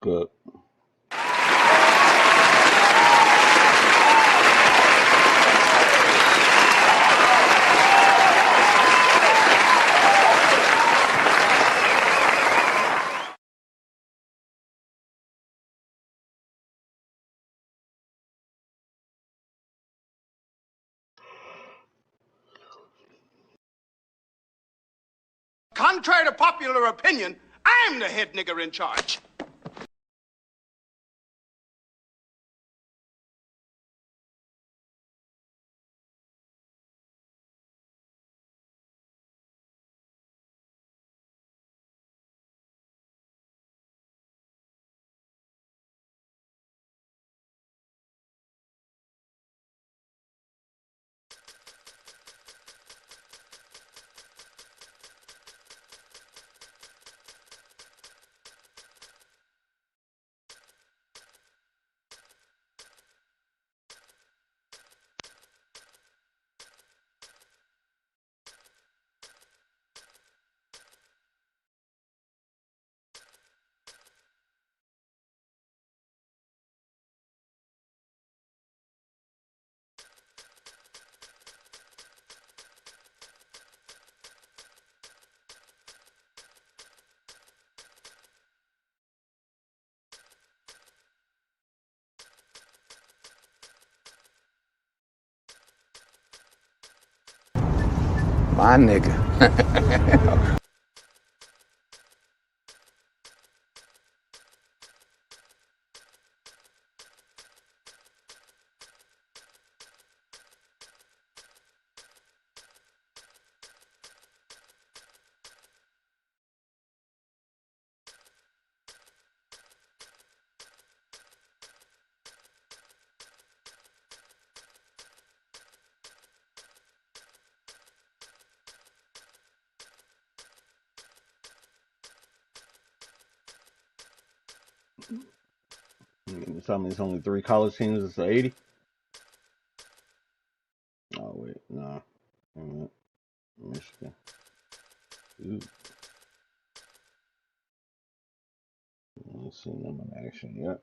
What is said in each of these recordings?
Good. Contrary to popular opinion, I'm the head nigger in charge. My nigga. You tell me it's only 3 college teams. It's 80. Oh wait, no. Michigan. Ooh. I ain't seen them in action yet.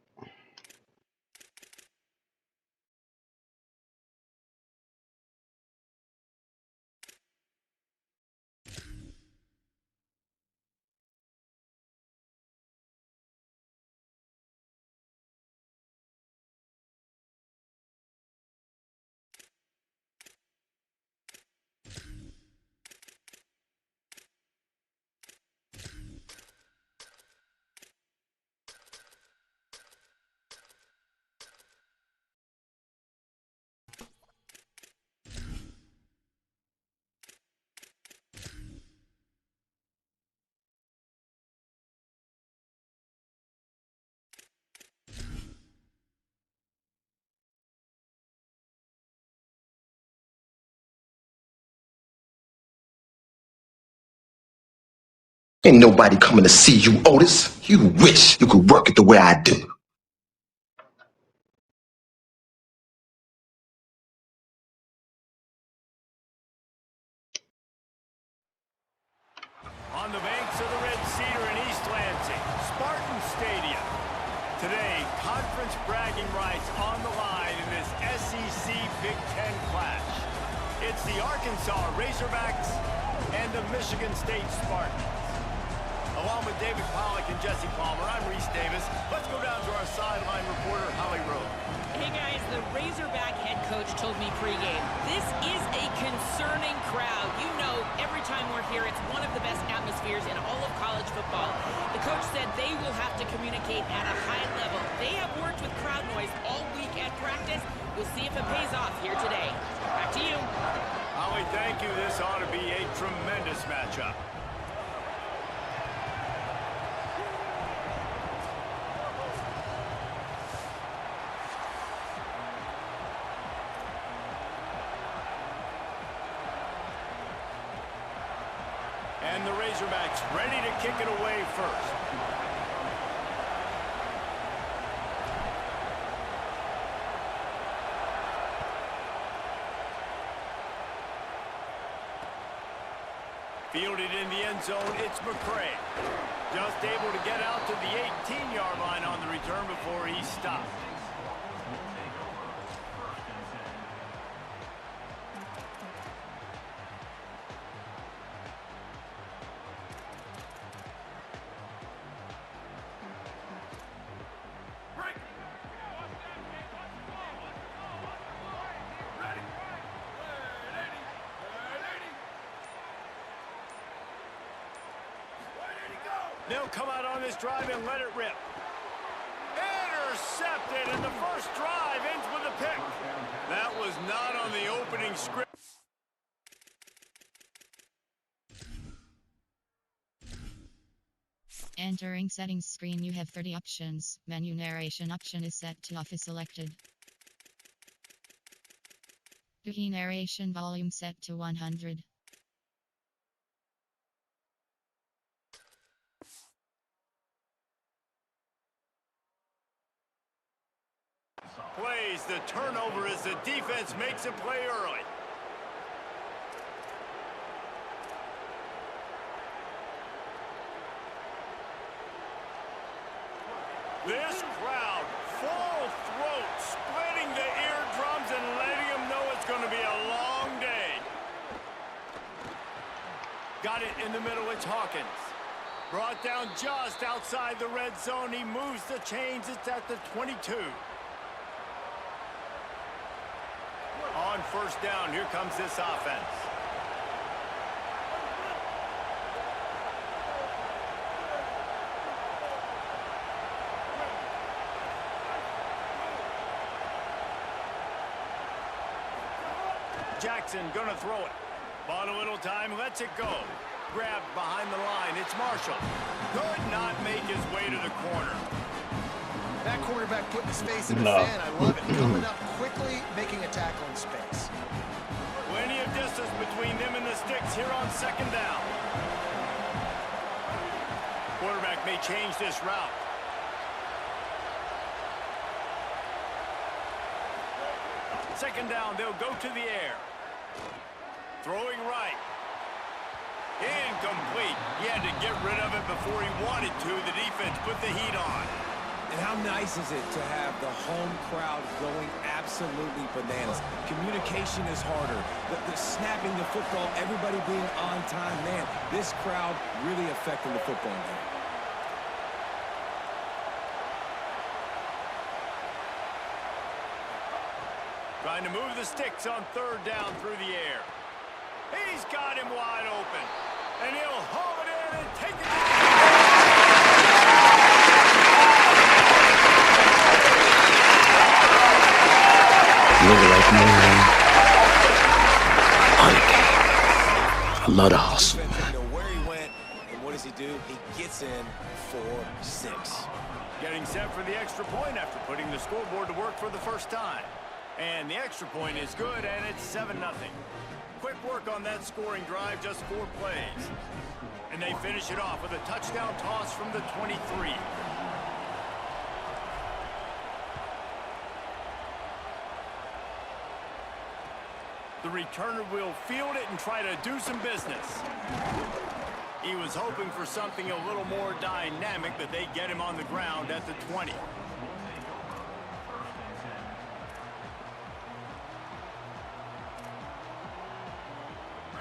Ain't nobody coming to see you, Otis. You wish you could work it the way I do. On the banks of the Red Cedar in East Lansing, Spartan Stadium. Today, conference bragging rights on the line in this SEC Big Ten clash. It's the Arkansas Razorbacks and the Michigan State Spartans. Along with David Pollack and Jesse Palmer, I'm Reese Davis. Let's go down to our sideline reporter, Holly Rowe. Hey guys, the Razorback head coach told me pregame, this is a concerning crowd. You know, every time we're here, it's one of the best atmospheres in all of college football. The coach said they will have to communicate at a high level. They have worked with crowd noise all week at practice. We'll see if it pays off here today. Back to you. Holly, thank you. This ought to be a tremendous matchup. And the Razorbacks ready to kick it away first. Fielded in the end zone, it's McCray. Just able to get out to the 18-yard line on the return before he stopped. They'll come out on this drive and let it rip. Intercepted, and the first drive ends with a pick. That was not on the opening script. Entering settings screen, you have 30 options. Menu narration option is set to off is selected. Key narration volume set to 100. Plays the turnover as the defense makes a play early. This crowd, full throat, splitting the eardrums and letting them know it's going to be a long day. Got it in the middle, it's Hawkins. Brought down just outside the red zone. He moves the chains, it's at the 22. On first down, here comes this offense. Jackson gonna throw it. Bought a little time, lets it go. Grabbed behind the line, it's Marshall. Could not make his way to the corner. That quarterback putting his face in the fan, I love it. Coming up quickly, making a tackle in space. Plenty of distance between them and the sticks here on second down. Quarterback may change this route. Second down, they'll go to the air. Throwing right. Incomplete. He had to get rid of it before he wanted to. The defense put the heat on. And how nice is it to have the home crowd going absolutely bananas? Communication is harder. The snapping the football, everybody being on time. Man, this crowd really affecting the football game. Trying to move the sticks on third down through the air. He's got him wide open. And he'll haul it in and take it. I love the hustle. Where he went, and what does he do? He gets in for 6. Getting set for the extra point after putting the scoreboard to work for the first time. And the extra point is good, and it's 7-0. Quick work on that scoring drive, just 4 plays. And they finish it off with a touchdown toss from the 23. The returner will field it and try to do some business. He was hoping for something a little more dynamic, but they get him on the ground at the 20.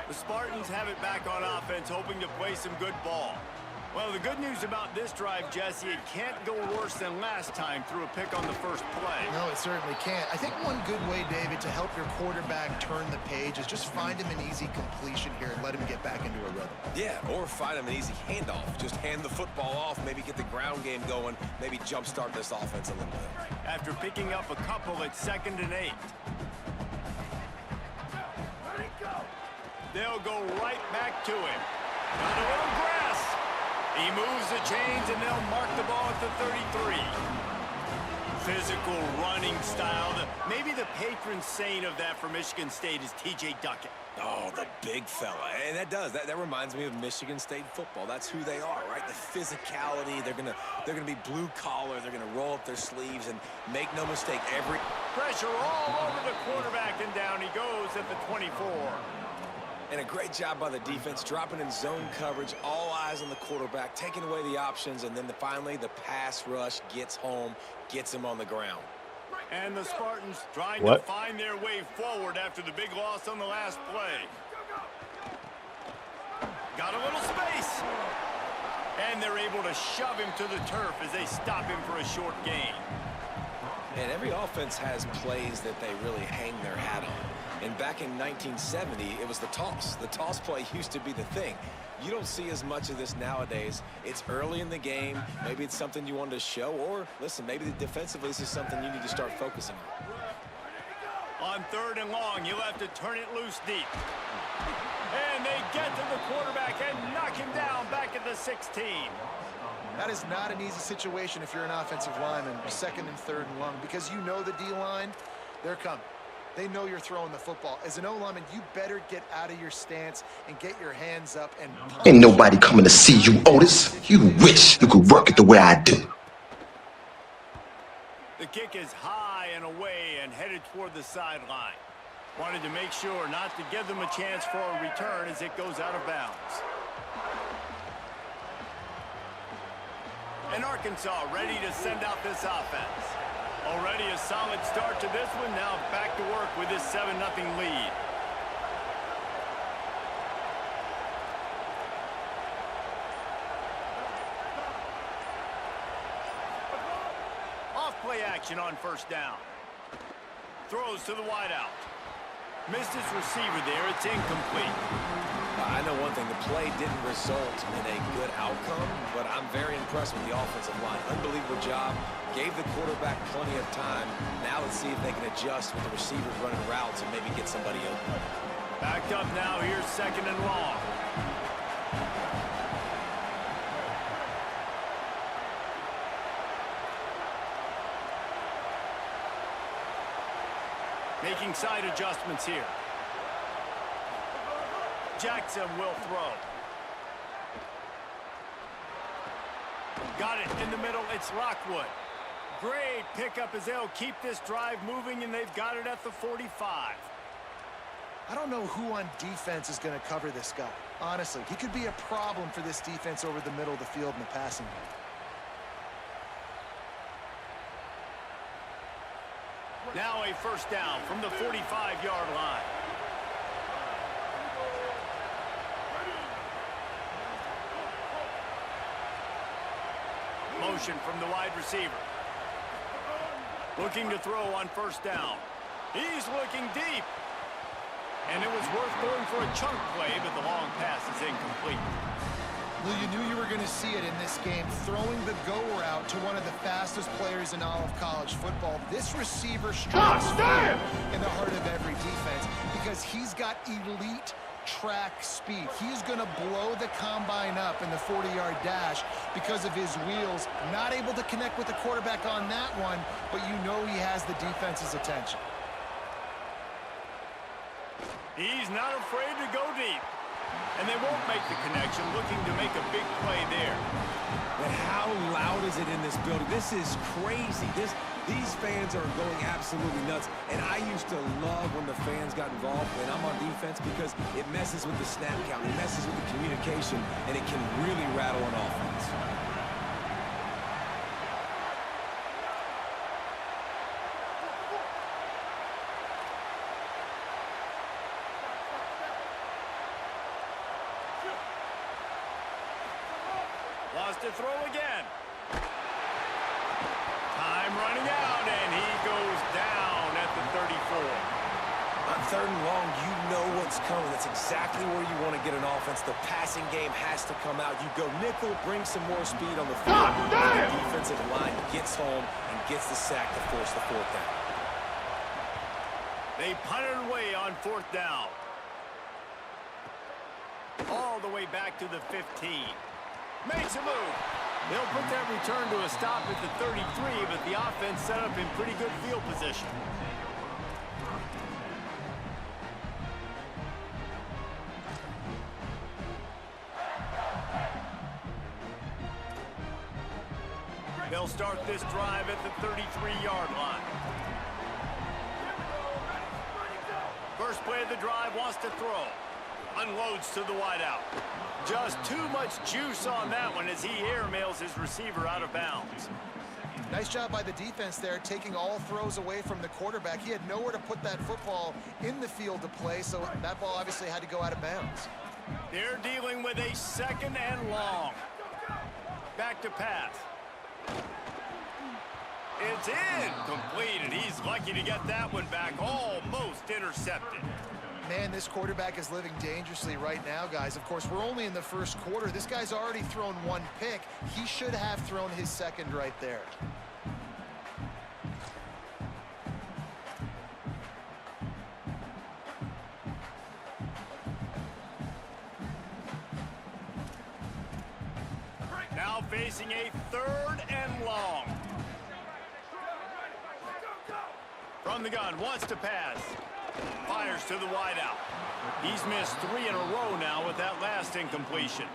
The Spartans have it back on offense, hoping to play some good ball. Well, the good news about this drive, Jesse, it can't go worse than last time through a pick on the first play. No, it certainly can't. I think one good way, David, to help your quarterback turn the page is just find him an easy completion here and let him get back into a rhythm. Yeah, or find him an easy handoff. Just hand the football off, maybe get the ground game going, maybe jumpstart this offense a little bit. After picking up a couple at 2nd and 8. They'll go right back to him. Got a little grass. He moves the chains, and they'll mark the ball at the 33. Physical running style. Maybe the patron saint of that for Michigan State is T.J. Duckett. Oh, the big fella. And that reminds me of Michigan State football. That's who they are, right? The physicality. They're gonna be blue collar. They're gonna roll up their sleeves and make no mistake. Every pressure all over the quarterback, and down he goes at the 24. And a great job by the defense, dropping in zone coverage, all eyes on the quarterback, taking away the options, and then finally the pass rush gets home, gets him on the ground. And the Spartans trying to find their way forward after the big loss on the last play. Got a little space. And they're able to shove him to the turf as they stop him for a short gain. And every offense has plays that they really hang their hat on. And back in 1970, it was the toss. The toss play used to be the thing. You don't see as much of this nowadays. It's early in the game. Maybe it's something you wanted to show. Or, listen, maybe defensively this is something you need to start focusing on. On 3rd and long, you'll have to turn it loose deep. And they get to the quarterback and knock him down back at the 16. That is not an easy situation if you're an offensive lineman, 2nd and 3rd and long, because you know the D-line, they're coming. They know you're throwing the football. As an O-lineman, you better get out of your stance and get your hands up and punch. Ain't nobody coming to see you, Otis. You wish you could work it the way I do. The kick is high and away and headed toward the sideline. Wanted to make sure not to give them a chance for a return as it goes out of bounds. And Arkansas ready to send out this offense. Already a solid start to this one. Now back to work with this 7-0 lead. Off play action on 1st down. Throws to the wideout. Missed his receiver there. It's incomplete. I know one thing. The play didn't result in a good outcome, but I'm very impressed with the offensive line. Unbelievable job. Gave the quarterback plenty of time. Now let's see if they can adjust with the receivers running routes and maybe get somebody open. Backed up now. Here's 2nd and long. Making side adjustments here. Jackson will throw. Got it in the middle. It's Lockwood. Great pickup as they'll keep this drive moving, and they've got it at the 45. I don't know who on defense is going to cover this guy. Honestly, he could be a problem for this defense over the middle of the field in the passing game. Now a 1st down from the 45-yard line. Motion from the wide receiver. Looking to throw on 1st down. He's looking deep. And it was worth going for a chunk play, but the long pass is incomplete. Well, you knew you were going to see it in this game, throwing the go route to one of the fastest players in all of college football. This receiver strikes fear in the heart of every defense because he's got elite track speed. He's going to blow the combine up in the 40-yard dash because of his wheels. Not able to connect with the quarterback on that one, but you know he has the defense's attention. He's not afraid to go deep. And they won't make the connection, looking to make a big play there. But how loud is it in this building? This is crazy. These fans are going absolutely nuts. And I used to love when the fans got involved when I'm on defense because it messes with the snap count. It messes with the communication, and it can really rattle an offense. Lost to throw again. Time running out, and he goes down at the 34. On 3rd and long, you know what's coming. That's exactly where you want to get an offense. The passing game has to come out. You go nickel, bring some more speed on the field. The defensive line gets home and gets the sack to force the 4th down. They punted away on 4th down. All the way back to the 15. Makes a move. They'll put that return to a stop at the 33, but the offense set up in pretty good field position. They'll start this drive at the 33-yard line. First play of the drive wants to throw. Unloads to the wideout. Just too much juice on that one as he airmails his receiver out of bounds. Nice job by the defense there, taking all throws away from the quarterback. He had nowhere to put that football in the field to play, so that ball obviously had to go out of bounds. They're dealing with a 2nd and long. Back to pass. It's incomplete, and he's lucky to get that one back. Almost intercepted. Man, this quarterback is living dangerously right now, guys. Of course, we're only in the first quarter. This guy's already thrown 1 pick. He should have thrown his 2nd right there. Now facing a 3rd and long. From the gun, wants to pass. Fires to the wideout. He's missed 3 in a row now with that last incompletion.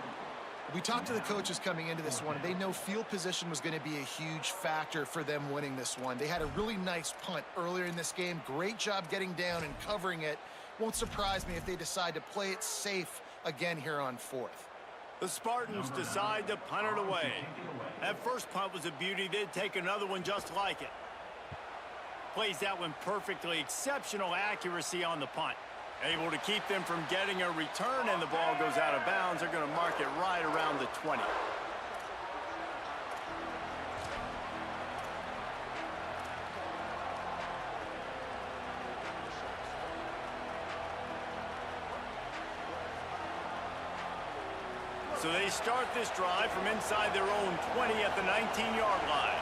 We talked to the coaches coming into this one. They know field position was going to be a huge factor for them winning this one. They had a really nice punt earlier in this game. Great job getting down and covering it. Won't surprise me if they decide to play it safe again here on 4th. The Spartans decide to punt it away. That first punt was a beauty. They'd take another one just like it. Plays that one perfectly. Exceptional accuracy on the punt. Able to keep them from getting a return, and the ball goes out of bounds. They're going to mark it right around the 20. So they start this drive from inside their own 20 at the 19-yard line.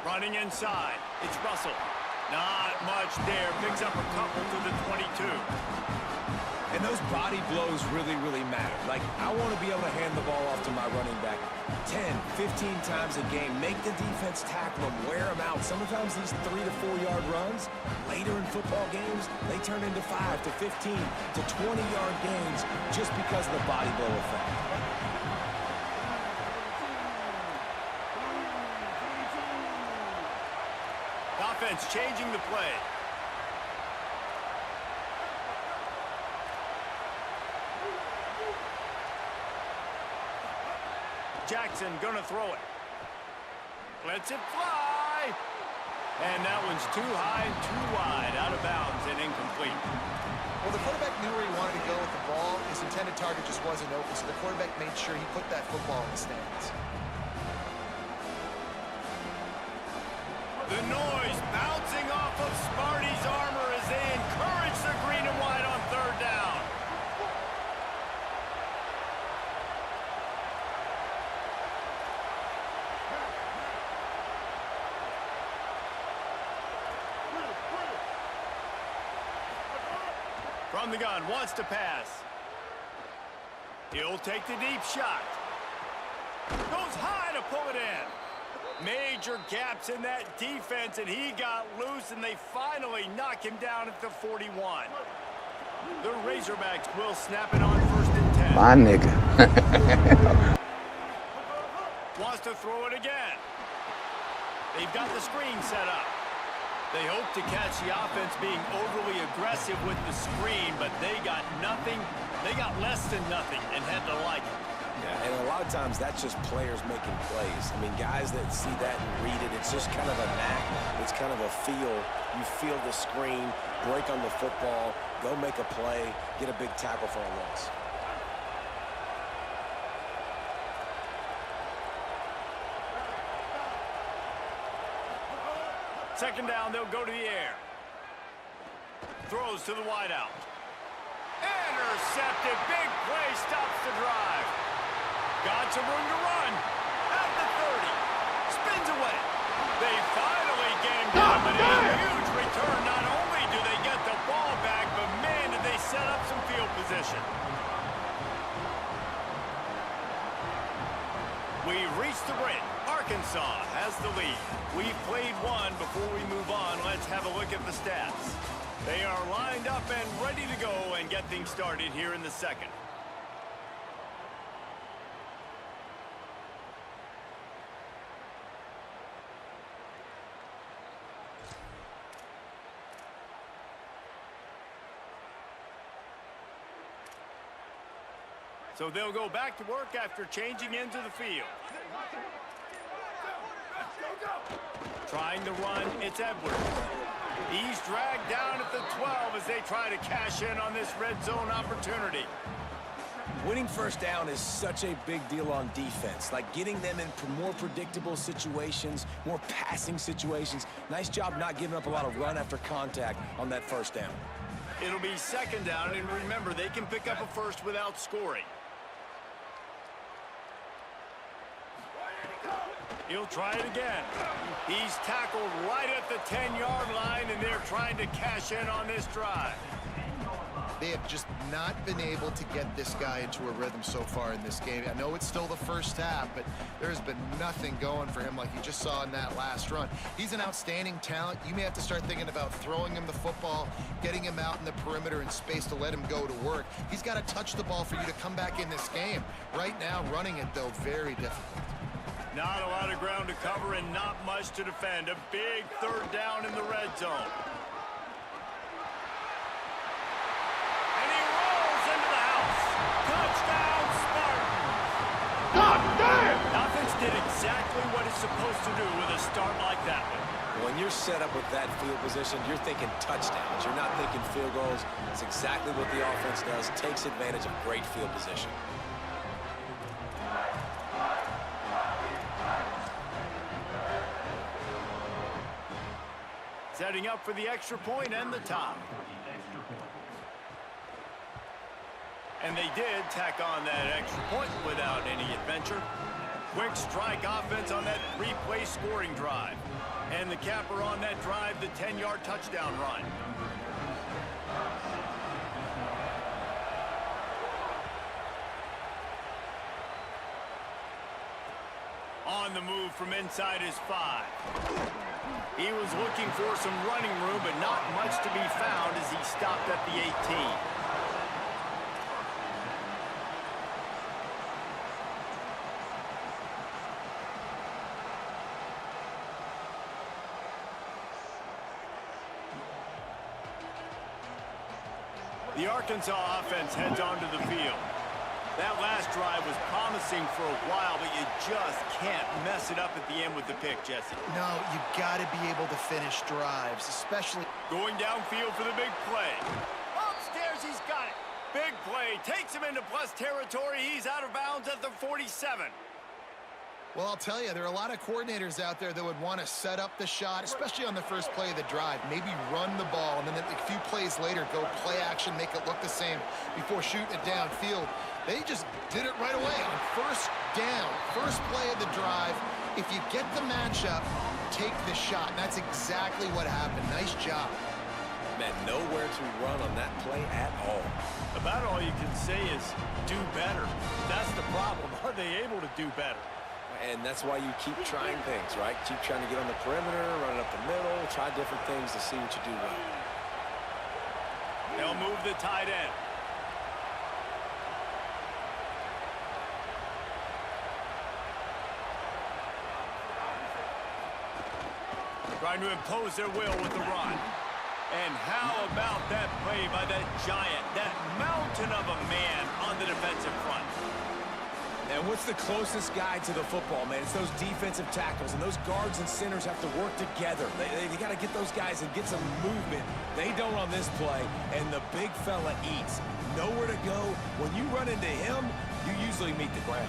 Running inside, it's Russell. Not much there, picks up a couple to the 22. And those body blows really, really matter. Like, I want to be able to hand the ball off to my running back 10, 15 times a game. Make the defense tackle them, wear them out. Sometimes these 3 to 4 yard runs, later in football games, they turn into 5 to 15 to 20-yard gains just because of the body blow effect. Offense changing the play. Jackson gonna throw it. Lets it fly. And that one's too high and too wide, out of bounds and incomplete. Well, the quarterback knew where he wanted to go with the ball. His intended target just wasn't open, so the quarterback made sure he put that football in the stands. The noise bouncing off of Sparty's armor as they encourage the green and white on 3rd down. From the gun, wants to pass. He'll take the deep shot. Goes high to pull it in. Major gaps in that defense, and he got loose, and they finally knock him down at the 41. The Razorbacks will snap it on 1st and 10. My nigga. Wants to throw it again. They've got the screen set up. They hope to catch the offense being overly aggressive with the screen, but they got nothing. They got less than nothing and had to like it. Yeah, and a lot of times that's just players making plays. I mean, guys that see that and read it, it's just kind of a knack. It's kind of a feel. You feel the screen, break on the football, go make a play, get a big tackle for a loss. Second down, they'll go to the air. Throws to the wideout. Intercepted. Big play stops the drive. Got some room to run. At the 30. Spins away. They finally gained him, and a huge return. Not only do they get the ball back, but man, did they set up some field position. We've reached the break. Arkansas has the lead. We've played one. Before we move on, let's have a look at the stats. They are lined up and ready to go and get things started here in the 2nd. So they'll go back to work after changing into the field. Trying to run, it's Edwards. He's dragged down at the 12 as they try to cash in on this red zone opportunity. Winning first down is such a big deal on defense, like getting them in more predictable situations, more passing situations. Nice job not giving up a lot of run after contact on that first down. It'll be second down, and remember, they can pick up a first without scoring. He'll try it again. He's tackled right at the 10-yard line, and they're trying to cash in on this drive. They have just not been able to get this guy into a rhythm so far in this game. I know it's still the first half, but there's been nothing going for him like you just saw in that last run. He's an outstanding talent. You may have to start thinking about throwing him the football, getting him out in the perimeter in space to let him go to work. He's got to touch the ball for you to come back in this game. Right now, running it, though, very difficult. Not a lot of ground to cover and not much to defend. A big third down in the red zone. And he rolls into the house. Touchdown, Spartans! God damn! Offense did exactly what it's supposed to do with a start like that one. When you're set up with that field position, you're thinking touchdowns. You're not thinking field goals. It's exactly what the offense does. Takes advantage of great field position. Setting up for the extra point and the tie. And they did tack on that extra point without any adventure. Quick strike offense on that three-play scoring drive. And the capper on that drive, the 10-yard touchdown run. On the move from inside his 5. He was looking for some running room, but not much to be found as he stopped at the 18. The Arkansas offense heads onto the field. That last drive was promising for a while, but you just can't mess it up at the end with the pick, Jesse. No, you got to be able to finish drives, especially going downfield for the big play. Upstairs, he's got it. Big play, takes him into plus territory. He's out of bounds at the 47. Well, I'll tell you, there are a lot of coordinators out there that would want to set up the shot, especially on the first play of the drive. Maybe run the ball, and then a few plays later, go play action, make it look the same before shooting it downfield. They just did it right away on first down, first play of the drive. If you get the matchup, take the shot. And that's exactly what happened. Nice job. Man, nowhere to run on that play at all. About all you can say is do better. That's the problem. Are they able to do better? And that's why you keep trying things, right? Keep trying to get on the perimeter, run it up the middle, try different things to see what you do well. They'll move the tight end. Trying to impose their will with the run. And how about that play by that giant, that mountain of a man on the defensive front? And what's the closest guy to the football, man? It's those defensive tackles, and those guards and centers have to work together. They got to get those guys and get some movement. They don't on this play, and the big fella eats. Nowhere to go. When you run into him, you usually meet the ground.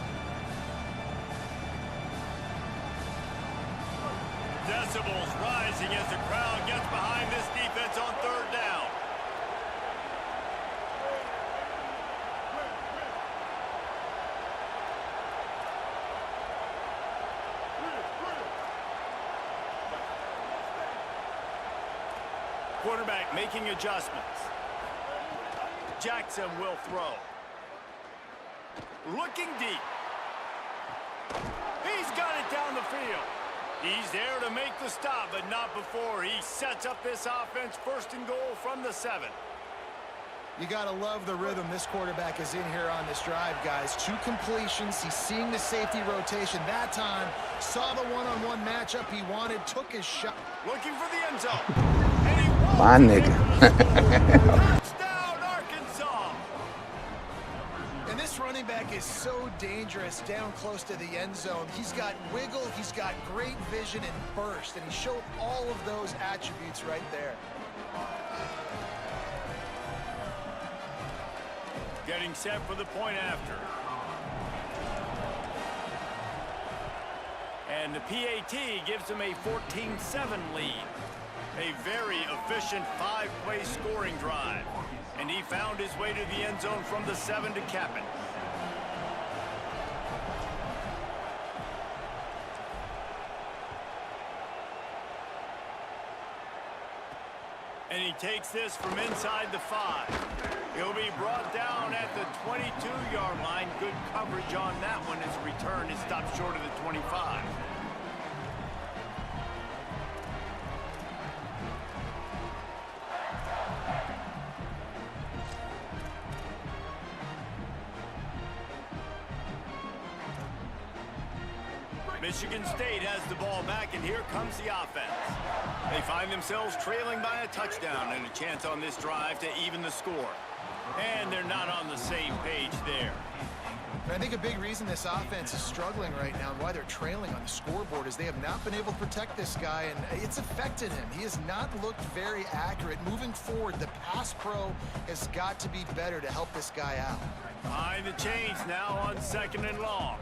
Decibels rising as the crowd gets behind this defense on third down. Quarterback making adjustments. Jackson will throw. Looking deep. He's got it down the field. He's there to make the stop, but not before he sets up this offense first and goal from the 7. You got to love the rhythm this quarterback is in here on this drive, guys. 2 completions. He's seeing the safety rotation that time. Saw the one-on-one matchup he wanted. Took his shot. Looking for the end zone. And he won't. My nigga. Touchdown, Arkansas. And this This running back is so dangerous down close to the end zone. He's got wiggle, he's got great vision and burst, and he showed all of those attributes right there. Getting set for the point after. And the PAT gives them a 14-7 lead. A very efficient 5-play scoring drive. And he found his way to the end zone from the 7 to cap it. And he takes this from inside the 5. He'll be brought down at the 22-yard line. Good coverage on that one as return is stopped short of the 25. Michigan State has the ball back, and here comes the offense. They find themselves trailing by a touchdown and a chance on this drive to even the score. And they're not on the same page there. I think a big reason this offense is struggling right now and why they're trailing on the scoreboard is they have not been able to protect this guy, and it's affected him. He has not looked very accurate. Moving forward, the pass pro has got to be better to help this guy out. Behind the chains now on 2nd and long.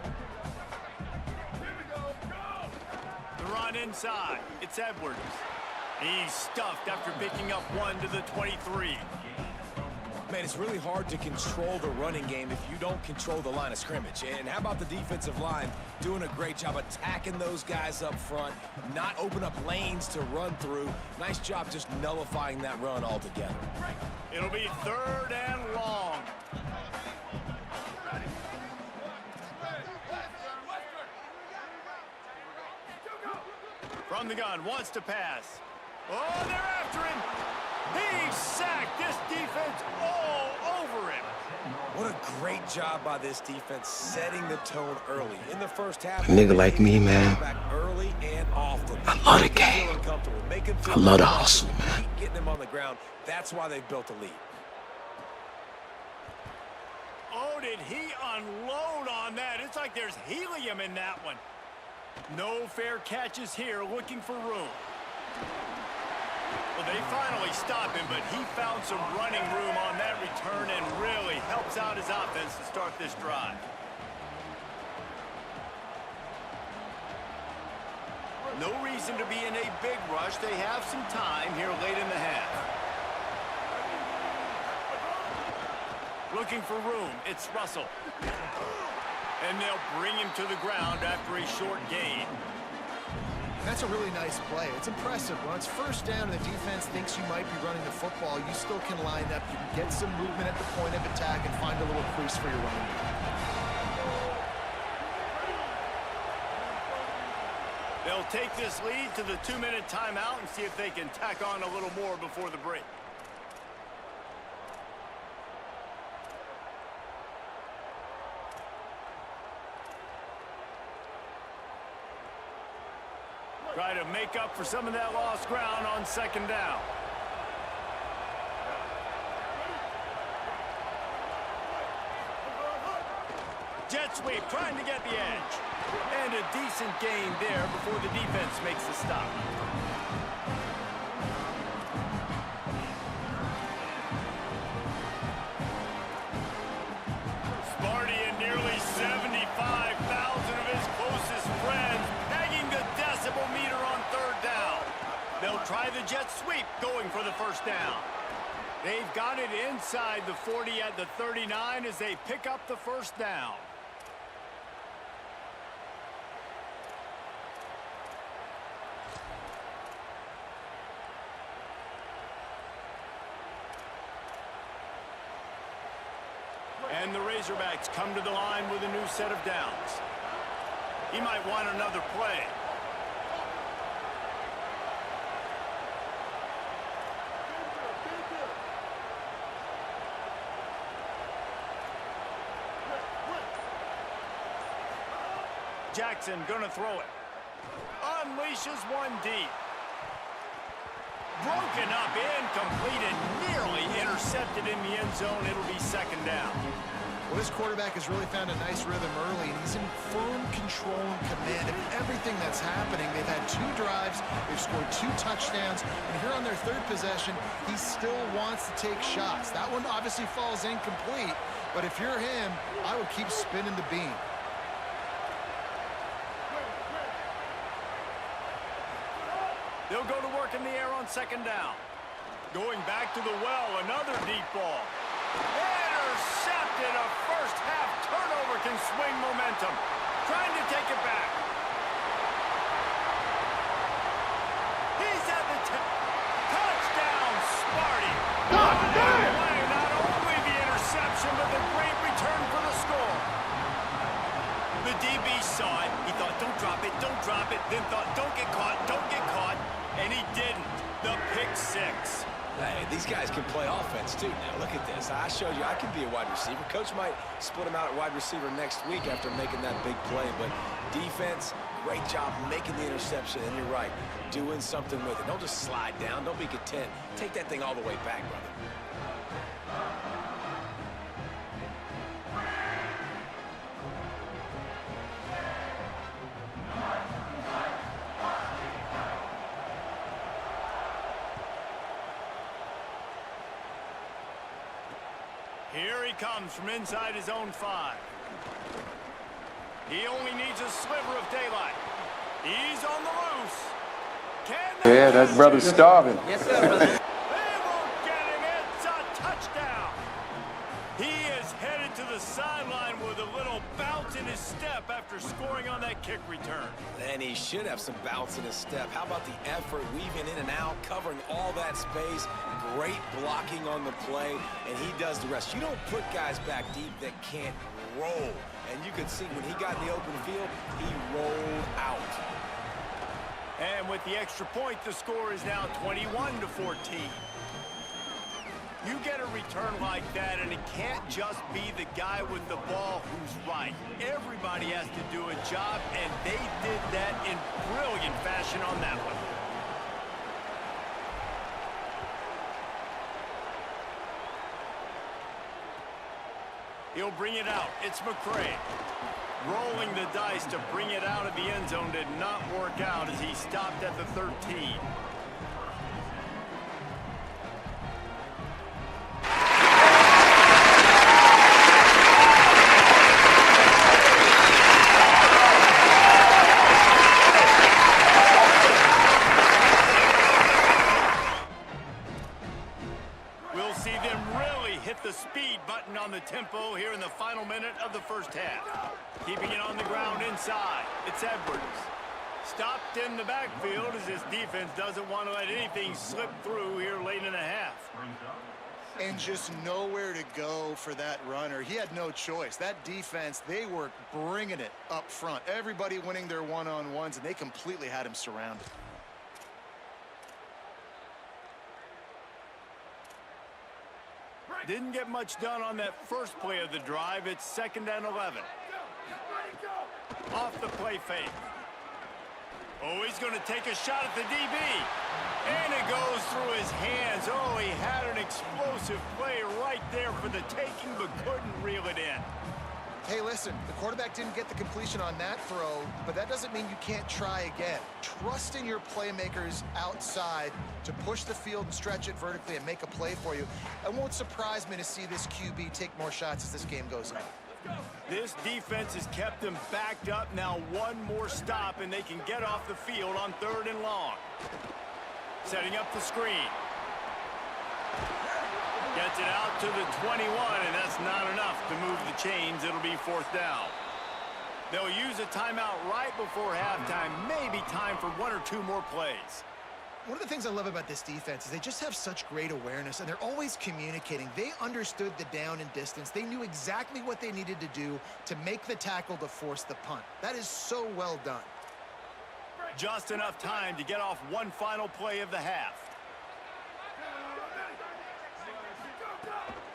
The run inside. It's Edwards. He's stuffed after picking up 1 to the 23. Man, it's really hard to control the running game if you don't control the line of scrimmage. And how about the defensive line doing a great job attacking those guys up front, not open up lanes to run through. Nice job just nullifying that run altogether. It'll be 3rd and long. From the gun, wants to pass. Oh, they're after him. He's sacked. This defense all over him. What a great job by this defense setting the tone early. In the first half, A nigga like me, man, back early and often. I love the game. I love the hustle, man. Keep getting them on the ground. That's why they've built a lead. Oh, did he unload on that? It's like there's helium in that one. No fair catches here, looking for room. Well, they finally stop him, but he found some running room on that return and really helps out his offense to start this drive. No reason to be in a big rush. They have some time here late in the half. Looking for room. It's Russell. And they'll bring him to the ground after a short gain. That's a really nice play. It's impressive. When it's 1st down and the defense thinks you might be running the football, you still can line up. You can get some movement at the point of attack and find a little crease for your running back. They'll take this lead to the 2-minute timeout and see if they can tack on a little more before the break. Try to make up for some of that lost ground on 2nd down. Jet sweep, trying to get the edge. And a decent gain there before the defense makes the stop. Sparty and nearly 75,000 of his closest friends pegging the decibel meter on 3rd down. They'll try the jet sweep going for the 1st down. They've got it inside the 40 at the 39 as they pick up the 1st down. And the Razorbacks come to the line with a new set of downs. He might want another play. Jackson gonna throw it. Unleashes one deep. Broken up, incomplete, and nearly intercepted in the end zone. It'll be 2nd down. Well, this quarterback has really found a nice rhythm early, and he's in firm control and command of everything that's happening. They've had 2 drives, they've scored 2 touchdowns, and here on their 3rd possession, he still wants to take shots. That one obviously falls incomplete, but if you're him, I would keep spinning the beam. They'll go to work in the air on 2nd down. Going back to the well, another deep ball. Intercepted. A first-half turnover can swing momentum. Trying to take it back. He's at the touchdown, Sparty. Not only the interception, but the great return for the score. The DB saw it. He thought, don't drop it, don't drop it. Then thought, don't get caught, don't get caught. And he didn't. The pick 6. Hey, these guys can play offense, too. Now, look at this. I showed you I can be a wide receiver. Coach might split him out at wide receiver next week after making that big play. But defense, great job making the interception. And you're right, doing something with it. Don't just slide down. Don't be content. Take that thing all the way back, brother. Here he comes from inside his own 5. He only needs a sliver of daylight. He's on the loose. Yeah, that brother's starving. Yes, sir, brother. They won't get him. It's a touchdown. He is headed to the sideline with a little bounce in his step after scoring on that kick return. And he should have some bounce in his step. How about the effort, weaving in and out, covering all that space. Great blocking on the play, and he does the rest. You don't put guys back deep that can't roll. And you could see when he got in the open field, he rolled out. And with the extra point, the score is now 21-14. You get a return like that, and it can't just be the guy with the ball who's right. Everybody has to do a job, and they did that in brilliant fashion on that one. He'll bring it out. It's McCray. Rolling the dice to bring it out of the end zone did not work out as he stopped at the 13. We'll see them really hit the speed button on the tempo here in the final minute of the first half. Keeping it on the ground inside. It's Edwards. Stopped in the backfield as this defense doesn't want to let anything slip through here late in the half. And just nowhere to go for that runner. He had no choice. That defense, they were bringing it up front. Everybody winning their one-on-ones, and they completely had him surrounded. Didn't get much done on that first play of the drive. It's 2nd and 11. Off the play fake. Oh, he's going to take a shot at the DB. And it goes through his hands. Oh, he had an explosive play right there for the taking, but couldn't reel it in. Hey, listen, the quarterback didn't get the completion on that throw, but that doesn't mean you can't try again. Trust in your playmakers outside to push the field and stretch it vertically and make a play for you. It won't surprise me to see this QB take more shots as this game goes on. This defense has kept them backed up. Now one more stop, and they can get off the field on 3rd and long. Setting up the screen. Gets it out to the 21, and that's not enough to move the chains. It'll be 4th down. They'll use a timeout right before halftime. Maybe time for 1 or 2 more plays. One of the things I love about this defense is they just have such great awareness, and they're always communicating. They understood the down and distance. They knew exactly what they needed to do to make the tackle to force the punt. That is so well done. Just enough time to get off one final play of the half.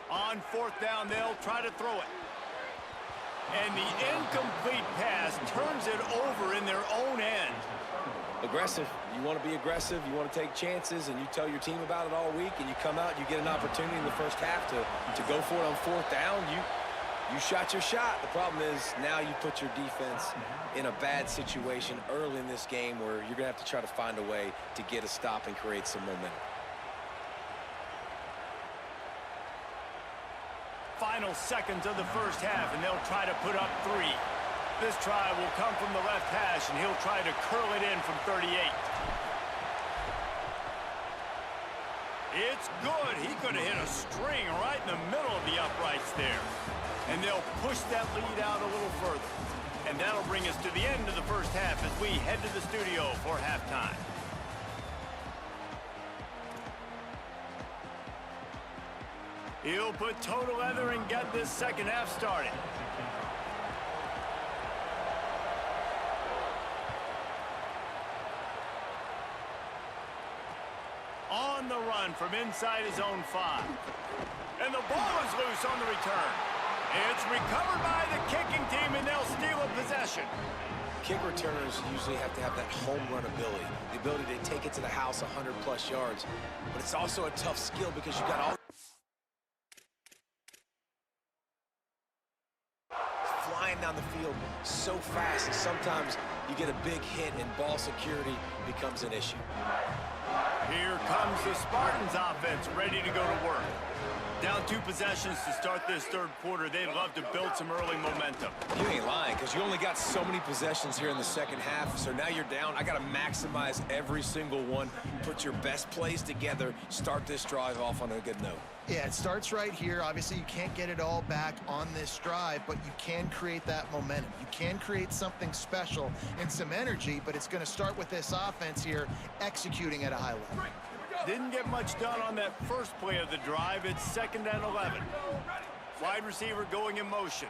On 4th down, they'll try to throw it. And the incomplete pass turns it over in their own end. Aggressive. You want to be aggressive. You want to take chances, and you tell your team about it all week, and you come out, you get an opportunity in the first half to go for it on 4th down. You shot your shot. The problem is now you put your defense in a bad situation early in this game where you're going to have to try to find a way to get a stop and create some momentum. Final seconds of the first half, and they'll try to put up 3. This try will come from the left hash, and he'll try to curl it in from 38. It's good. He could have hit a string right in the middle of the uprights there. And they'll push that lead out a little further. And that'll bring us to the end of the first half as we head to the studio for halftime. He'll put total leather and get this second half started. On the run from inside his own 5. And the ball is loose on the return. It's recovered by the kicking team, and they'll steal a possession. Kick returners usually have to have that home run ability, the ability to take it to the house 100+ yards. But it's also a tough skill because you got all flying down the field so fast, and sometimes you get a big hit and ball security becomes an issue. Here comes the Spartans offense, ready to go to work. Down 2 possessions to start this third quarter. They'd love to build some early momentum. You ain't lying, because you only got so many possessions here in the second half, so now you're down. I got to maximize every single one, put your best plays together, start this drive off on a good note. Yeah, it starts right here. Obviously, you can't get it all back on this drive, but you can create that momentum. You can create something special and some energy, but it's going to start with this offense here executing at a high level. Didn't get much done on that first play of the drive. It's 2nd and 11. Wide receiver going in motion.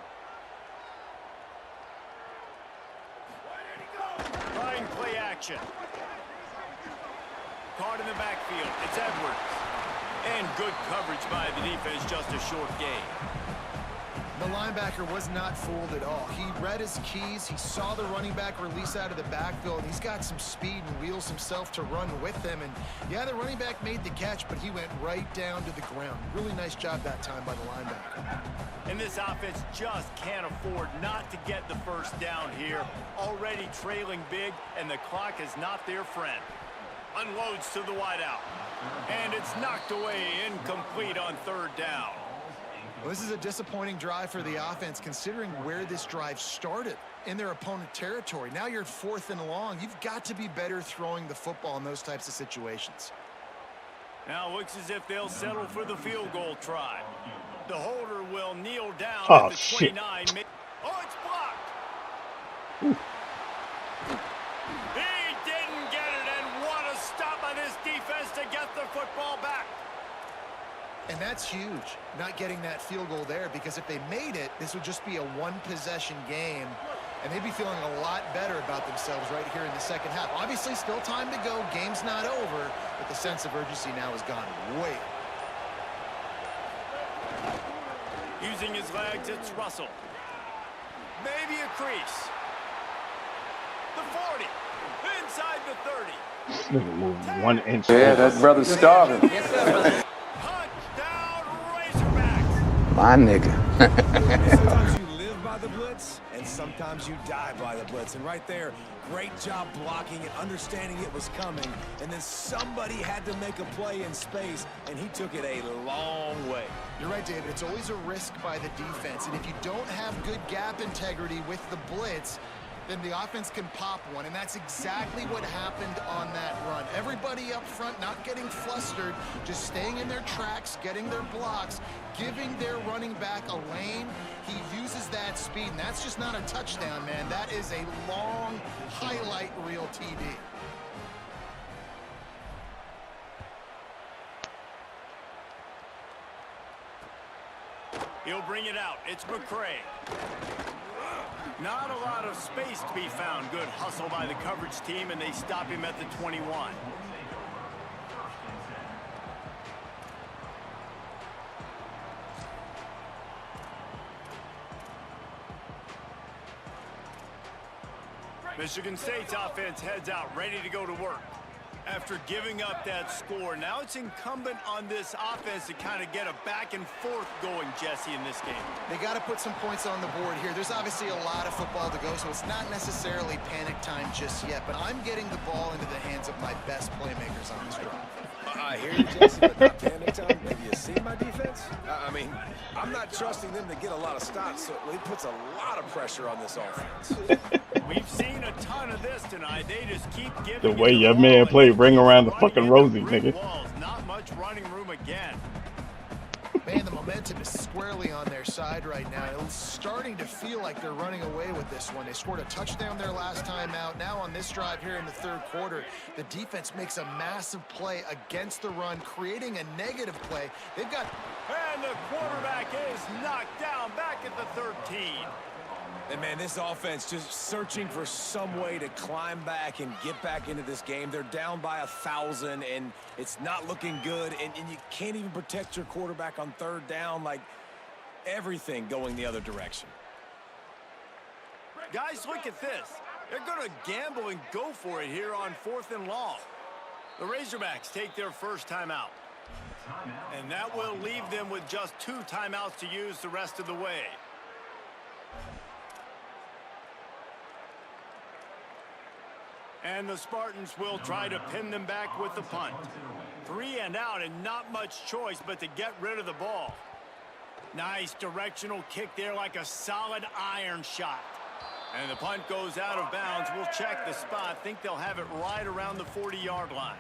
Trying play action. Caught in the backfield. It's Edwards. And good coverage by the defense, just a short gain. The linebacker was not fooled at all. He read his keys. He saw the running back release out of the backfield. He's got some speed and wheels himself to run with him. And yeah, the running back made the catch, but he went right down to the ground. Really nice job that time by the linebacker. And this offense just can't afford not to get the first down here. Already trailing big, and the clock is not their friend. Unloads to the wideout. And it's knocked away, incomplete on 3rd down. Well, this is a disappointing drive for the offense, considering where this drive started in their opponent territory. Now you're 4th and long. You've got to be better throwing the football in those types of situations. Now looks as if they'll settle for the field goal try. The holder will kneel down at the 29. Oh, it's blocked. Ooh. He didn't get it, and what a stop by this defense to get the football back. And that's huge, not getting that field goal there, because if they made it, this would just be a 1-possession game, and they'd be feeling a lot better about themselves right here in the second half. Obviously, still time to go. Game's not over, but the sense of urgency now has gone way up. Using his legs, it's Russell. Maybe a crease. The 40. Inside the 30. This nigga moved 1 inch. Yeah, that brother's starving. Touchdown, Razorbacks. My nigga. Sometimes you live by the blitz, and sometimes you die by the blitz. And right there, great job blocking it, understanding it was coming. And then somebody had to make a play in space, and he took it a long way. You're right, David. It's always a risk by the defense. And if you don't have good gap integrity with the blitz, then the offense can pop one, and that's exactly what happened on that run. Everybody up front not getting flustered, just staying in their tracks, getting their blocks, giving their running back a lane. He uses that speed, and that's just not a touchdown, man. That is a long highlight reel TD. He'll bring it out. It's McCray. Not a lot of space to be found. Good hustle by the coverage team, and they stop him at the 21. Michigan State's offense heads out, ready to go to work. After giving up that score, now it's incumbent on this offense to kind of get a back and forth going, Jesse, in this game. They got to put some points on the board here. There's obviously a lot of football to go, so it's not necessarily panic time just yet, but I'm getting the ball into the hands of my best playmakers on this drive. I hear you, Jesse, but not panic time. Have you seen my defense? I mean, I'm not trusting them to get a lot of stops, so it puts a lot of pressure on this offense. We've seen a ton of this tonight. They just keep giving The way your man played ring around the fucking rosy, nigga. Walls. Not much running room again. Man, the momentum is squarely on their side right now. It's starting to feel like they're running away with this one. They scored a touchdown their last time out. Now on this drive here in the third quarter, the defense makes a massive play against the run, creating a negative play. They've got... And the quarterback is knocked down back at the 13. And, man, this offense just searching for some way to climb back and get back into this game. They're down by 1,000, and it's not looking good. And you can't even protect your quarterback on third down. Like, everything going the other direction. Guys, look at this. They're going to gamble and go for it here on 4th and long. The Razorbacks take their first timeout. And that will leave them with just 2 timeouts to use the rest of the way. And the Spartans will try to pin them back with the punt. 3 and out, and not much choice but to get rid of the ball. Nice directional kick there, like a solid iron shot. And the punt goes out of bounds. We'll check the spot. Think they'll have it right around the 40-yard line.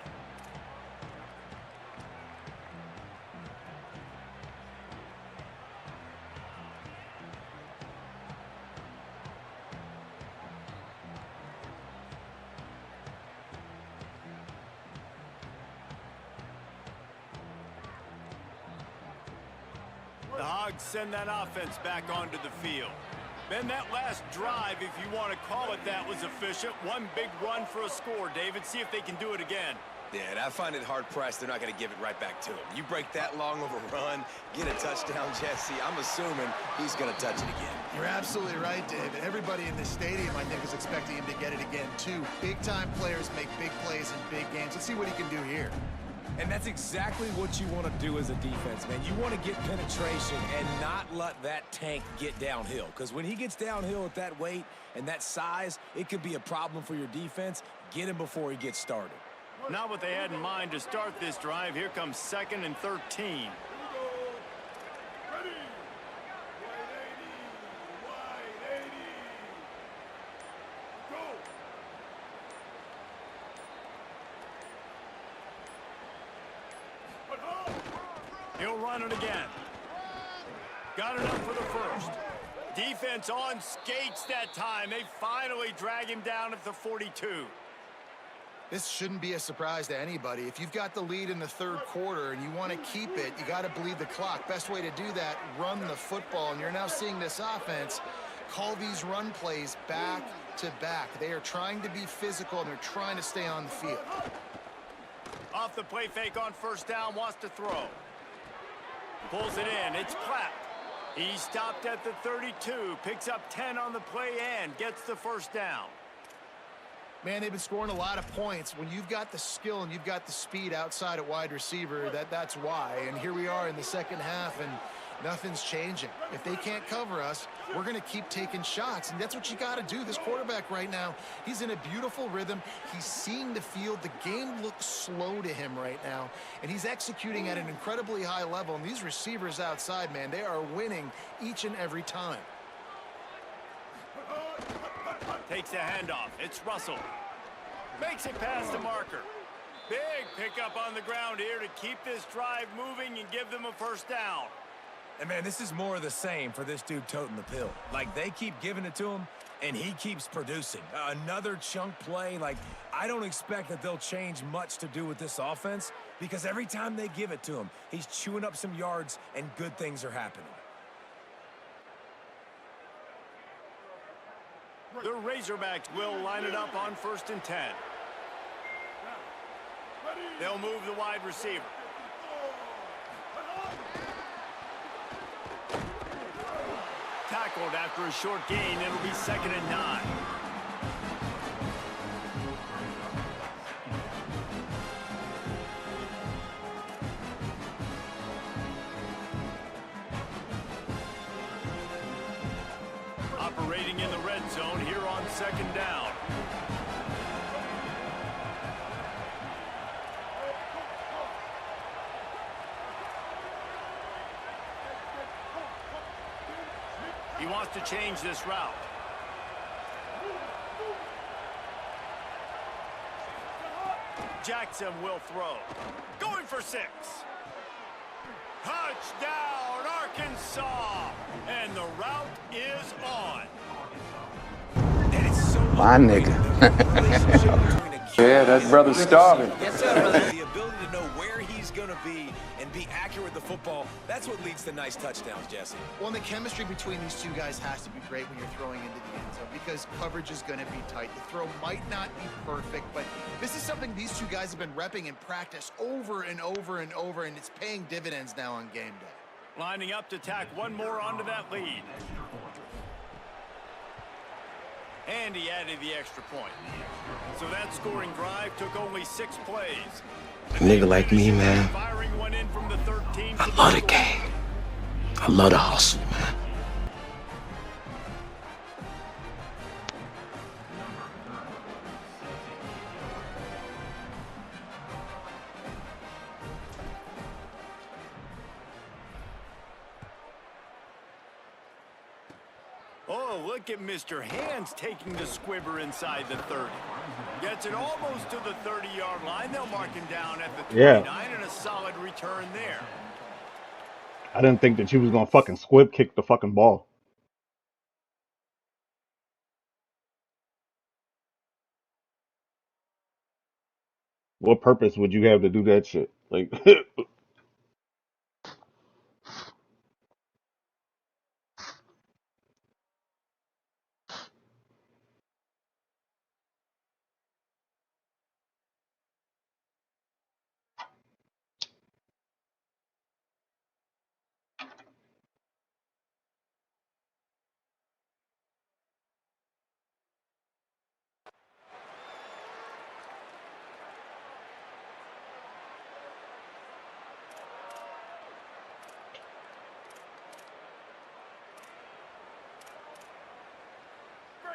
The Hogs send that offense back onto the field. Ben, that last drive, if you want to call it that, was efficient. One big run for a score, David. See if they can do it again. Yeah, and I find it hard-pressed they're not going to give it right back to him. You break that long of a run, get a touchdown, Jesse, I'm assuming he's going to touch it again. You're absolutely right, David. Everybody in this stadium, I think, is expecting him to get it again, too. Big-time players make big plays in big games. Let's see what he can do here. And that's exactly what you want to do as a defense, man. You want to get penetration and not let that tank get downhill. Because when he gets downhill at that weight and that size, it could be a problem for your defense. Get him before he gets started. Not what they had in mind to start this drive. Here comes 2nd and 13. He'll run it again. Got enough for the first. Defense on skates that time. They finally drag him down at the 42. This shouldn't be a surprise to anybody. If you've got the lead in the third quarter and you want to keep it, you got to bleed the clock. Best way to do that, run the football. And you're now seeing this offense call these run plays back to back. They are trying to be physical, and they're trying to stay on the field. Off the play fake on first down, wants to throw. Pulls it in. It's Platt. He stopped at the 32, picks up 10 on the play and gets the first down. Man, they've been scoring a lot of points. When you've got the skill and you've got the speed outside at wide receiver, that's why. And here we are in the second half, and nothing's changing. If they can't cover us, we're going to keep taking shots, and that's what you got to do. This quarterback right now, he's in a beautiful rhythm. He's seeing the field. The game looks slow to him right now, and he's executing at an incredibly high level. And these receivers outside, man, they are winning each and every time. Takes a handoff. It's Russell. Makes it past the marker. Big pickup on the ground here to keep this drive moving and give them a first down. And, man, this is more of the same for this dude toting the pill. Like, they keep giving it to him, and he keeps producing. Another chunk play. Like, I don't expect that they'll change much to do with this offense because every time they give it to him, he's chewing up some yards and good things are happening. The Razorbacks will line it up on 1st and 10. They'll move the wide receiver. Tackled after a short gain. It'll be 2nd and 9. zone here on 2nd down. He wants to change this route. Jackson will throw. Going for 6. Touchdown, Arkansas! And the route is on. And it's so My nigga. Yeah, that brother's starving. Yes, sir, brother. The ability to know where he's going to be and be accurate with the football, that's what leads to nice touchdowns, Jesse. Well, and the chemistry between these two guys has to be great when you're throwing into the end zone because coverage is going to be tight. The throw might not be perfect, but this is something these two guys have been repping in practice over and over and over, and it's paying dividends now on game day. Lining up to tack one more onto that lead. And he added the extra point. So that scoring drive took only 6 plays. A nigga like me, man, Firing one in from the 13 I love the game. I love the hustle, man. Oh, look at Mr. Hands taking the squibber inside the 30. Gets it almost to the 30-yard line. They'll mark him down at the 29 and a solid return there. I didn't think that you was gonna fucking squib kick the fucking ball. What purpose would you have to do that shit? Like,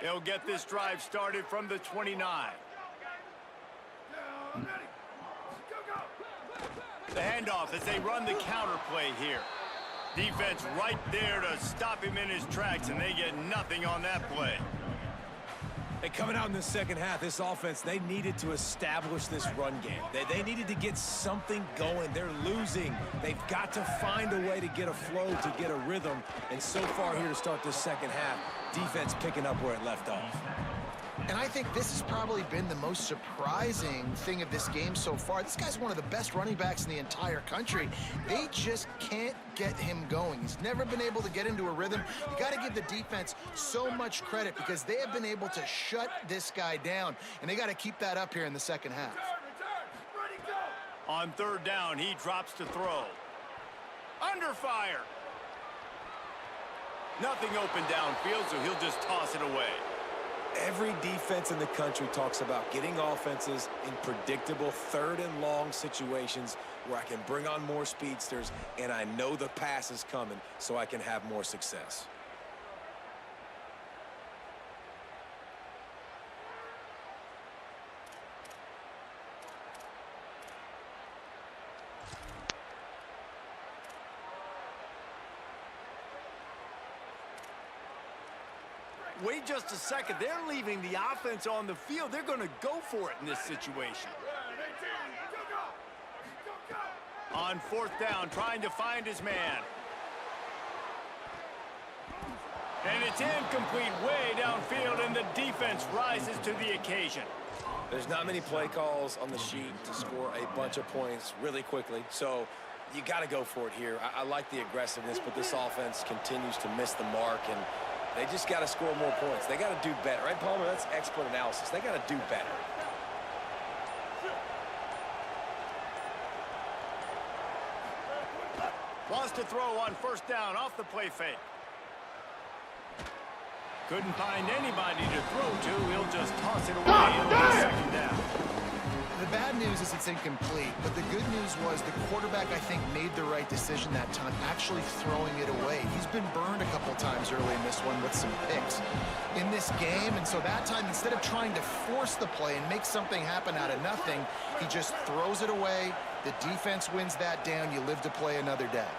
They'll get this drive started from the 29. The handoff as they run the counter play here. Defense right there to stop him in his tracks, and they get nothing on that play. Hey, coming out in the second half, this offense, they needed to establish this run game. They needed to get something going. They're losing. They've got to find a way to get a flow, to get a rhythm. And so far here to start this second half, defense picking up where it left off. And I think this has probably been the most surprising thing of this game so far. This guy's one of the best running backs in the entire country. They just can't get him going. He's never been able to get into a rhythm. You got to give the defense so much credit because they have been able to shut this guy down, and they got to keep that up here in the second half. On 3rd down, he drops to throw. Under fire. Nothing open downfield, so he'll just toss it away. Every defense in the country talks about getting offenses in predictable 3rd and long situations where I can bring on more speedsters and I know the pass is coming so I can have more success. Wait just a second. They're leaving the offense on the field. They're going to go for it in this situation. On 4th down, trying to find his man. And it's incomplete way downfield, and the defense rises to the occasion. There's not many play calls on the sheet to score a bunch of points really quickly, so you got to go for it here. I like the aggressiveness, but this offense continues to miss the mark, and they just got to score more points. They got to do better. Right, Palmer? That's expert analysis. They got to do better. Wants to throw on 1st down off the play fake. Couldn't find anybody to throw to. He'll just toss it away on 2nd down. The bad news is it's incomplete, but the good news was the quarterback, I think, made the right decision that time, actually throwing it away. He's been burned a couple times early in this one with some picks in this game, and so that time, instead of trying to force the play and make something happen out of nothing, he just throws it away. The defense wins that down. You live to play another day.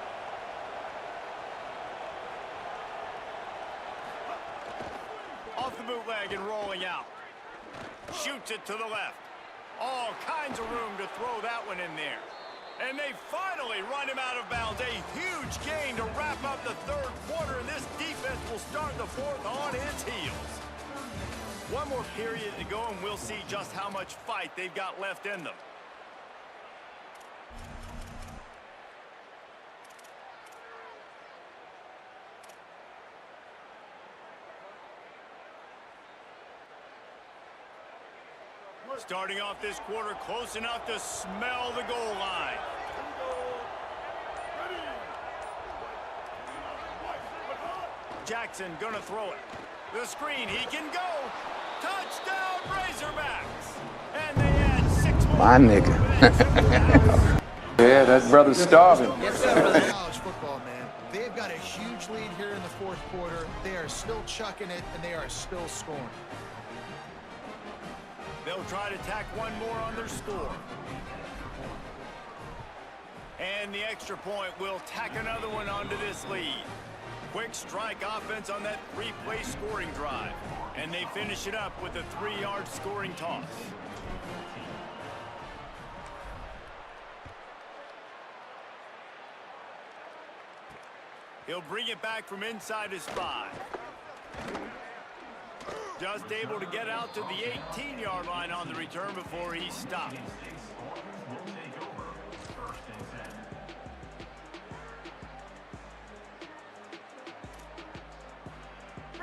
Off the bootleg and rolling out. Shoots it to the left. All kinds of room to throw that one in there. And they finally run him out of bounds. A huge gain to wrap up the third quarter, and this defense will start the fourth on its heels. One more period to go, and we'll see just how much fight they've got left in them. Starting off this quarter close enough to smell the goal line. Jackson gonna throw it. The screen, he can go. Touchdown Razorbacks. And they add 6 more. My nigga. Yeah, that brother's starving. College football, man. They've got a huge lead here in the fourth quarter. They are still chucking it, and they are still scoring. They'll try to tack one more on their score. And the extra point will tack another one onto this lead. Quick strike offense on that 3-play scoring drive. And they finish it up with a 3-yard scoring toss. He'll bring it back from inside his 5. Just able to get out to the 18-yard line on the return before he stopped.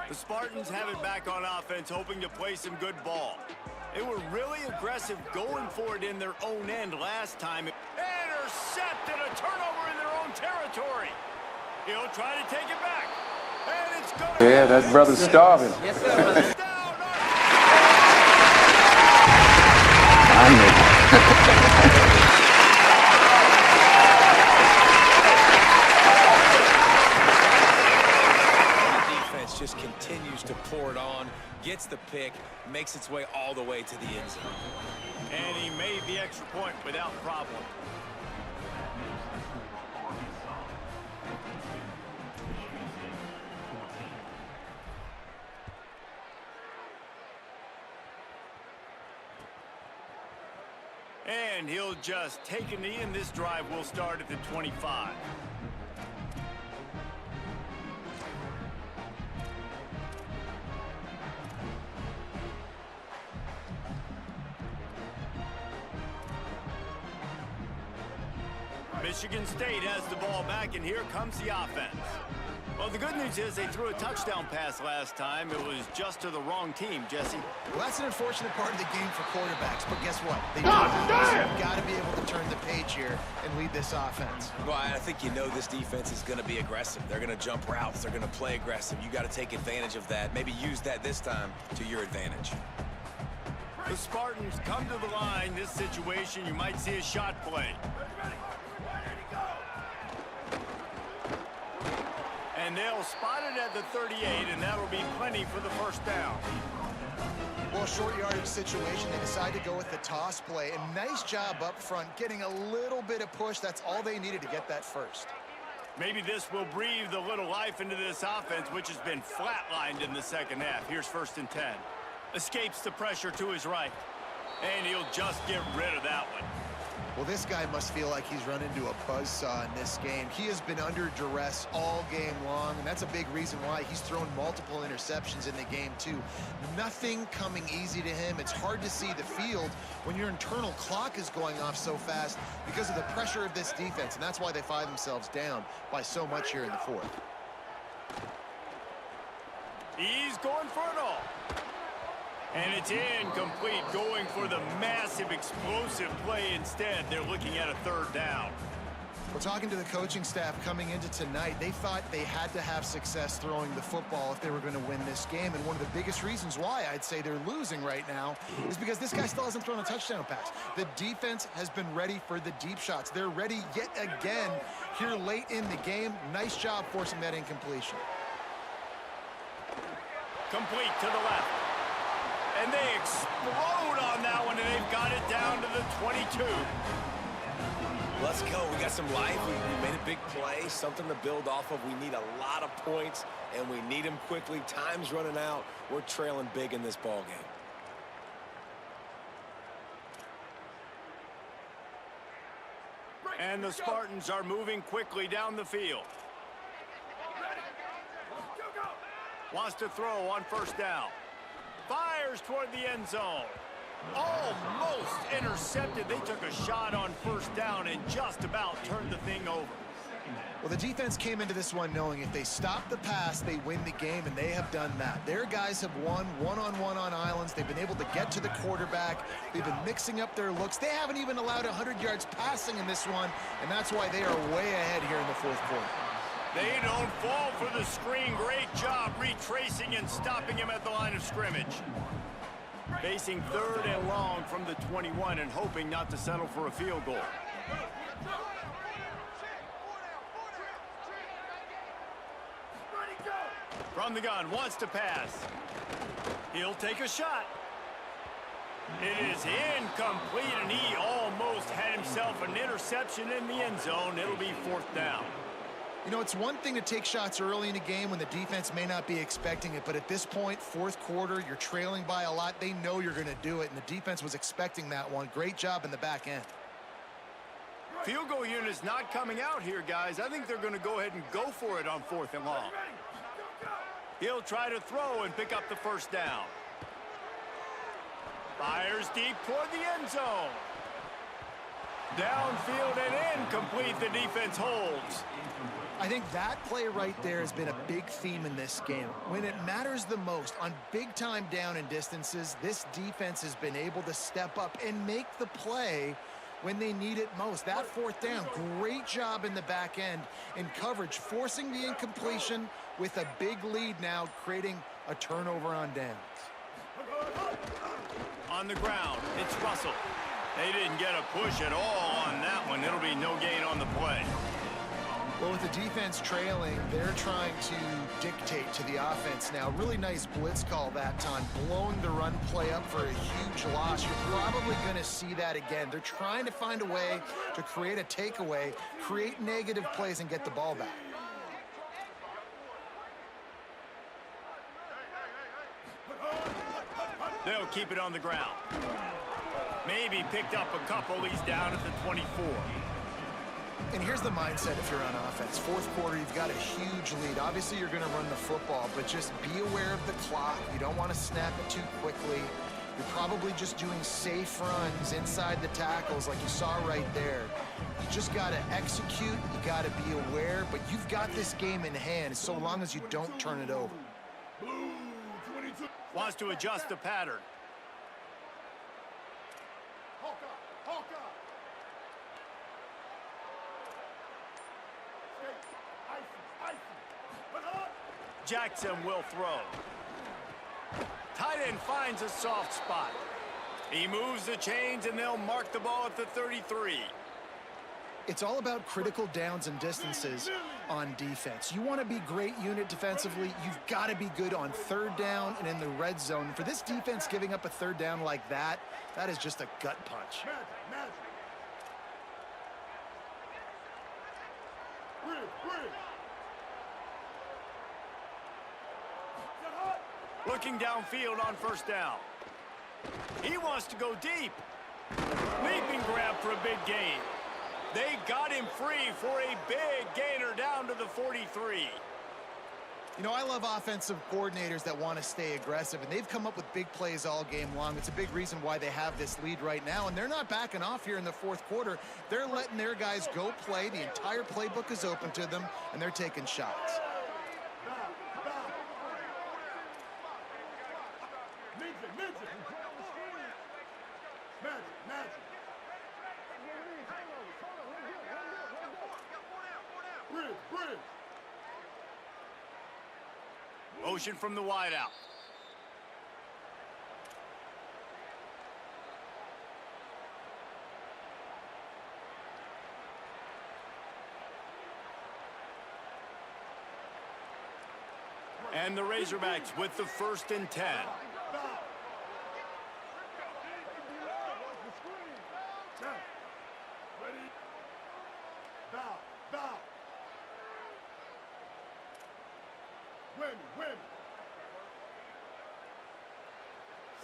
The Spartans have it back on offense, hoping to play some good ball. They were really aggressive going for it in their own end last time. Intercepted, a turnover in their own territory. He'll try to take it back. And it's going to... Yeah, that brother's starving. Yes, sir. Defense just continues to pour it on, gets the pick, makes its way all the way to the end zone. And he made the extra point without problem. And he'll just take a knee, and this drive will start at the 25. Michigan State has the ball back, and here comes the offense. Well, the good news is they threw a touchdown pass last time. It was just to the wrong team, Jesse. Well, that's an unfortunate part of the game for quarterbacks, but guess what? They do this. You've got to be able to turn the page here and lead this offense. Well, I think you know this defense is going to be aggressive. They're going to jump routes. They're going to play aggressive. You got to take advantage of that. Maybe use that this time to your advantage. The Spartans come to the line. This situation, you might see a shot play. And they'll spot it at the 38, and that'll be plenty for the first down. Well, short yardage situation, they decide to go with the toss play. And nice job up front, getting a little bit of push. That's all they needed to get that first. Maybe this will breathe a little life into this offense, which has been flatlined in the second half. Here's 1st and 10. Escapes the pressure to his right. And he'll just get rid of that one. Well, this guy must feel like he's run into a buzzsaw in this game. He has been under duress all game long, and that's a big reason why he's thrown multiple interceptions in the game, too. Nothing coming easy to him. It's hard to see the field when your internal clock is going off so fast because of the pressure of this defense, and that's why they find themselves down by so much here in the fourth. He's going for it all. And it's incomplete, going for the massive explosive play instead. They're looking at a 3rd down. Well, talking to the coaching staff coming into tonight, they thought they had to have success throwing the football if they were going to win this game. And one of the biggest reasons why I'd say they're losing right now is because this guy still hasn't thrown a touchdown pass. The defense has been ready for the deep shots. They're ready yet again here late in the game. Nice job forcing that incompletion. Complete to the left. And they explode on that one, and they've got it down to the 22. Let's go. We got some life. We made a big play, something to build off of. We need a lot of points, and we need them quickly. Time's running out. We're trailing big in this ball game. And the Spartans are moving quickly down the field. Wants to throw on first down. Fires toward the end zone. Almost intercepted. They took a shot on first down and just about turned the thing over. Well, the defense came into this one knowing if they stop the pass, they win the game, and they have done that. Their guys have won one-on-one on islands. They've been able to get to the quarterback. They've been mixing up their looks. They haven't even allowed 100 yards passing in this one, and that's why they are way ahead here in the fourth quarter. They don't fall for the screen. Great job retracing and stopping him at the line of scrimmage. Facing third and long from the 21 and hoping not to settle for a field goal. From the gun, wants to pass. He'll take a shot. It is incomplete, and he almost had himself an interception in the end zone. It'll be fourth down. You know, it's one thing to take shots early in a game when the defense may not be expecting it, but at this point, fourth quarter, you're trailing by a lot. They know you're going to do it, and the defense was expecting that one. Great job in the back end. Field goal unit's not coming out here, guys. I think they're going to go ahead and go for it on fourth and long. He'll try to throw and pick up the first down. Fires deep toward the end zone. Downfield and incomplete. The defense holds. I think that play right there has been a big theme in this game. When it matters the most, on big-time down and distances, this defense has been able to step up and make the play when they need it most. That fourth down, great job in the back end in coverage, forcing the incompletion with a big lead now, creating a turnover on downs. On the ground, it's Russell. They didn't get a push at all on that one. It'll be no gain on the play. Well, with the defense trailing, they're trying to dictate to the offense now. Really nice blitz call that time, blowing the run play up for a huge loss. You're probably going to see that again. They're trying to find a way to create a takeaway, create negative plays, and get the ball back. They'll keep it on the ground. Maybe picked up a couple. He's down at the 24. And here's the mindset if you're on offense. Fourth quarter, you've got a huge lead. Obviously, you're going to run the football, but just be aware of the clock. You don't want to snap it too quickly. You're probably just doing safe runs inside the tackles like you saw right there. You just got to execute. You got to be aware, but you've got this game in hand so long as you don't turn it over. Wants to adjust the pattern. Jackson will throw. Tight end finds a soft spot. He moves the chains, and they'll mark the ball at the 33. It's all about critical downs and distances on defense. You want to be great unit defensively, you've got to be good on third down and in the red zone. For this defense giving up a third down like that, that is just a gut punch. Looking downfield on first down. He wants to go deep. Leaping grab for a big gain. They got him free for a big gainer down to the 43. You know, I love offensive coordinators that want to stay aggressive, and they've come up with big plays all game long. It's a big reason why they have this lead right now, and they're not backing off here in the fourth quarter. They're letting their guys go play. The entire playbook is open to them, and they're taking shots. Motion from the wideout. And the Razorbacks with the 1st and 10.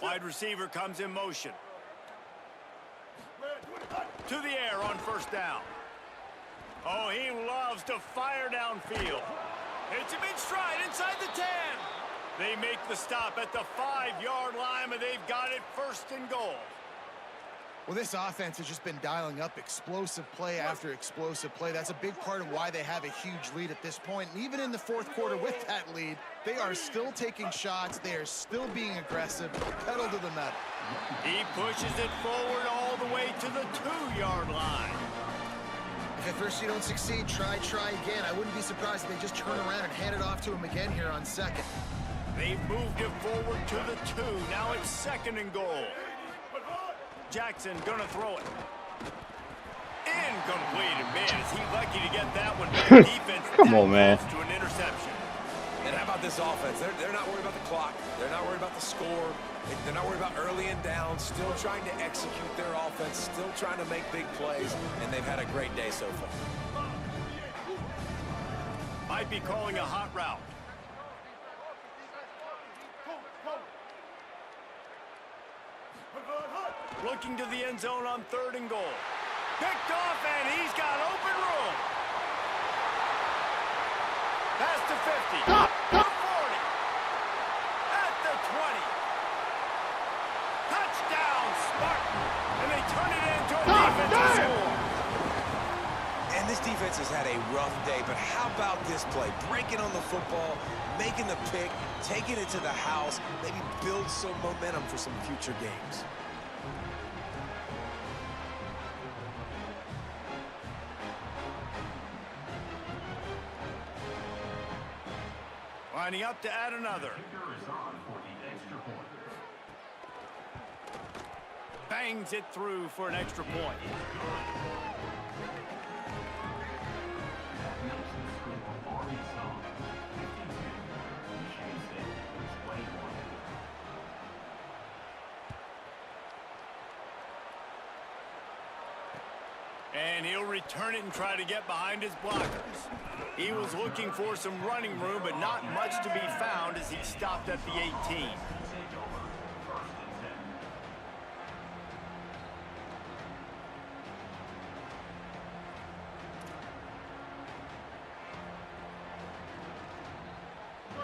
Wide receiver comes in motion. To the air on 1st down. Oh, he loves to fire downfield. It's a big stride inside the 10. They make the stop at the 5-yard line, but they've got it 1st and goal. Well, this offense has just been dialing up explosive play after explosive play. That's a big part of why they have a huge lead at this point. And even in the 4th quarter with that lead, they are still taking shots. They are still being aggressive, pedal to the metal. He pushes it forward all the way to the 2-yard line. If at first you don't succeed, try again. I wouldn't be surprised if they just turn around and hand it off to him again here on 2nd. They've moved it forward to the 2. Now it's 2nd and goal. Jackson gonna throw it. Incomplete. Man, is he lucky to get that one. Defense. Come on, man. To an interception. And how about this offense? They're not worried about the clock. They're not worried about the score. They're not worried about early and down. Still trying to execute their offense. Still trying to make big plays. And they've had a great day so far. Might be calling a hot route. Looking to the end zone on 3rd and goal. Picked off, and he's got open room. Pass to 50. To 40. At the 20. Touchdown, Spartan. And they turn it into a defensive score. And this defense has had a rough day, but how about this play? Breaking on the football, making the pick, taking it to the house, maybe build some momentum for some future games. Lining up to add another. Bangs it through for an extra point. And he'll return it and try to get behind his blockers. He was looking for some running room, but not much to be found as he stopped at the 18.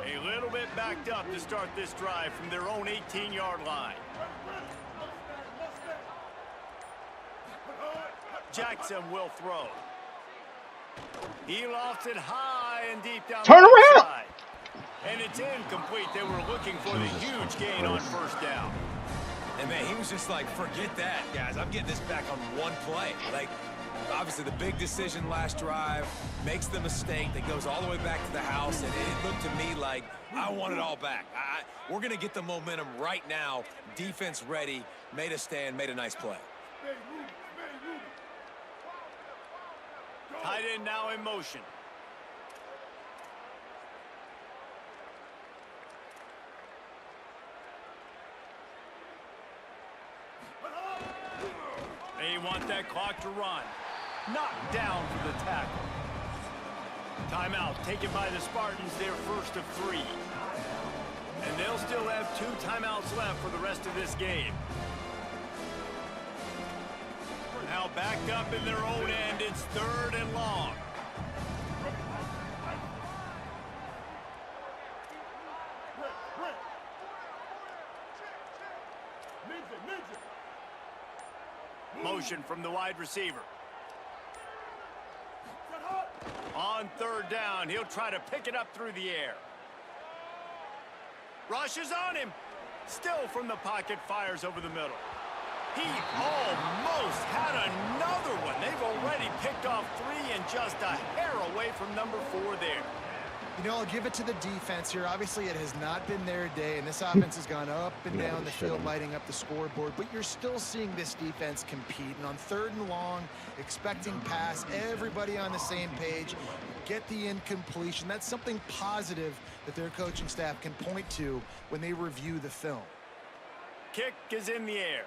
A little bit backed up to start this drive from their own 18-yard line. Jackson will throw. He lofts it high and deep down Turn the around! side. And it's incomplete. They were looking for the huge gain on 1st down. And man, he was just like, forget that, guys. I'm getting this back on one play. Like, obviously the big decision last drive, makes the mistake that goes all the way back to the house, and it looked to me like I want it all back. We're going to get the momentum right now. Defense ready, made a stand, made a nice play. Tight end now in motion. They want that clock to run. Knocked down for the tackle. Timeout taken by the Spartans, their 1st of 3. And they'll still have 2 timeouts left for the rest of this game. Now backed up in their own end, it's 3rd and long. Motion from the wide receiver. On 3rd down, he'll try to pick it up through the air. Rushes on him. Still from the pocket, fires over the middle. He almost had another one. They've already picked off 3 and and just a hair away from number 4 there. You know, I'll give it to the defense here. Obviously, it has not been their day, and this offense has gone up and down the field, lighting up the scoreboard. But you're still seeing this defense compete. And on 3rd and long, expecting pass, everybody on the same page, get the incompletion. That's something positive that their coaching staff can point to when they review the film. Kick is in the air.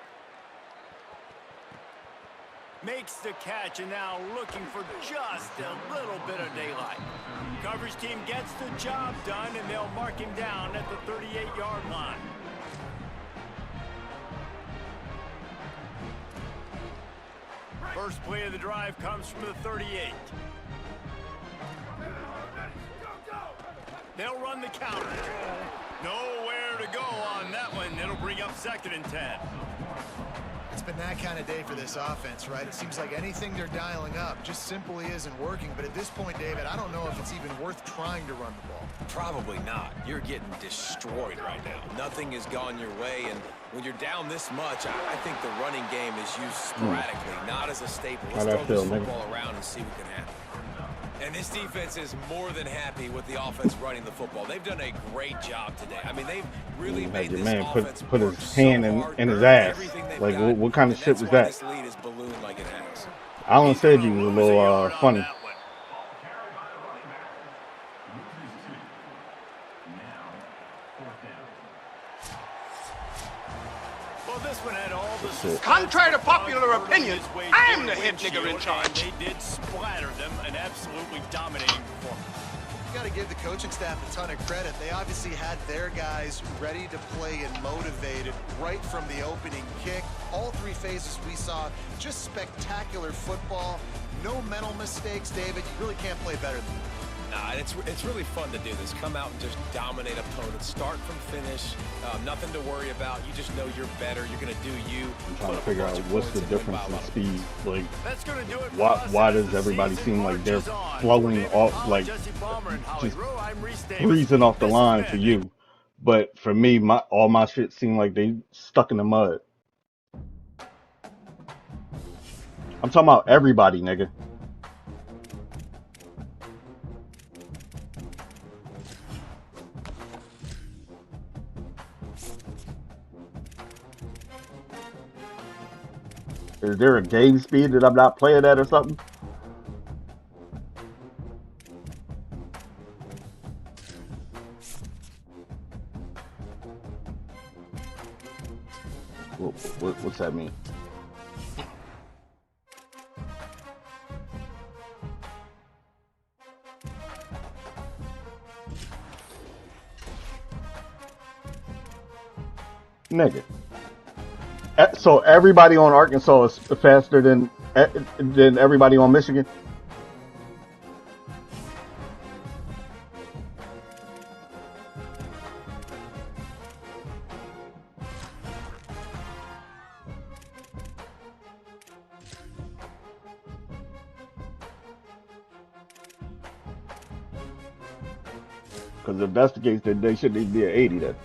Makes the catch, and now looking for just a little bit of daylight. Coverage team gets the job done, and they'll mark him down at the 38-yard line. First play of the drive comes from the 38. They'll run the counter. Nowhere to go on that one. It'll bring up 2nd and 10. It's been that kind of day for this offense, right? It seems like anything they're dialing up just simply isn't working. But at this point, David, I don't know if it's even worth trying to run the ball. Probably not. You're getting destroyed right now. Nothing has gone your way, and when you're down this much, I think the running game is used sporadically, not as a staple. Let's throw this football around and see what can happen. And this defense is more than happy with the offense running the football. They've done a great job today. I mean, they've really made this offense put his hand in his ass. Like, what kind of shit was that? This lead is ballooned like it has. Alan said you was a little funny. Well, this one had all the Contrary to popular opinion, I'm the head nigger in charge. They did splatter them, an absolutely dominating performance. You got to give the coaching staff a ton of credit. They obviously had their guys ready to play and motivated right from the opening kick. All 3 phases we saw, just spectacular football. No mental mistakes, David. You really can't play better than that. Nah, it's really fun to do this. Come out and just dominate opponents. Start from finish. Nothing to worry about. You just know you're better. You're going to do you. I'm trying to figure out what's the difference in speed. Like, That's gonna do it why does everybody seem like they're flowing off, like just breezing off the line for you? But for me, all my shit seem like they stuck in the mud. I'm talking about everybody, nigga. Is there a game speed that I'm not playing at or something? What's that mean? Nigga. So everybody on Arkansas is faster than everybody on Michigan? Because if that's the case, then they shouldn't even be at 80 then.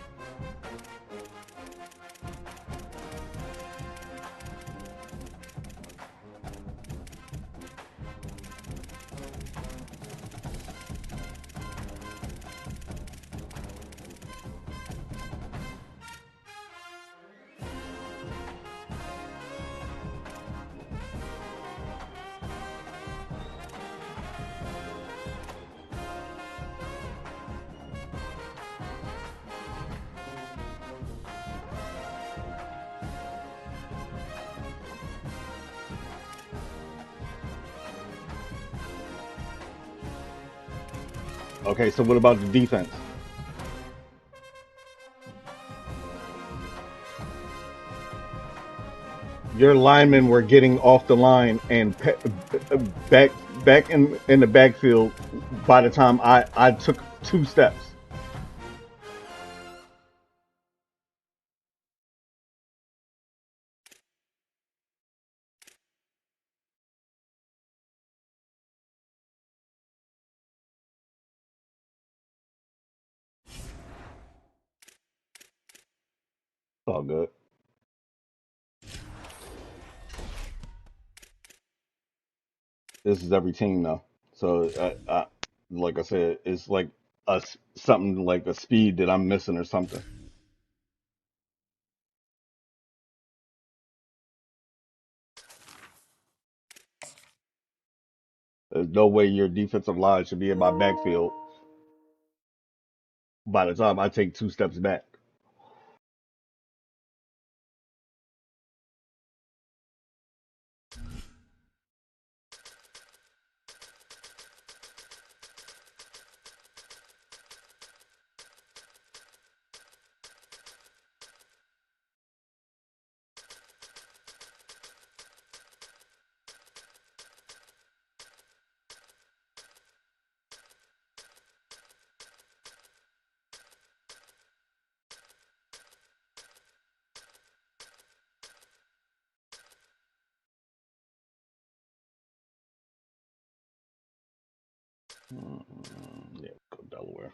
Okay, so what about the defense? Your linemen were getting off the line and back in the backfield by the time I took 2 steps. All good. This is every team though. So like I said, it's like something like a speed that I'm missing or something. There's no way your defensive line should be in my backfield by the time I take 2 steps back. Yeah, go Delaware.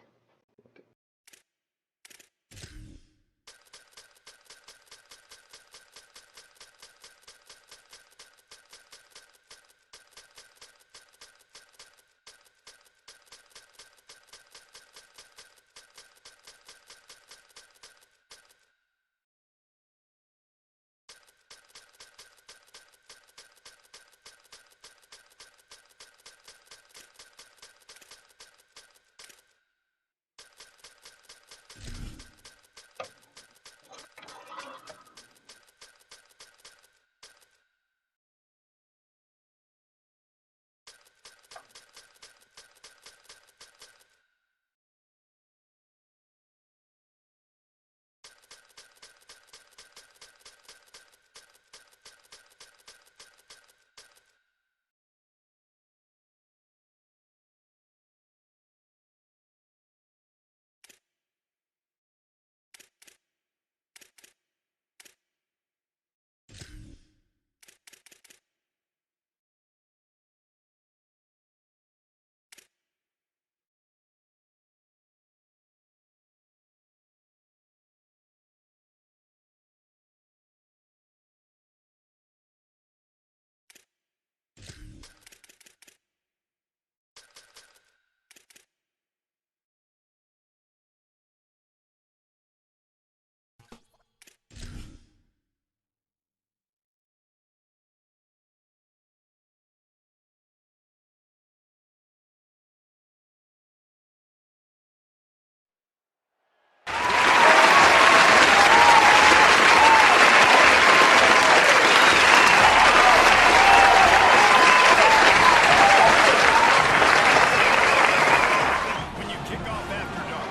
When you kick off after dark,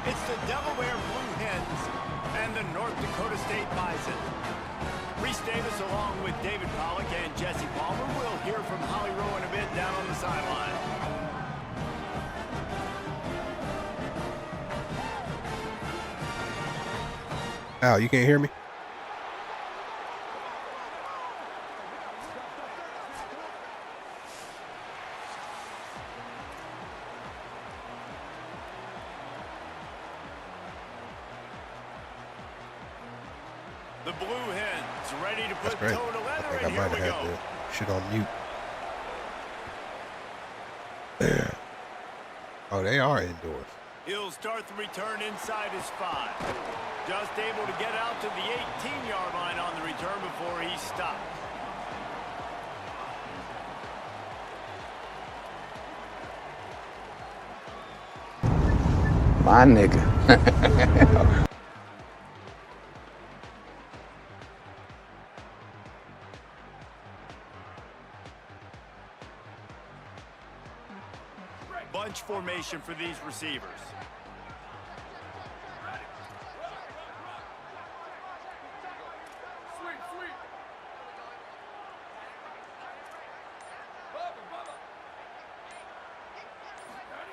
it's the Delaware Blue Hens and the North Dakota State Bison. Reese Davis along with David Pollock and Jesse Palmer. We'll hear from Holly Rowe in a bit down on the sideline. Al, you can't hear me? The Blue Hens ready to put That's great. toe to I leather, think I and here might we have go. had the shit on mute. There. Oh, they are indoors. He'll start the return inside his 5. Just able to get out to the 18-yard line on the return before he stopped. My nigga. Bunch formation for these receivers.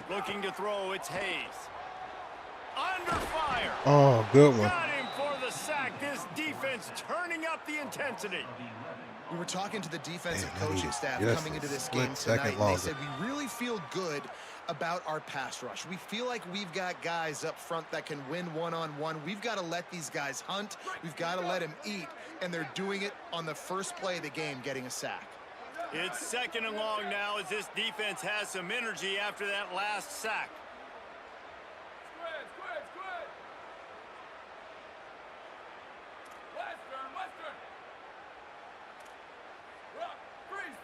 Looking to throw, it's Hayes. Under fire. Oh, good one. Got him for the sack. This defense turning up the intensity. We were talking to the defensive Man, coaching staff yes, coming into this split game second tonight, and they longer. said we really feel good about our pass rush. We feel like we've got guys up front that can win one-on-one. We've got to let these guys hunt. We've got to let them eat, and they're doing it on the first play of the game, getting a sack. It's 2nd and long now as this defense has some energy after that last sack. Western. Rock, freeze.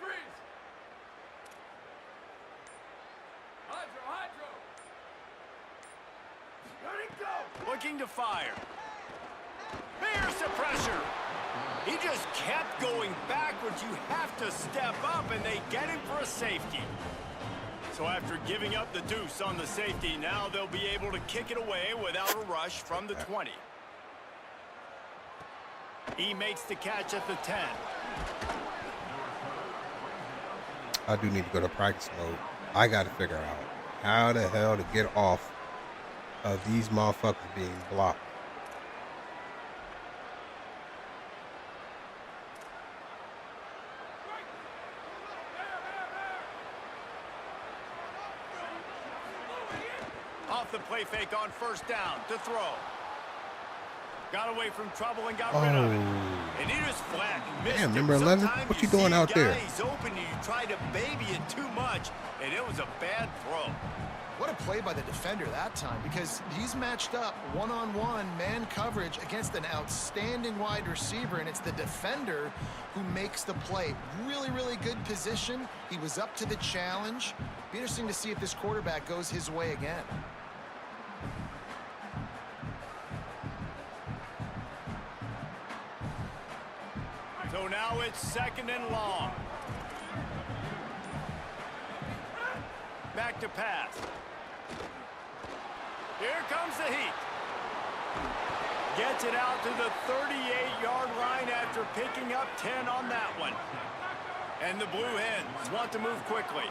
Hydro. Let it go. Looking to fire. There's the pressure. He just kept going backwards. You have to step up, and they get him for a safety. So after giving up the deuce on the safety, now they'll be able to kick it away without a rush from the 20. He makes the catch at the 10. I do need to go to practice mode. I got to figure out how the hell to get off of these motherfuckers being blocked. Off the play fake on 1st down to throw. Got away from trouble and got rid of it. And he just flat missed. Damn, number 11. What you doing out there? He's open and you try to baby it too much, and it was a bad throw. What a play by the defender that time, because he's matched up one-on-one man coverage against an outstanding wide receiver, and it's the defender who makes the play. Really, really good position. He was up to the challenge. Be interesting to see if this quarterback goes his way again. So now it's 2nd and long. Back to pass. Here comes the heat. Gets it out to the 38-yard line after picking up 10 on that one. And the Blue Hens want to move quickly.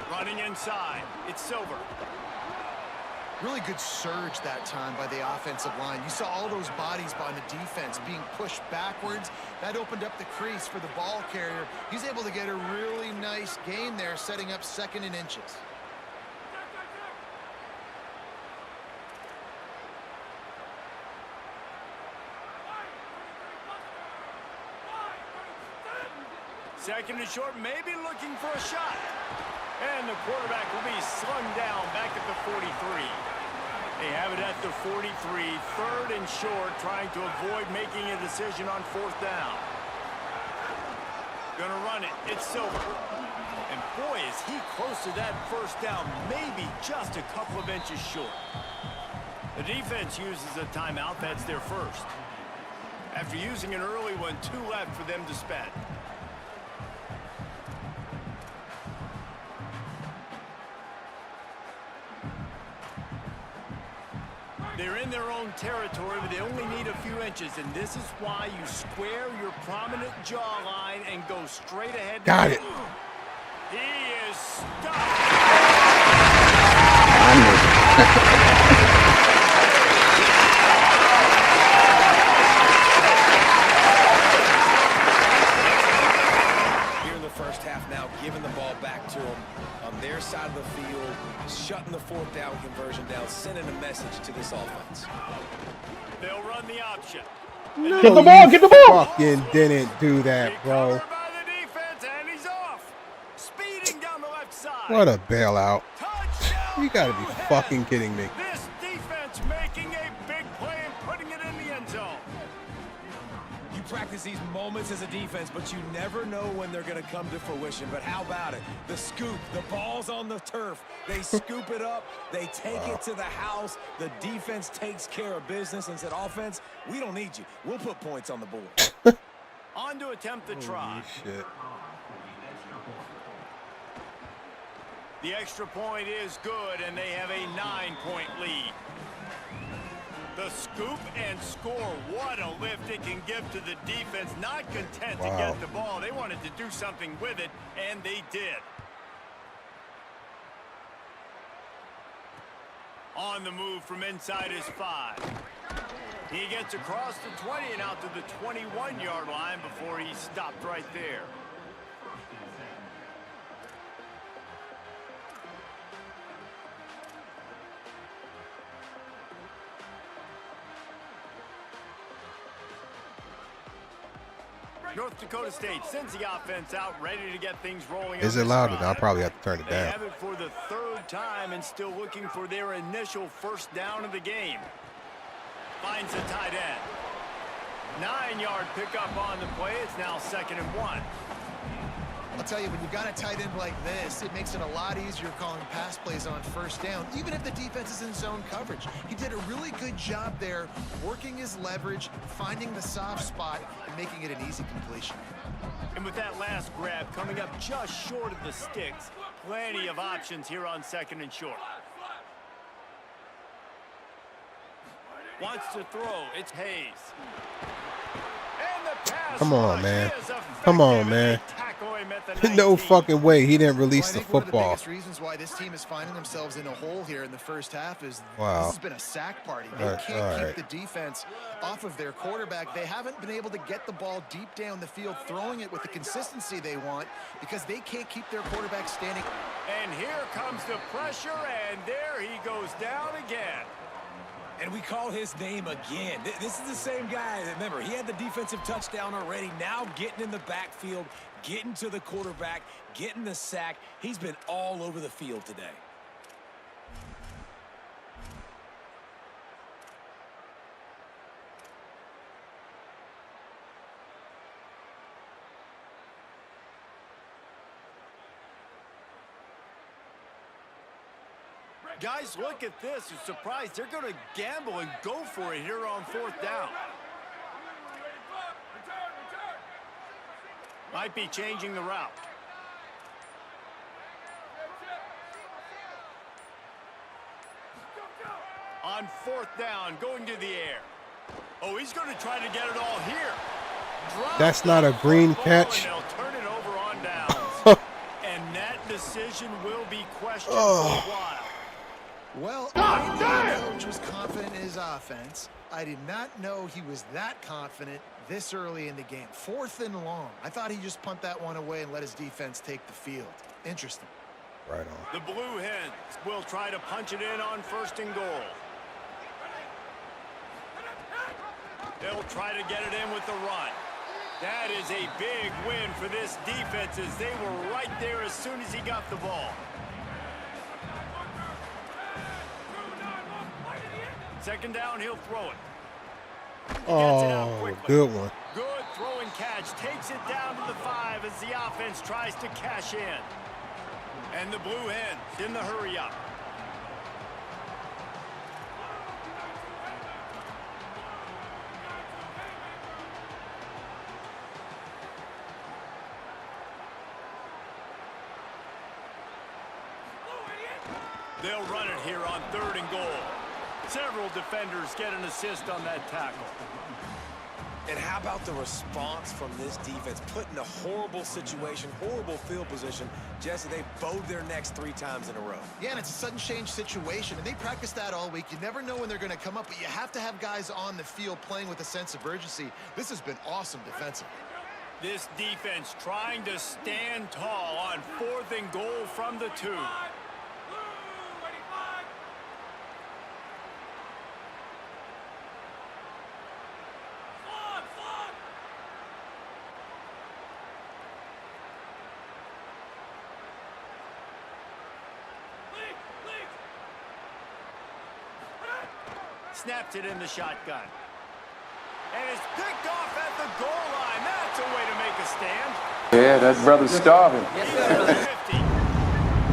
Running inside. It's Silver. Really good surge that time by the offensive line. You saw all those bodies by the defense being pushed backwards. That opened up the crease for the ball carrier. He's able to get a really nice gain there, setting up 2nd and inches. Second and short, maybe looking for a shot. And the quarterback will be slung down back at the 43. They have it at the 43, 3rd and short, trying to avoid making a decision on 4th down. Gonna run it. It's Silver. And boy, is he close to that 1st down, maybe just a couple of inches short. The defense uses a timeout. That's their first. After using an early one, 2 left for them to spend. They're in their own territory, but they only need a few inches, and this is why you square your prominent jawline and go straight ahead. Got it. He is stuck. Here in the 1st half now, giving the ball back to them on their side of the field, shutting the 4th down conversion down, sending a message to this offense. They'll run the option. No, Get the ball, get the ball! Fucking didn't do that, bro. Covered by the defense, and he's off. Speeding down the left side. What a bailout. Touchdown, You gotta be Blue Hens. fucking kidding me. This defense making a big play and putting it in the end zone. You practice these moments as a defense, but you never know when they're going to come to fruition. But how about it? The scoop, the ball's on the turf. They scoop it up. They take it to the house. The defense takes care of business and said, offense, we don't need you. We'll put points on the board. On to attempt the try. Holy shit. The extra point is good, and they have a 9-point lead. The scoop and score. What a lift it can give to the defense. Not content to get the ball. They wanted to do something with it, and they did. On the move from inside his 5. He gets across the 20 and out to the 21-yard line before he stopped right there. North Dakota State sends the offense out, ready to get things rolling. Is it loud? I'll probably have to turn it They down. have it for the third time and still looking for their initial first down of the game. Finds the tight end. 9-yard pickup on the play. It's now 2nd and 1. I'll tell you, when you've got a tight end like this, it makes it a lot easier calling pass plays on first down, even if the defense is in zone coverage. He did a really good job there, working his leverage, finding the soft spot, and making it an easy completion. And with that last grab coming up just short of the sticks, plenty of options here on 2nd and short. Wants to throw. It's Hayes. And the pass Come on, rush man. is effective. Come on, man. They tackle him at the No 19. fucking way he didn't release Well, I the think one of the football. biggest reasons why this team is finding themselves in a hole here in the first half is Wow. this has been a sack party. They All can't right. keep the defense off of their quarterback. They haven't been able to get the ball deep down the field, throwing it with the consistency they want because they can't keep their quarterback standing. And here comes the pressure, and there he goes down again. And we call his name again. This is the same guy. Remember, he had the defensive touchdown already. Now getting in the backfield, getting to the quarterback, getting the sack. He's been all over the field today. Guys, look at this. You're surprised. They're going to gamble and go for it here on 4th down. Might be changing the route. On 4th down, going to the air. Oh, he's going to try to get it all here. That's not a green catch. And they'll turn it over on downs. And that decision will be questioned for a while. Well, I knew the coach was confident in his offense. I did not know he was that confident this early in the game. 4th and long. I thought he'd just punt that one away and let his defense take the field. Interesting. Right on. The Blue Hens will try to punch it in on 1st and goal. They'll try to get it in with the run. That is a big win for this defense as they were right there as soon as he got the ball. Second down, he'll throw it. Oh, good one. Good throwing catch. Takes it down to the 5 as the offense tries to cash in. And the Blue Hens in the hurry up. They'll run it here on 3rd and goal. Several defenders get an assist on that tackle. And how about the response from this defense? Put in a horrible situation, horrible field position. Jesse, they bowed their necks 3 times in a row. Yeah, and it's a sudden change situation, and they practice that all week. You never know when they're going to come up, but you have to have guys on the field playing with a sense of urgency. This has been awesome defensively. This defense trying to stand tall on 4th and goal from the 2. Snaps it in the shotgun. And it's picked off at the goal line. That's a way to make a stand. Yeah, that brother's starving.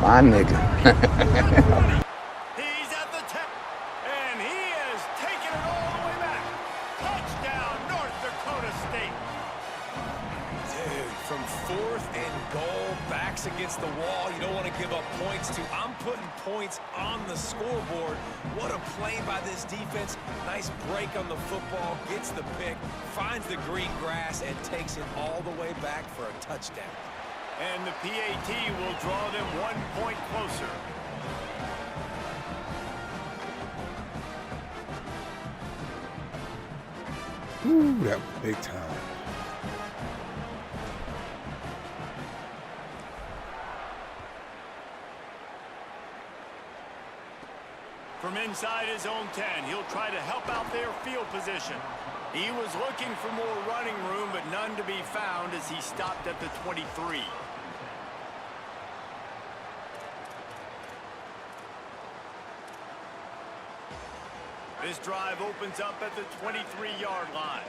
My nigga. He's at the 10. And he has taken it all the way back. Touchdown, North Dakota State. Dude, from 4th and goal, backs against the wall. You don't want to give up points to. I'm putting points on the scoreboard. What a play by this defense. Nice break on the football, gets the pick, finds the green grass, and takes it all the way back for a touchdown. And the PAT will draw them 1 point closer. Ooh, that was big time. From inside his own 10, he'll try to help out their field position. He was looking for more running room, but none to be found as he stopped at the 23. This drive opens up at the 23-yard line.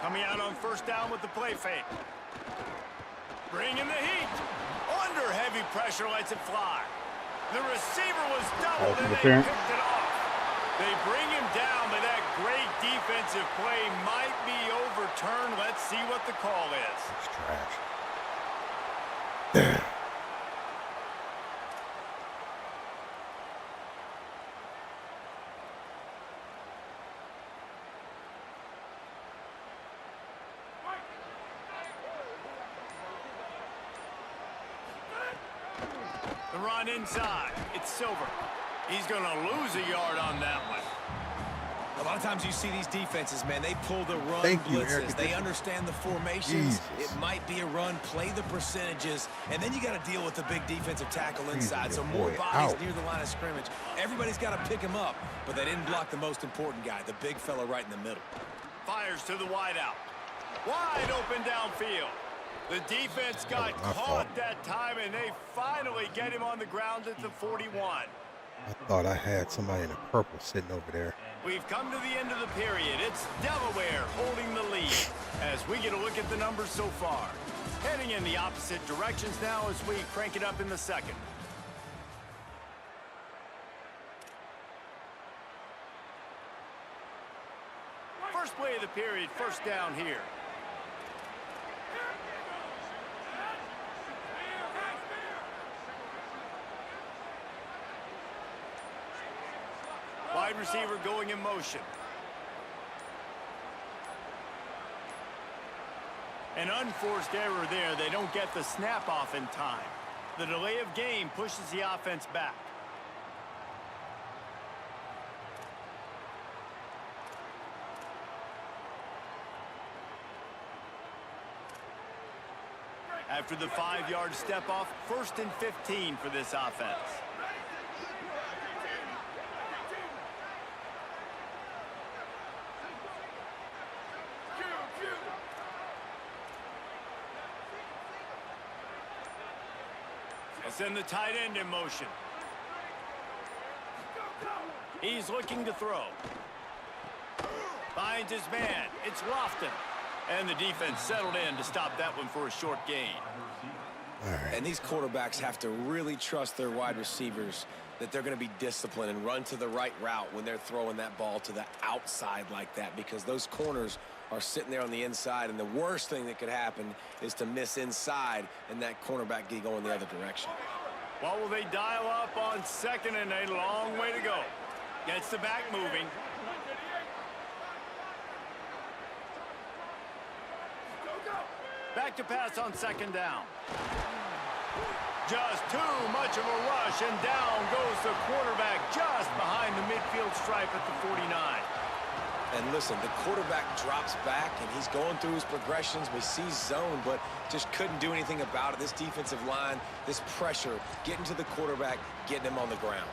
Coming out on first down with the play fake. Bringing the heat. Under heavy pressure, lets it fly. The receiver was doubled and they picked it off. They bring him down, but that great defensive play might be overturned. Let's see what the call is. It's trash. The run inside. It's Silver. He's going to lose a yard on that one. A lot of times you see these defenses, man, they pull the run blitzes. They understand the formations. It might be a run, play the percentages, and then you got to deal with the big defensive tackle inside. So more bodies near the line of scrimmage. Everybody's got to pick him up, but they didn't block the most important guy, the big fella right in the middle. Fires to the wide out. Wide open downfield. The defense got caught that time, and they finally get him on the ground at the 41. I thought I had somebody in the purple sitting over there. We've come to the end of the period. It's Delaware holding the lead as we get a look at the numbers so far. Heading in the opposite directions now as we crank it up in the second. First play of the period, first down here. Wide receiver going in motion. An unforced error there. They don't get the snap off in time. The delay of game pushes the offense back. After the 5-yard step off, 1st and 15 for this offense. Send the tight end in motion. He's looking to throw. Finds his man. It's Lofton. And the defense settled in to stop that one for a short gain. And these quarterbacks have to really trust their wide receivers that they're going to be disciplined and run to the right route when they're throwing that ball to the outside like that, because those corners are sitting there on the inside, and the worst thing that could happen is to miss inside and that cornerback get going the other direction. What will they dial up on second, and a long way to go? Gets the back moving. Back to pass on second down. Just too much of a rush, and down goes the quarterback just behind the midfield stripe at the 49. And listen, the quarterback drops back, and he's going through his progressions. We see zone, but just couldn't do anything about it. This defensive line, this pressure, getting to the quarterback, getting him on the ground.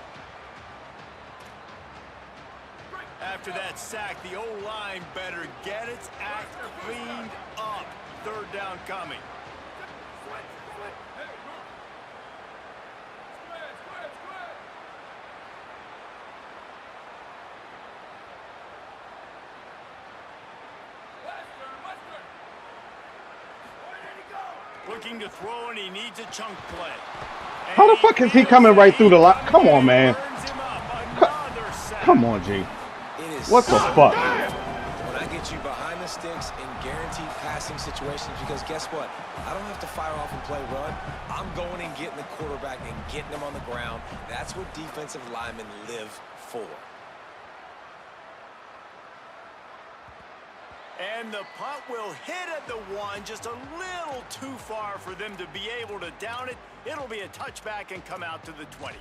After that sack, the O-line better get its act cleaned up. 3rd down coming. Looking to throw, and he needs a chunk play. How the fuck is he coming right through the line? Come on, man. Come on, G. What the fuck? When I get you behind the sticks in guaranteed passing situations, because guess what? I don't have to fire off and play run. I'm going and getting the quarterback and getting him on the ground. That's what defensive linemen live for. And the punt will hit at the 1, just a little too far for them to be able to down it. It'll be a touchback and come out to the 20.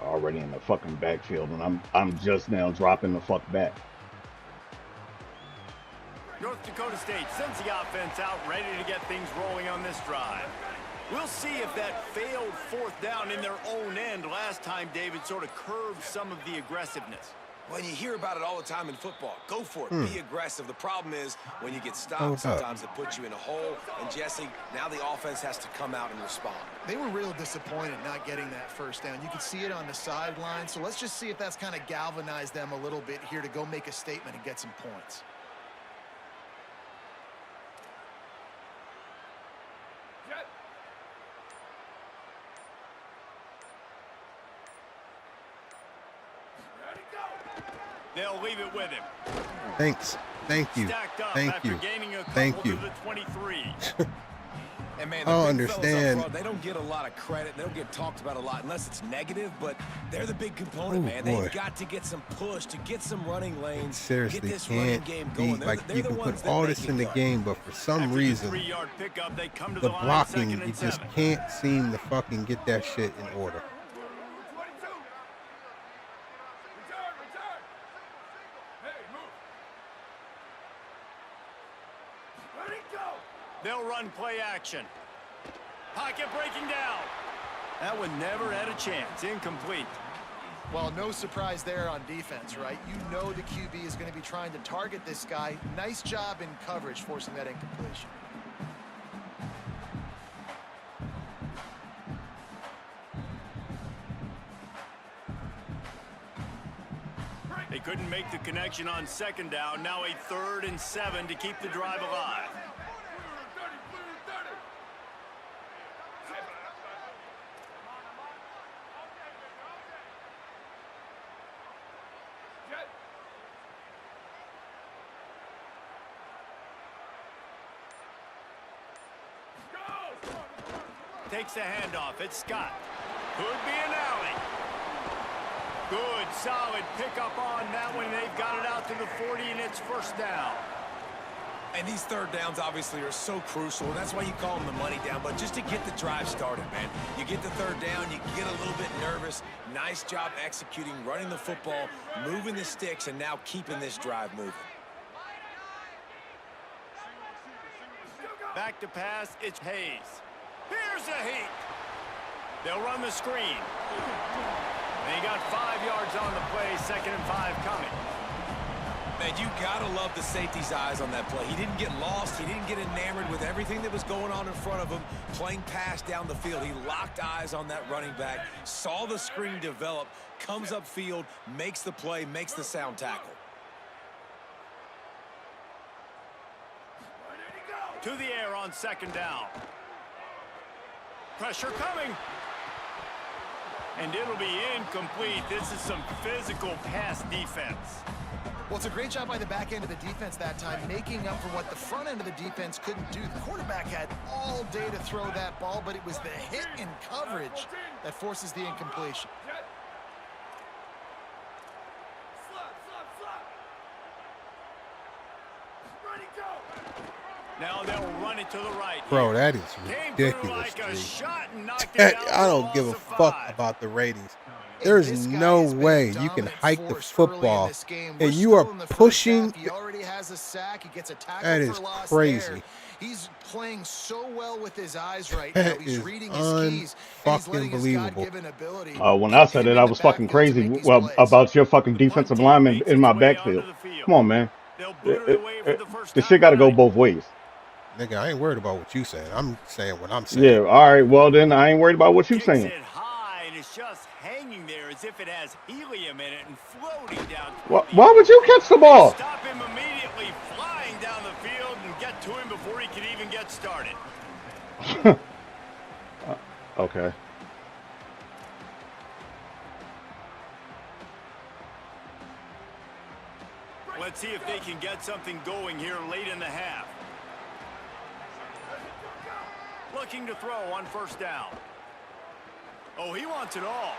Already in the fucking backfield, and I'm just now dropping the fuck back. North Dakota State sends the offense out, ready to get things rolling on this drive. We'll see if that failed fourth down in their own end last time, David, sort of curbed some of the aggressiveness. Well, you hear about it all the time in football. Go for it. Be aggressive. The problem is when you get stopped, sometimes it puts you in a hole. And, Jesse, now the offense has to come out and respond. They were real disappointed not getting that first down. You could see it on the sideline. So let's just see if that's kind of galvanized them a little bit here to go make a statement and get some points. They'll leave it with him. Thanks. Thank you. Thank you. Thank you. And man, I don't understand. Front, they don't get a lot of credit. They don't get talked about a lot unless it's negative, but they're the big component, man. They've got to get some push, to get some running lanes. Seriously, get this running game going. Like, you can put all this in the game, but for some reason, the blocking, you just can't seem to fucking get that shit in order. They'll run play action. Pocket breaking down. That one never had a chance. Incomplete. Well, no surprise there on defense, right? You know the QB is going to be trying to target this guy. Nice job in coverage forcing that incompletion. They couldn't make the connection on second down. Now a 3rd and 7 to keep the drive alive. Takes the handoff. It's Scott. Could be an alley. Good, solid pickup on that one. They've got it out to the 40, and it's first down. And these third downs obviously are so crucial. That's why you call them the money down. But just to get the drive started, man. You get the third down, you get a little bit nervous. Nice job executing, running the football, moving the sticks, and now keeping this drive moving. Back to pass, it's Hayes. Here's a heat. They'll run the screen. They got 5 yards on the play, 2nd and 5 coming. Man, you gotta love the safety's eyes on that play. He didn't get lost. He didn't get enamored with everything that was going on in front of him, playing pass down the field. He locked eyes on that running back, saw the screen develop, comes upfield, makes the play, makes the sound tackle. To the air on 2nd down. Pressure coming. And it'll be incomplete. This is some physical pass defense. Well, it's a great job by the back end of the defense that time, making up for what the front end of the defense couldn't do. The quarterback had all day to throw that ball, but it was the hit in coverage that forces the incompletion. Now they'll run it to the right. Bro, that is ridiculous. I don't give a fuck about the ratings. There's no way you can hike the football and you are pushing. He already has a sack. He gets a tackle. That is crazy. He's playing so well with his eyes right now. He's reading his keys. Fucking believable. When I said it, I was fucking crazy. Well, about your fucking defensive lineman in my backfield. Come on, man. This shit got to go both ways. Nigga, I ain't worried about what you saying. I'm saying what I'm saying. Yeah, all right. Well, then I ain't worried about what you saying. It high and it's just hanging there as if it has helium in it and floating down. Why would you catch the ball? Stop him immediately, flying down the field and get to him before he can even get started. Okay. Let's see if they can get something going here late in the half. Looking to throw on 1st down. Oh, he wants it all.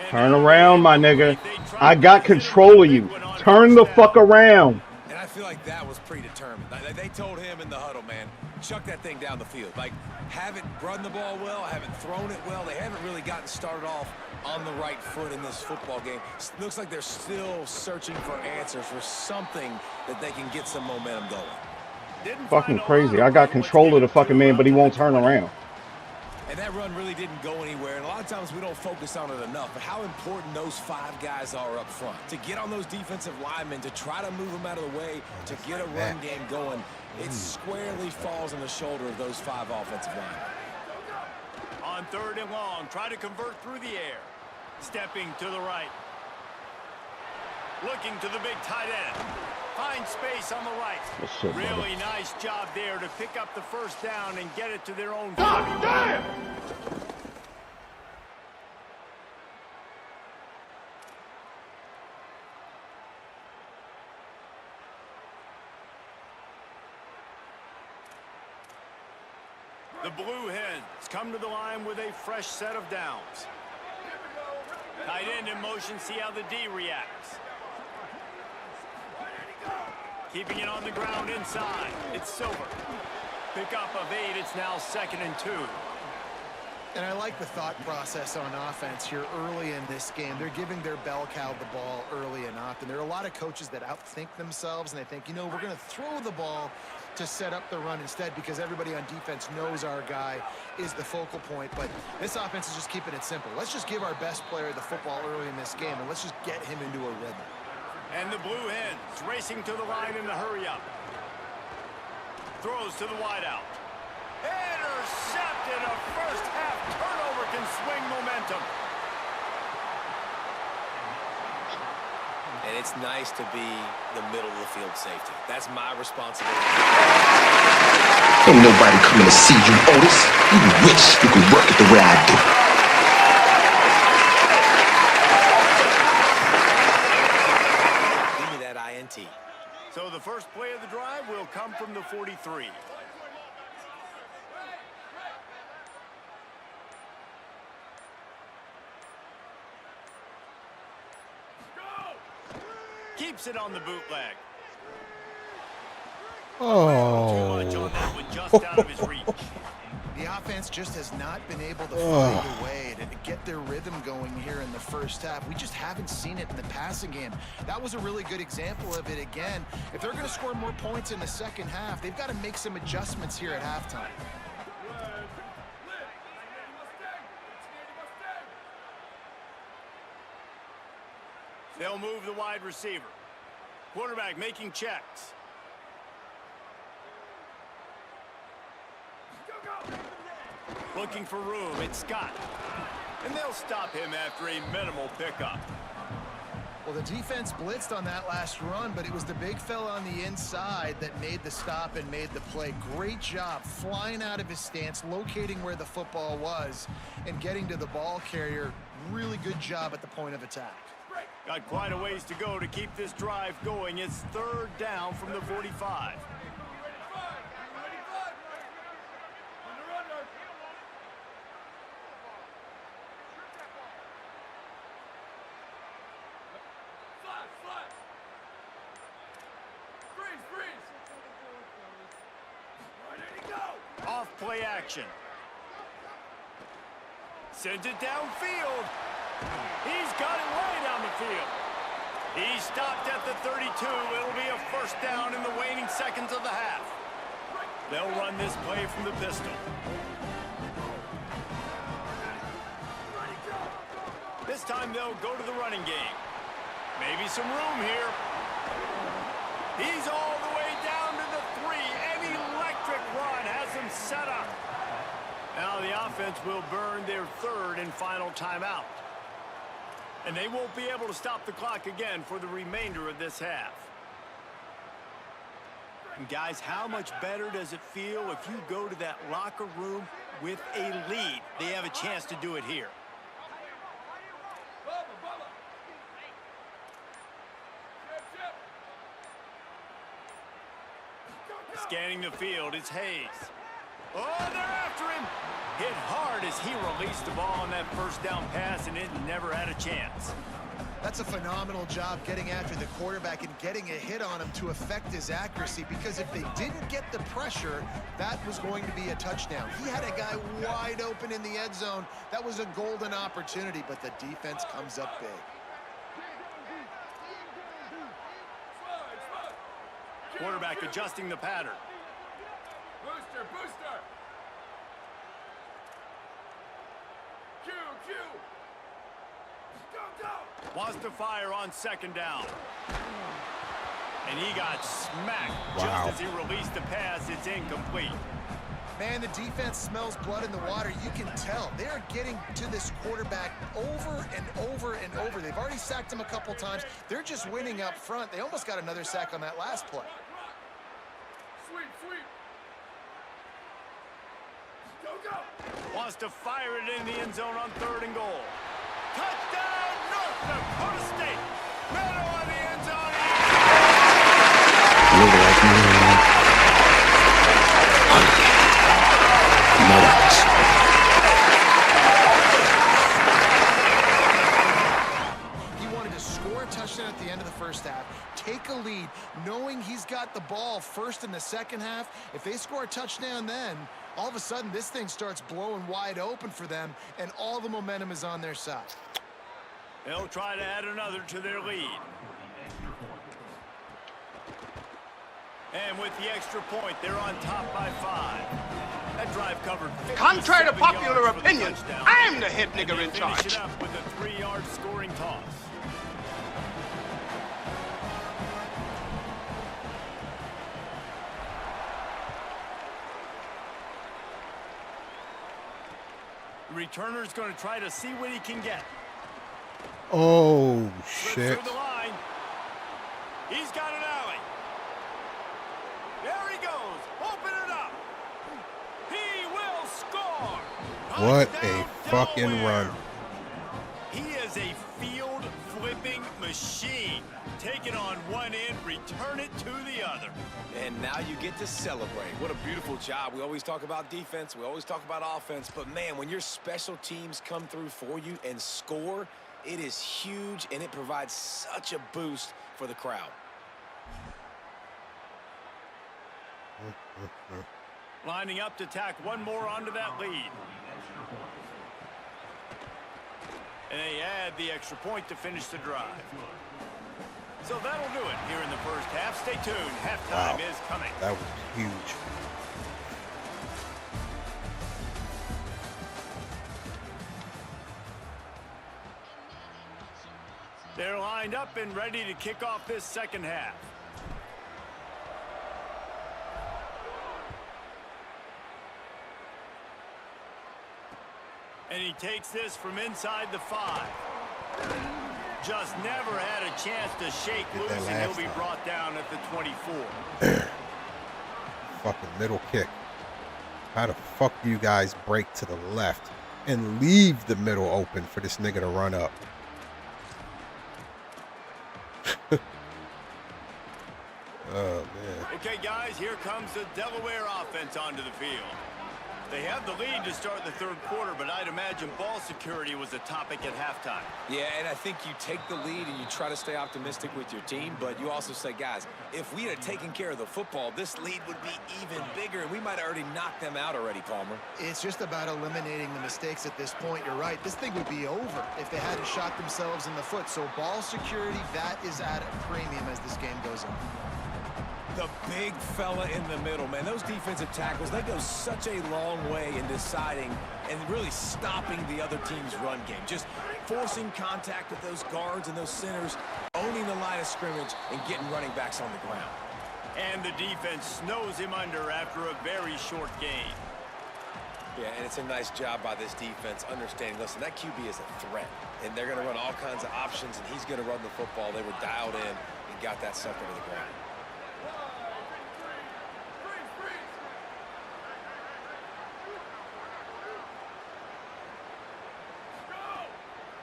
Turn around, my nigga. I got control of you. Turn the fuck around. And I feel like that was predetermined. They told him in the huddle, man, chuck that thing down the field. Like, haven't run the ball well, haven't thrown it well. They haven't really gotten started off on the right foot in this football game. Looks like they're still searching for answers, for something that they can get some momentum going. Didn't Fucking find a lot crazy. of I got room. Let's control give of the him 2 fucking man, out but he to the won't turn 20. around. And that run really didn't go anywhere. And a lot of times we don't focus on it enough. But how important those 5 guys are up front. To get on those defensive linemen, to try to move them out of the way, to get a run game going. It squarely falls on the shoulder of those 5 offensive linemen. On 3rd and long, try to convert through the air. Stepping to the right. Looking to the big tight end. Find space on the right. Shit, really nice job there to pick up the 1st down and get it to their own. God damn! The Blue Hens come to the line with a fresh set of downs. Tight end in motion, see how the D reacts. Keeping it on the ground inside. It's Silver. Pickup of 8. It's now 2nd and 2. And I like the thought process on offense here early in this game. They're giving their bell cow the ball early and often. There are a lot of coaches that outthink themselves, and they think, you know, we're going to throw the ball to set up the run instead because everybody on defense knows our guy is the focal point. But this offense is just keeping it simple. Let's just give our best player the football early in this game, and let's just get him into a rhythm. And the Blue Hens racing to the line in the hurry-up. Throws to the wideout. Intercepted. A first-half turnover can swing momentum. And it's nice to be the middle of the field safety. That's my responsibility. Ain't nobody coming to see you, Otis. You wish you could work it the way I do. So the first play of the drive will come from the 43. Keeps it on the bootleg. Oh. Too much on that one, just out of his reach. The offense just has not been able to find a way to get their rhythm going here in the first half. We just haven't seen it in the passing game. That was a really good example of it again. If they're going to score more points in the second half, they've got to make some adjustments here at halftime. They'll move the wide receiver. Quarterback making checks. Looking for room, it's Scott. And they'll stop him after a minimal pickup. Well, the defense blitzed on that last run, but it was the big fella on the inside that made the stop and made the play. Great job flying out of his stance, locating where the football was, and getting to the ball carrier. Really good job at the point of attack. Got quite a ways to go to keep this drive going. It's 3rd down from the 45. Off play action. Sends it downfield. He's got it way down the field. He stopped at the 32. It'll be a 1st down in the waning seconds of the half. They'll run this play from the pistol. This time they'll go to the running game. Maybe some room here. He's all the way down to the 3. An electric run has him set up. Now the offense will burn their 3rd and final timeout. And they won't be able to stop the clock again for the remainder of this half. And guys, how much better does it feel if you go to that locker room with a lead? They have a chance to do it here. Scanning the field, it's Hayes. Oh, they're after him. Hit hard as he released the ball on that 1st down pass, and it never had a chance. That's a phenomenal job getting after the quarterback and getting a hit on him to affect his accuracy, because if they didn't get the pressure, that was going to be a touchdown. He had a guy wide open in the end zone. That was a golden opportunity, but the defense comes up big. Quarterback adjusting the pattern. Wants to fire on second down. And he got smacked just as he released the pass. It's incomplete. Man, the defense smells blood in the water. You can tell. They're getting to this quarterback over and over and over. They've already sacked him a couple times. They're just winning up front. They almost got another sack on that last play. Wants to fire it in the end zone on 3rd and goal. Touchdown, North Dakota State. Meadow on the end zone. He wanted to score a touchdown at the end of the first half, take a lead, knowing he's got the ball first in the second half. If they score a touchdown then, all of a sudden this thing starts blowing wide open for them, and all the momentum is on their side. They'll try to add another to their lead. And with the extra point, they're on top by 5. That drive covered 57 Contrary to popular yards for the opinion, touchdown. I'm the head nigger in And they finish charge. it up with a 3-yard scoring toss. The returner's going to try to see what he can get. Oh, Slips shit. through the line. He's got an alley. There he goes. Open it up. He will score. What a Touchdown, fucking Delaware. run. He is a field flipping machine. Take it on one end, return it to the other. And now you get to celebrate. What a beautiful job. We always talk about defense. We always talk about offense. But, man, when your special teams come through for you and score, it is huge, and it provides such a boost for the crowd. Lining up to tack one more onto that lead. And they add the extra point to finish the drive. So that'll do it here in the first half. Stay tuned. Halftime is coming. That was huge. They're lined up and ready to kick off this second half. And he takes this from inside the 5. Just never had a chance to shake loose, and he'll be brought down at the 24. Fucking middle kick. How the fuck do you guys break to the left and leave the middle open for this nigga to run up? Oh, man. Okay, guys, here comes the Delaware offense onto the field. They have the lead to start the third quarter, but I'd imagine ball security was a topic at halftime. Yeah, and I think you take the lead and you try to stay optimistic with your team, but you also say, guys, if we had taken care of the football, this lead would be even bigger, and we might have already knocked them out already, Palmer. It's just about eliminating the mistakes at this point. You're right. This thing would be over if they hadn't shot themselves in the foot. So ball security, that is at a premium as this game goes on. The big fella in the middle, man. Those defensive tackles, they go such a long way in deciding and really stopping the other team's run game. Just forcing contact with those guards and those centers, owning the line of scrimmage, and getting running backs on the ground. And the defense snows him under after a very short gain. Yeah, and it's a nice job by this defense understanding, listen, that QB is a threat, and they're going to run all kinds of options, and he's going to run the football. They were dialed in and got that sucker to the ground.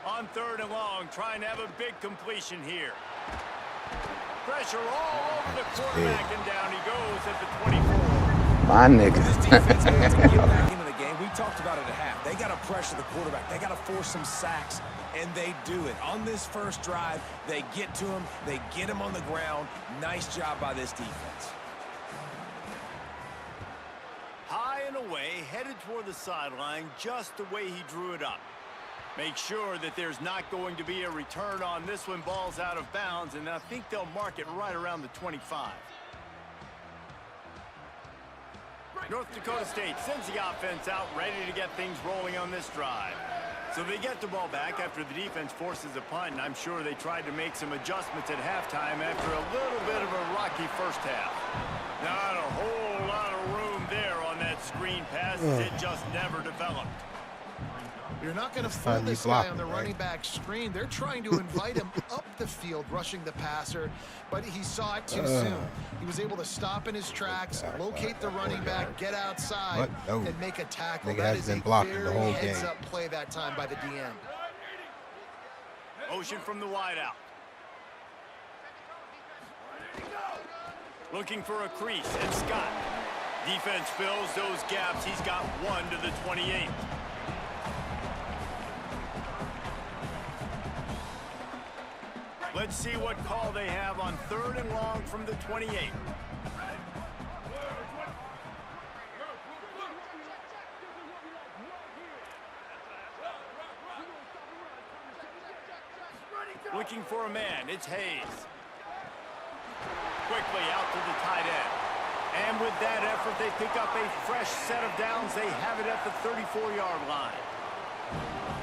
On 3rd and long, trying to have a big completion here. Pressure all over the quarterback, and down he goes at the 24. My nigga. This defense needs to get back into the game. We talked about it at half. They got to pressure the quarterback. They got to force some sacks, and they do it. On this first drive, they get to him. They get him on the ground. Nice job by this defense. High and away, headed toward the sideline, just the way he drew it up. Make sure that there's not going to be a return on this one. Ball's out of bounds, and I think they'll mark it right around the 25. North Dakota State sends the offense out, ready to get things rolling on this drive. So they get the ball back after the defense forces a punt, and I'm sure they tried to make some adjustments at halftime after a little bit of a rocky first half. Not a whole lot of room there on that screen pass, as it just never developed. You're not going to fool this guy on the running back screen. They're trying to invite him up the field, rushing the passer, but he saw it too soon. He was able to stop in his tracks, locate the running back, get outside, and make a tackle. That is a very heads-up play that time by the DN. Motion from the wideout. Looking for a crease, and Scott. Defense fills those gaps. He's got 1 to the 28. Let's see what call they have on 3rd and long from the 28. Looking for a man, it's Hayes. Quickly out to the tight end. And with that effort, they pick up a fresh set of downs. They have it at the 34-yard line.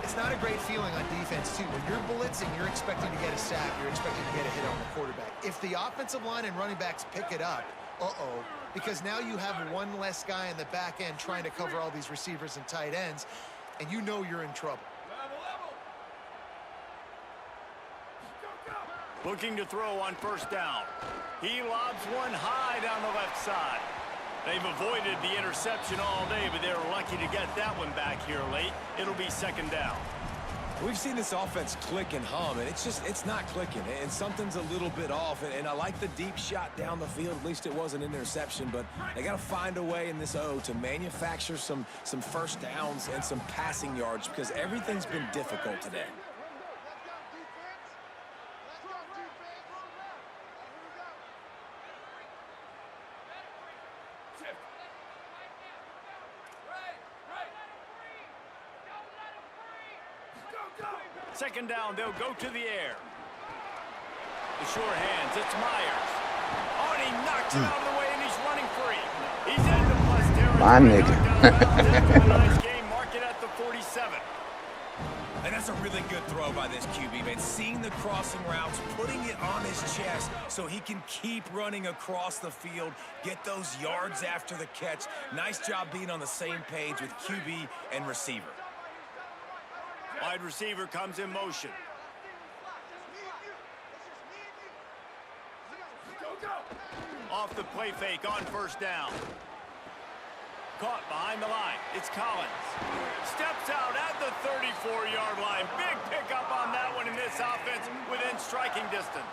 It's not a great feeling on defense, too. When you're blitzing, you're expecting to get a sack. You're expecting to get a hit on the quarterback. If the offensive line and running backs pick it up, because now you have one less guy in the back end trying to cover all these receivers and tight ends, and you know you're in trouble. Looking to throw on 1st down. He lobs one high down the left side. They've avoided the interception all day, but they're lucky to get that one back here late. It'll be 2nd down. We've seen this offense click and hum, and it's not clicking, and something's a little bit off. And I like the deep shot down the field. At least it wasn't an interception, but they got to find a way in this to manufacture some 1st downs and some passing yards, because everything's been difficult today. Second down, they'll go to the air. The sure hands, it's Myers. Oh, and he knocks it out of the way, and he's running free. He's into plus territory. My nigga. Nice game, mark it at the 47. And that's a really good throw by this QB, man. Seeing the crossing routes, putting it on his chest so he can keep running across the field, get those yards after the catch. Nice job being on the same page with QB and receiver. Wide receiver comes in motion. Off the play fake on 1st down. Caught behind the line. It's Collins. Steps out at the 34-yard line. Big pickup on that one in this offense within striking distance.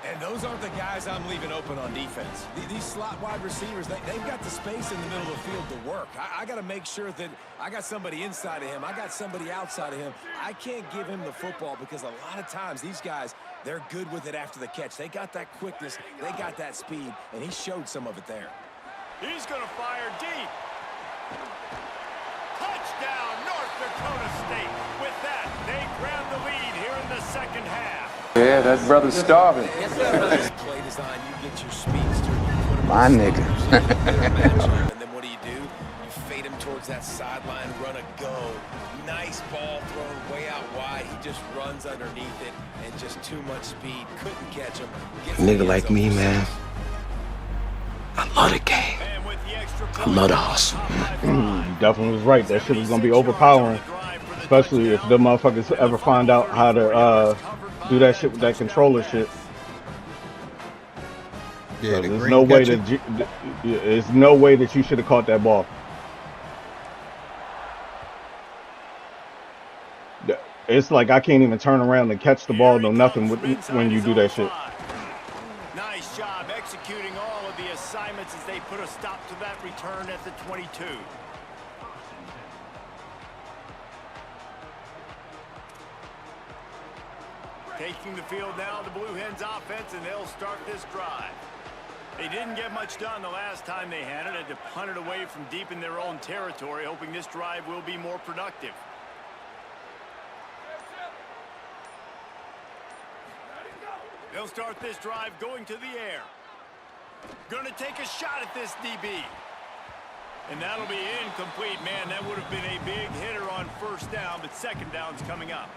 And those aren't the guys I'm leaving open on defense. These slot wide receivers, they've got the space in the middle of the field to work. I got to make sure that I got somebody inside of him. I got somebody outside of him. I can't give him the football because a lot of times these guys, they're good with it after the catch. They got that quickness. They got that speed, and he showed some of it there. He's going to fire deep. Touchdown, North Dakota State. With that, they grab the lead here in the 2nd half. Yeah, that brother's starving. Play design, you get your speedster, you put him my nigga. and then what do? You fade him towards that sideline, run a go. Nice ball thrown way out wide. He just runs underneath it, and just too much speed. Couldn't catch him. Nigga like me, man. I love the game. I love the hustle. You definitely was right. That shit was gonna be overpowering, especially if the motherfuckers ever find out how to do that shit with that controller shit. Yeah, so there's no way that you should have caught that ball. It's like I can't even turn around and catch the ball, no nothing when you do that shit. Nice job executing all of the assignments as they put a stop to that return at the 22. Taking the field now, the Blue Hens offense, and they'll start this drive. They didn't get much done the last time they had it. Had to punt it away from deep in their own territory, hoping this drive will be more productive. They'll start this drive going to the air. Gonna take a shot at this DB. And that'll be incomplete. Man, that would have been a big hitter on first down, but second down's coming up.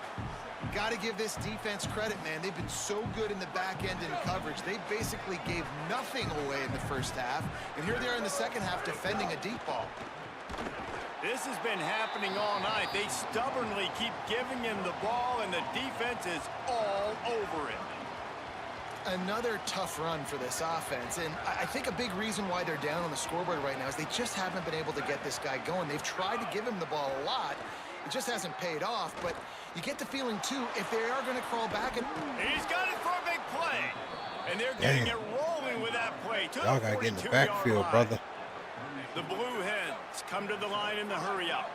Got to give this defense credit, man. They've been so good in the back end in coverage. They basically gave nothing away in the first half, and here they are in the second half defending a deep ball. This has been happening all night. They stubbornly keep giving him the ball, and the defense is all over it. Another tough run for this offense, and I think a big reason why they're down on the scoreboard right now is they just haven't been able to get this guy going. They've tried to give him the ball a lot. It just hasn't paid off, but you get the feeling, too, if they are going to crawl back and... He's got it for a big play, and they're getting it rolling with that play. Y'all got to get in the backfield, brother. The Blue Hens come to the line in the hurry-up.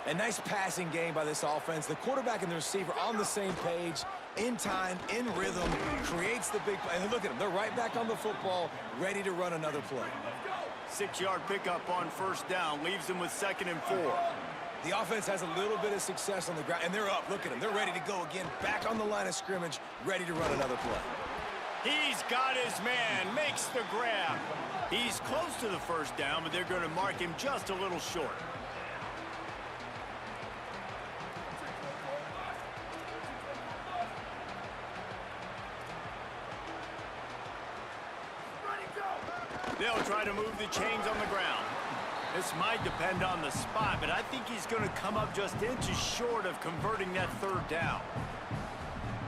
A nice passing game by this offense. The quarterback and the receiver on the same page, in time, in rhythm, creates the big play. And look at them. They're right back on the football, ready to run another play. 6-yard pickup on first down, leaves them with 2nd and 4. The offense has a little bit of success on the ground, and they're up. Look at them. They're ready to go again, back on the line of scrimmage, ready to run another play. He's got his man, makes the grab. He's close to the first down, but they're going to mark him just a little short. They'll try to move the chains on the ground. This might depend on the spot, but I think he's going to come up just inches short of converting that third down.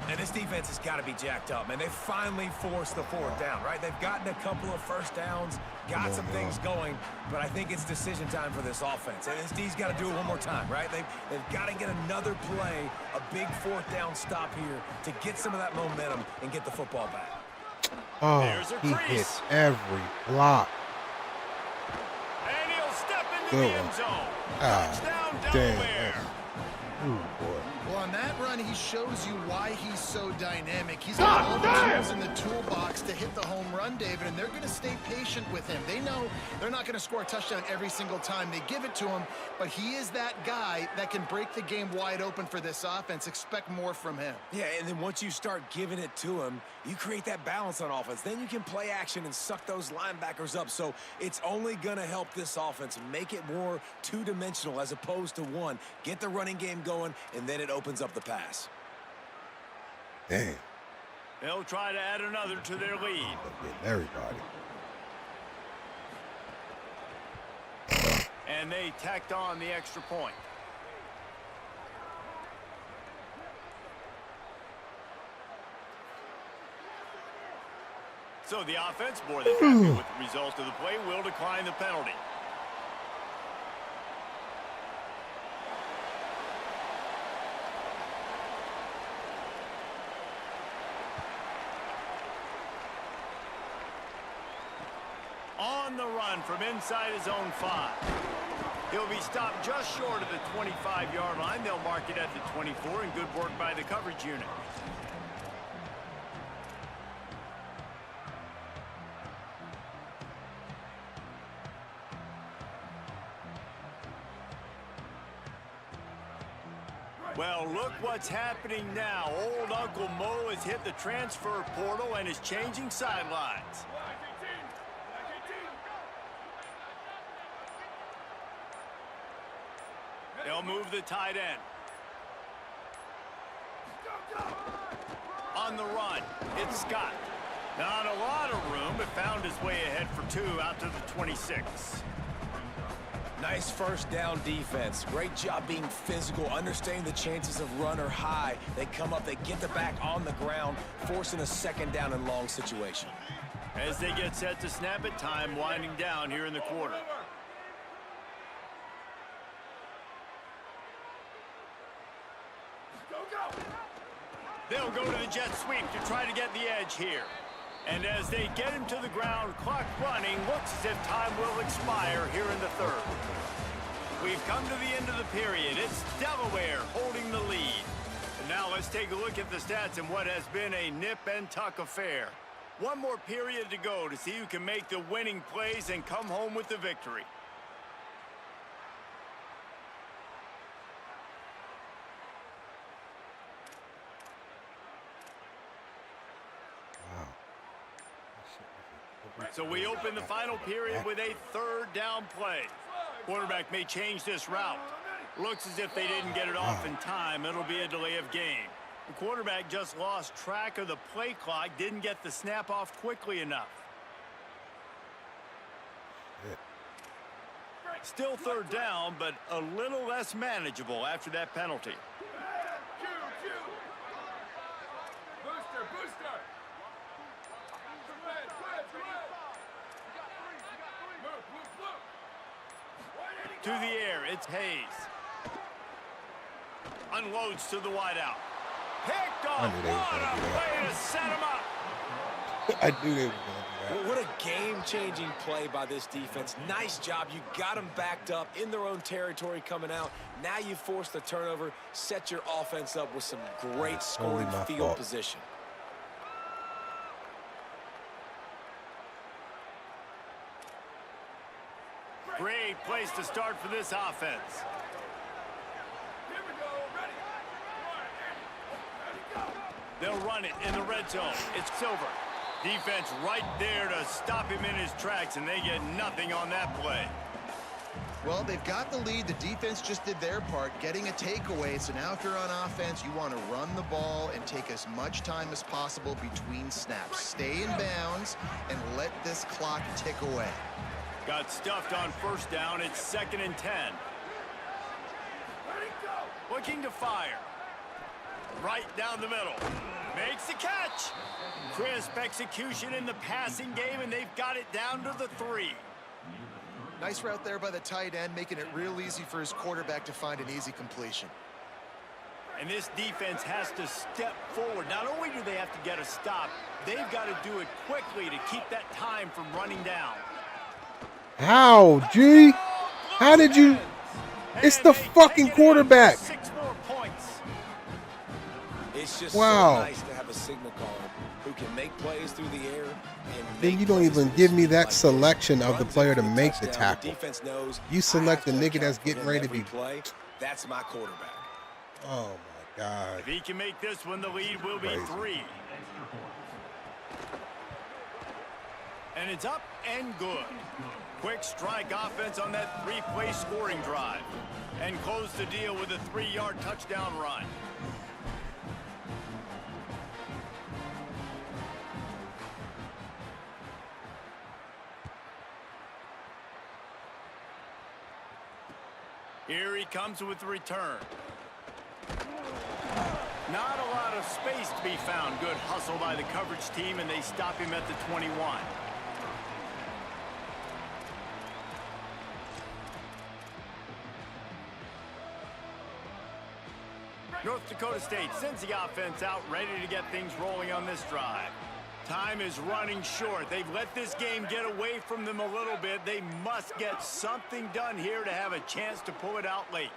And this defense has got to be jacked up, man. They finally forced the fourth down, right? They've gotten a couple of first downs, got some things going, but I think it's decision time for this offense. And this D's got to do it one more time, right? They've got to get another play, a big fourth down stop here to get some of that momentum and get the football back. Oh, he hits every block. And he'll step into the end zone. Touchdown, Delaware. Ooh, boy. Well, on that run, he shows you why he's so dynamic. He's got all the tools in the toolbox to hit the home run, David, and they're going to stay patient with him. They know they're not going to score a touchdown every single time they give it to him, but he is that guy that can break the game wide open for this offense. Expect more from him. Yeah, and then once you start giving it to him, you create that balance on offense. Then you can play action and suck those linebackers up. So it's only going to help this offense make it more two-dimensional as opposed to one. Get the running game going, and then it opens up the pass. Damn. They'll try to add another to their lead. Everybody. And they tacked on the extra point. So the offense, more than happy with the result of the play, will decline the penalty. On the run from inside his own 5. He'll be stopped just short of the 25-yard line. They'll mark it at the 24, and good work by the coverage unit. Well, look what's happening now. Old Uncle Mo has hit the transfer portal and is changing sidelines. They'll move the tight end. On the run, it's Scott. Not a lot of room, but found his way ahead for 2 out to the 26. Nice first down defense. Great job being physical, understanding the chances of run are high. They come up, they get the back on the ground, forcing a second down and long situation. As they get set to snap it, time winding down here in the quarter. They'll go to the jet sweep to try to get the edge here. And as they get him to the ground, clock running, looks as if time will expire here in the third. We've come to the end of the period. It's Delaware holding the lead. And now let's take a look at the stats in what has been a nip-and-tuck affair. One more period to go to see who can make the winning plays and come home with the victory. So we open the final period with a third down play. Quarterback may change this route. Looks as if they didn't get it off in time. It'll be a delay of game. The quarterback just lost track of the play clock, didn't get the snap off quickly enough. Still third down, but a little less manageable after that penalty. To the air, it's Hayes. Unloads to the wideout. Picked off. What a way to set him up. I knew they were going to do that. What a game-changing play by this defense. Nice job. You got them backed up in their own territory coming out. Now you force the turnover, set your offense up with some great scoring field position. Great place to start for this offense. They'll run it in the red zone. It's Silver. Defense right there to stop him in his tracks, and they get nothing on that play. Well, they've got the lead. The defense just did their part, getting a takeaway. So now if you're on offense, you want to run the ball and take as much time as possible between snaps. Stay in bounds and let this clock tick away. Got stuffed on first down. It's 2nd and 10. Looking to fire. Right down the middle. Makes the catch. Crisp execution in the passing game, and they've got it down to the 3. Nice route there by the tight end, making it real easy for his quarterback to find an easy completion. And this defense has to step forward. Not only do they have to get a stop, they've got to do it quickly to keep that time from running down. How, G? How did you? It's the fucking quarterback. 6 more points. It's just so nice to have a signal caller who can make plays through the air. Then you don't even give me that selection of the player to make the tackle. You select the nigga that's getting ready to be. That's my quarterback. Oh my God. If he can make this one, the lead will be 3. And it's up and good. Quick strike offense on that 3-play scoring drive. And close the deal with a 3-yard touchdown run. Here he comes with the return. Not a lot of space to be found. Good hustle by the coverage team, and they stop him at the 21. North Dakota State sends the offense out, ready to get things rolling on this drive. Time is running short. They've let this game get away from them a little bit. They must get something done here to have a chance to pull it out late.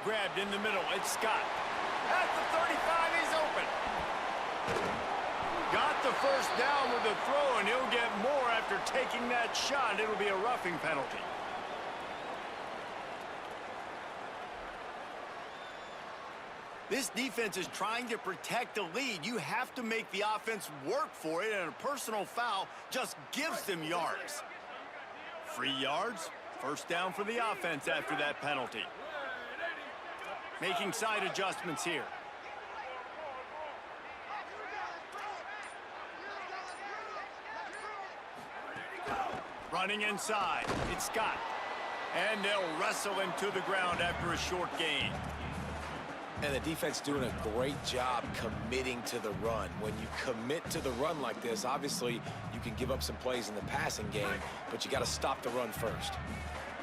Grabbed in the middle. It's Scott. At the 35, he's open. Got the first down with the throw, and he'll get more after taking that shot. It'll be a roughing penalty. This defense is trying to protect the lead. You have to make the offense work for it, and a personal foul just gives them yards. 3 yards, first down for the offense after that penalty. Making side adjustments here. Running inside, it's Scott. And they'll wrestle him to the ground after a short gain. And the defense doing a great job committing to the run. When you commit to the run like this, obviously you can give up some plays in the passing game, but you got to stop the run first.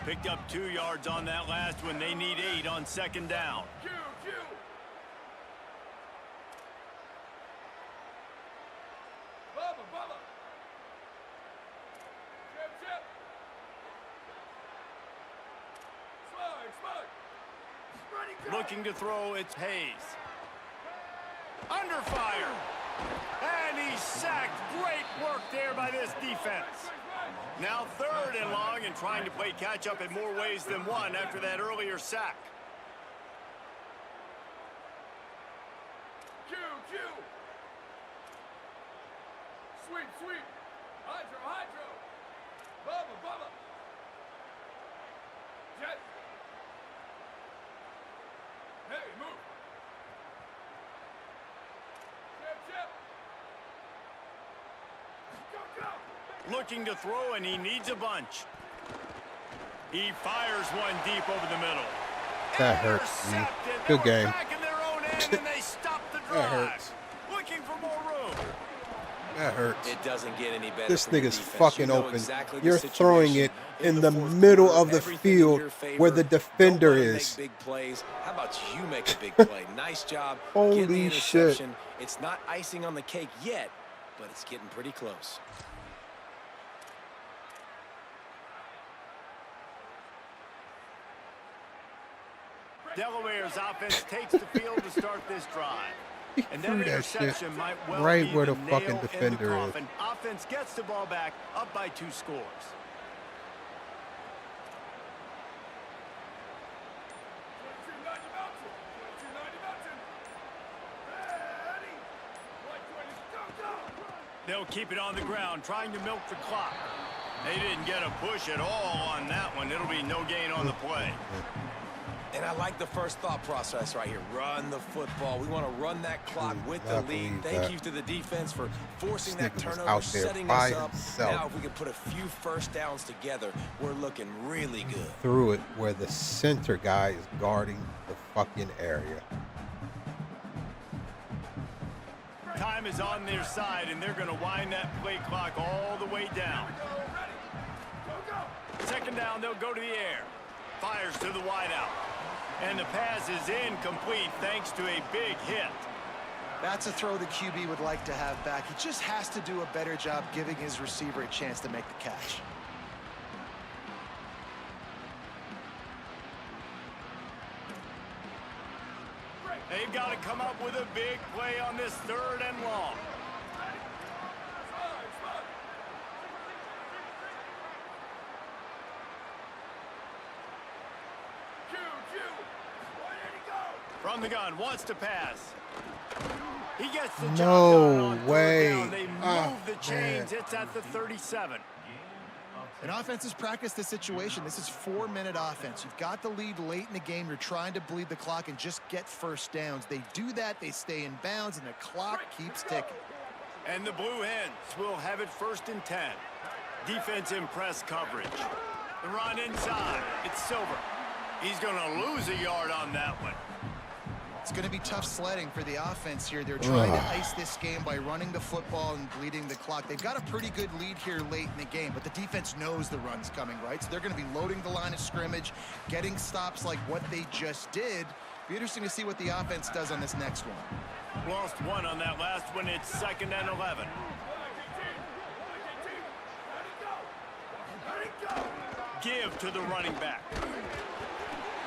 Picked up 2 yards on that last one. They need 8 on second down. Looking to throw, it's Hayes. Under fire. And he's sacked. Great work there by this defense. Now 3rd and long, and trying to play catch-up in more ways than one after that earlier sack. Looking to throw, and he needs a bunch. He fires one deep over the middle. That hurts me. Good game. Back in their own end, and they stop the drive. That hurts. Looking for more room. That hurts. It doesn't get any better. This nigga's defense. fucking You know open. exactly You're the throwing it situation. in the fourth middle quarter, of the everything in field your favor. where the defender Don't let him is. make big plays. How about you make a big play? Nice job. Holy getting the shit. interception. It's not icing on the cake yet, but it's getting pretty close. Delaware's offense takes the field to start this drive. And that threw that interception shit might well right be where the nail fucking in the defender is. coffin. Offense gets the ball back, up by 2 scores. They'll keep it on the ground, trying to milk the clock. They didn't get a push at all on that one. It'll be no gain on the play. And I like the first thought process right here. Run the football. We want to run that clock with the lead. Thank you to the defense for forcing that turnover, setting us up. Now, if we can put a few first downs together, we're looking really good. Threw it where the center guy is guarding the fucking area. Time is on their side, and they're going to wind that play clock all the way down. Second down, they'll go to the air. Fires to the wideout. And the pass is incomplete thanks to a big hit. That's a throw the QB would like to have back. He just has to do a better job giving his receiver a chance to make the catch. They've got to come up with a big play on this 3rd and long. From the gun, wants to pass. He gets the job done on 3rd down. They move the chains. It's at the 37. And offenses practice this situation. This is 4-minute offense. You've got the lead late in the game. You're trying to bleed the clock and just get first downs. They do that. They stay in bounds, and the clock keeps ticking. And the Blue Hens will have it 1st and 10. Defense in press coverage. The run inside. It's Silver. He's going to lose a yard on that one. It's going to be tough sledding for the offense here. They're trying to ice this game by running the football and bleeding the clock. They've got a pretty good lead here late in the game, but the defense knows the run's coming, right? So they're going to be loading the line of scrimmage, getting stops like what they just did. Be interesting to see what the offense does on this next one. Lost one on that last one. It's 2nd and 11. Give to the running back.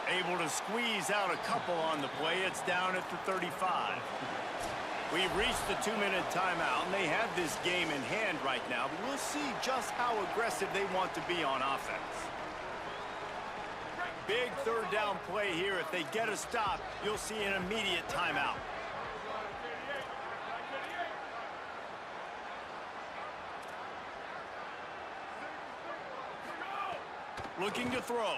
Able to squeeze out a couple on the play. It's down at the 35. We've reached the 2-minute timeout, and they have this game in hand right now, but we'll see just how aggressive they want to be on offense. Big 3rd down play here. If they get a stop, you'll see an immediate timeout. Looking to throw.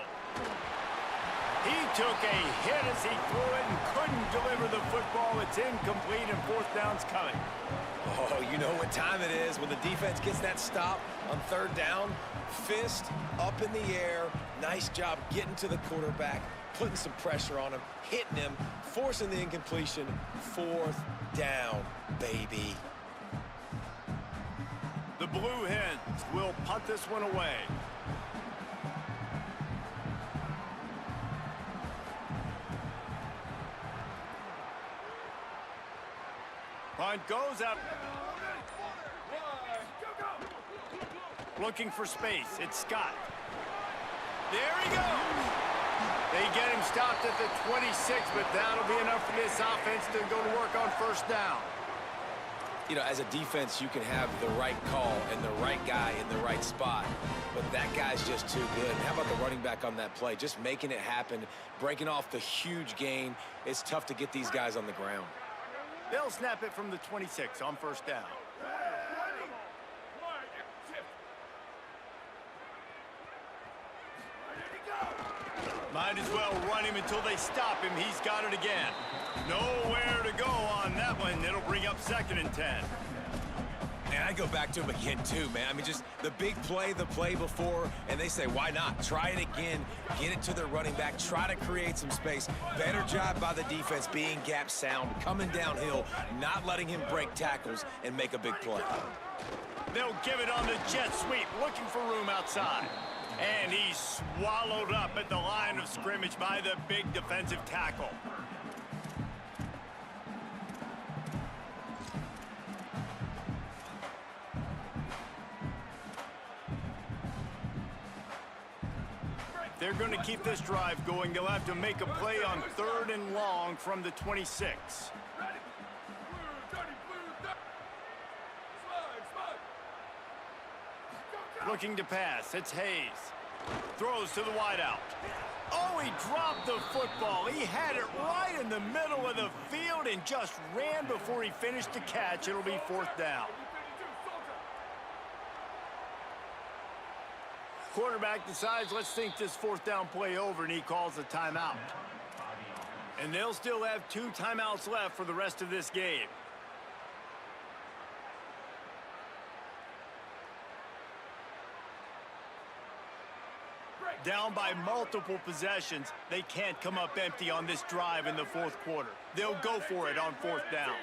He took a hit as he threw it and couldn't deliver the football. It's incomplete, and 4th down's coming. Oh, you know what time it is when the defense gets that stop on 3rd down. Fist up in the air. Nice job getting to the quarterback, putting some pressure on him, hitting him, forcing the incompletion. 4th down, baby. The Blue Hens will punt this one away. Punt goes up. Looking for space. It's Scott. There he goes. They get him stopped at the 26, but that'll be enough for this offense to go to work on 1st down. You know, as a defense, you can have the right call and the right guy in the right spot, but that guy's just too good. And how about the running back on that play? Just making it happen, breaking off the huge gain. It's tough to get these guys on the ground. They'll snap it from the 26 on 1st down. Might as well run him until they stop him. He's got it again. Nowhere to go on that one. It'll bring up 2nd and 10. And I go back to him again, too, man. I mean, just the big play, the play before, and they say, why not? Try it again. Get it to their running back. Try to create some space. Better job by the defense being gap sound, coming downhill, not letting him break tackles and make a big play. They'll give it on the jet sweep, looking for room outside. And he's swallowed up at the line of scrimmage by the big defensive tackle. They're going to keep this drive going. They'll have to make a play on 3rd and long from the 26. Looking to pass. It's Hayes. Throws to the wideout. Oh, he dropped the football. He had it right in the middle of the field and just ran before he finished the catch. It'll be 4th down. Quarterback decides, let's think this 4th down play over, and he calls a timeout. And they'll still have 2 timeouts left for the rest of this game. Down by multiple possessions, they can't come up empty on this drive in the 4th quarter. They'll go for it on 4th down.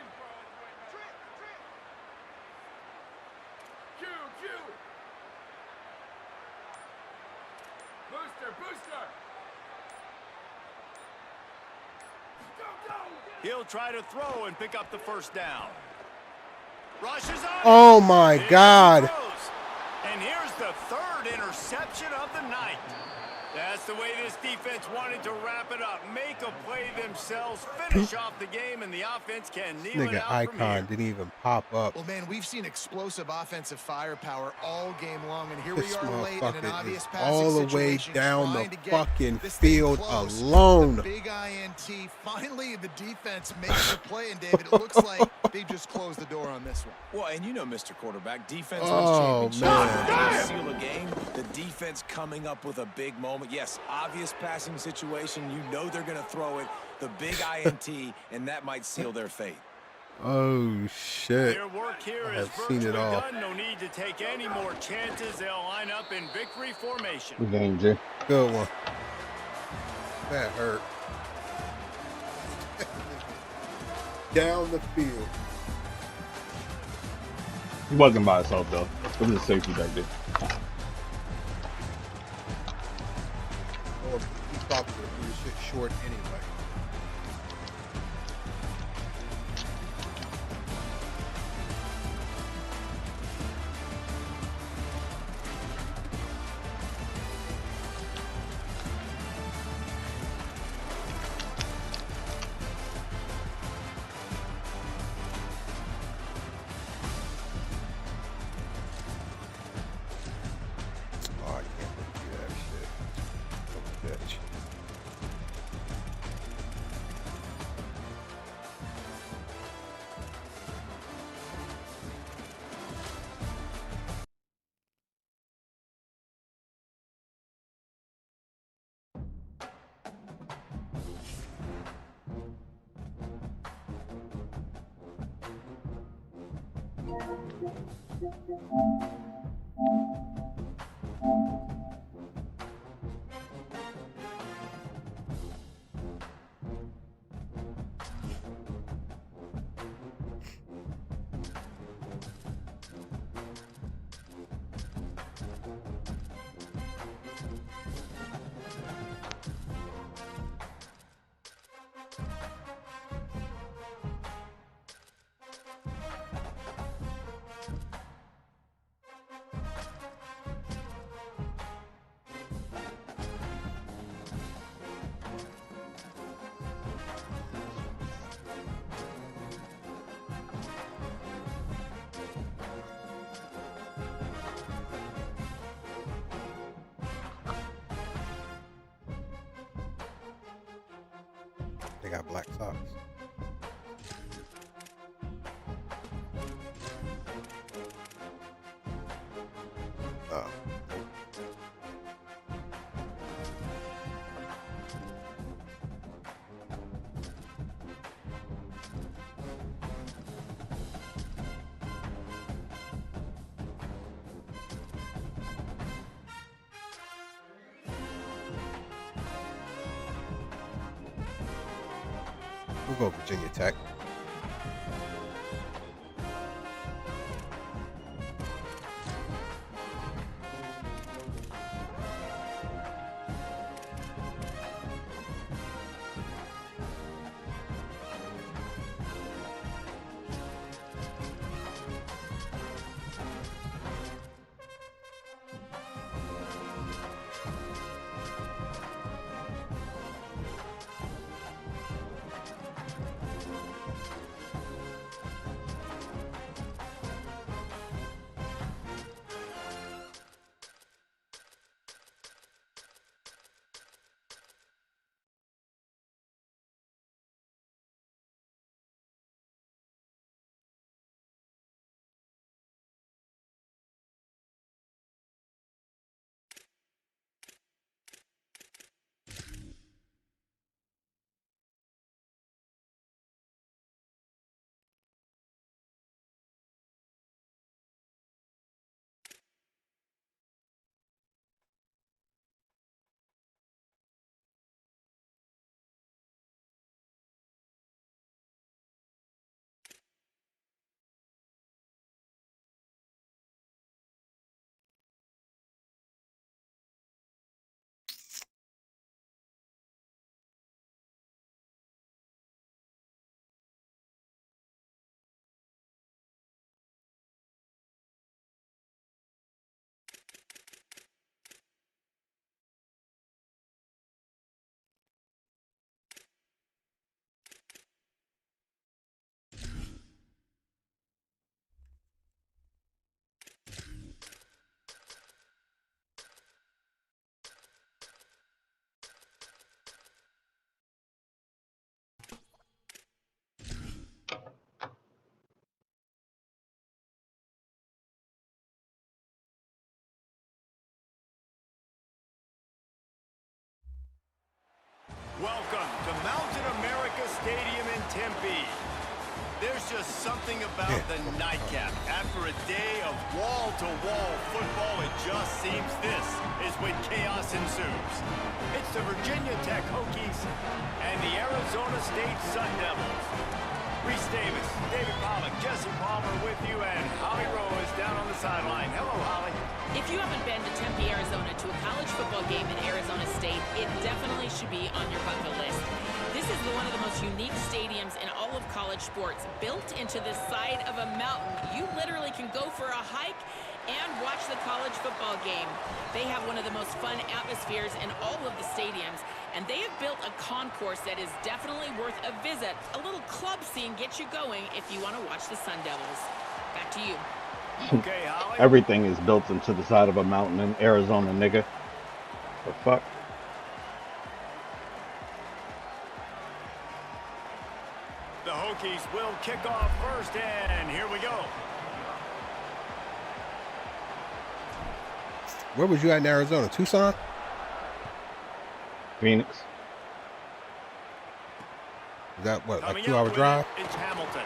He'll try to throw and pick up the 1st down. Rushes on. Oh my God. And here's the 3rd interception of the night. That's the way this defense wanted to wrap it up. Make a play themselves, finish off the game, and the offense can kneel it Nigga out from here. icon didn't even pop up. Well, man, we've seen explosive offensive firepower all game long, and here This we are late in an motherfucker obvious is passing all the way situation, down trying the to get fucking this thing field close. alone. The big INT. Finally, the defense makes the play, and David, it looks like they just closed the door on this one. Well, and you know, Mr. Quarterback, defense Oh, wins man. championships. Seal a game. The defense coming up with a big moment. Yes, obvious passing situation. You know they're going to throw it. The big INT, and that might seal their fate. Oh shit. Their work here I is have seen it virtually all. done. No need to take any more chances. They'll line up in victory formation. Good game, Jay. Good one. That hurt. Down the field. He wasn't by himself though. It was a safety back there. Or he probably would do this shit short anyway. Oh, I can't do that shit. Little bitch. They got black socks. Oh. We'll go Virginia Tech. Welcome to Mountain America Stadium in Tempe. There's just something about the nightcap. After a day of wall-to-wall football, it just seems this is when chaos ensues. It's the Virginia Tech Hokies and the Arizona State Sun Devils. Reese Davis, David Pollock, Jesse Palmer with you, and Holly Rowe is down on the sideline. Hello, Holly. If you haven't been to Tempe, Arizona to a college football game in Arizona State, it definitely should be on your bucket list. This is one of the most unique stadiums in all of college sports, built into the side of a mountain. You literally can go for a hike and watch the college football game. They have one of the most fun atmospheres in all of the stadiums, and they have built a concourse that is definitely worth a visit. A little club scene gets you going if you want to watch the Sun Devils. Back to you. Okay, Holly. Everything is built into the side of a mountain in Arizona, nigga. The fuck? The Hokies will kick off first, and here we go. Where was you at in Arizona? Tucson? Phoenix. Is that what, like 2 hour drive? It's Hamilton.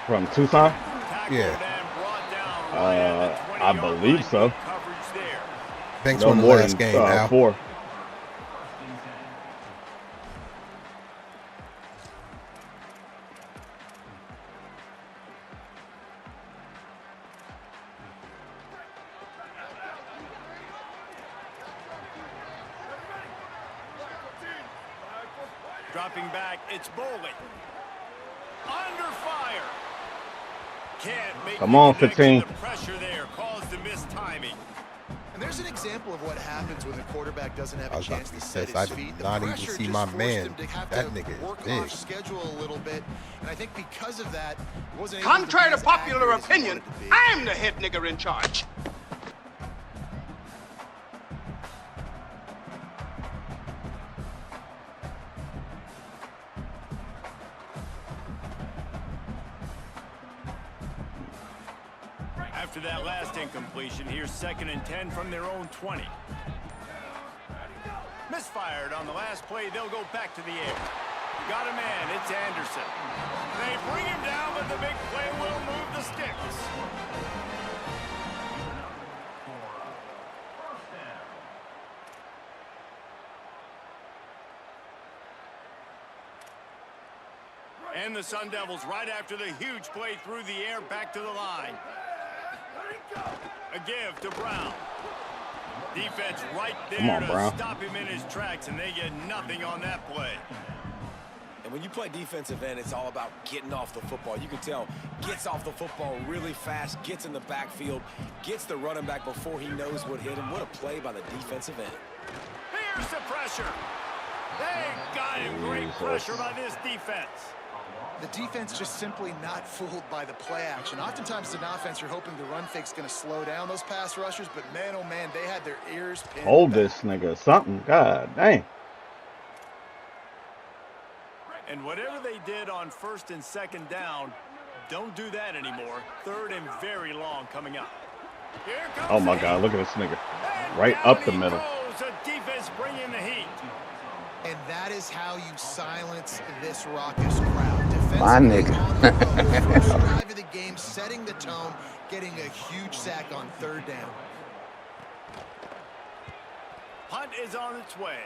From Tucson? Yeah. I believe so. Thanks No for the more last than game, Al. 4. Dropping back, it's Bowling. Under fire. Can't make Come on, the 15. The pressure there caused the missed timing. And there's an example of what happens when the quarterback doesn't have a chance to set I his did feet. The not even pressure see just my forced man. him to have That to nigga is work big. off schedule a little bit. And I think because of that, he wasn't able Contrary to to be as popular accurate as he opinion, wanted to be. I'm the head nigger in charge. After that last incompletion, here's 2nd and 10 from their own 20. Misfired on the last play, they'll go back to the air. Got a man, it's Anderson. They bring him down, but the big play will move the sticks. And the Sun Devils right after the huge play through the air back to the line. A give to Brown. Defense right there to stop him in his tracks, and they get nothing on that play. And when you play defensive end, it's all about getting off the football. You can tell, gets off the football really fast, gets in the backfield, gets the running back before he knows what hit him. What a play by the defensive end. Here's the pressure. They got him. Great pressure by this defense. The defense just simply not fooled by the play action. Oftentimes in offense, you're hoping the run fake's going to slow down those pass rushers, but man, oh man, they had their ears pinned. Hold this nigga something. God dang. And whatever they did on 1st and 2nd down, don't do that anymore. 3rd and very long coming up. Oh my God, look at this nigga. Right up the middle. The defense bringing the heat. And that is how you silence this raucous crowd. My nigga. First drive of the game, setting the tone, getting a huge sack on 3rd down. Punt is on its way.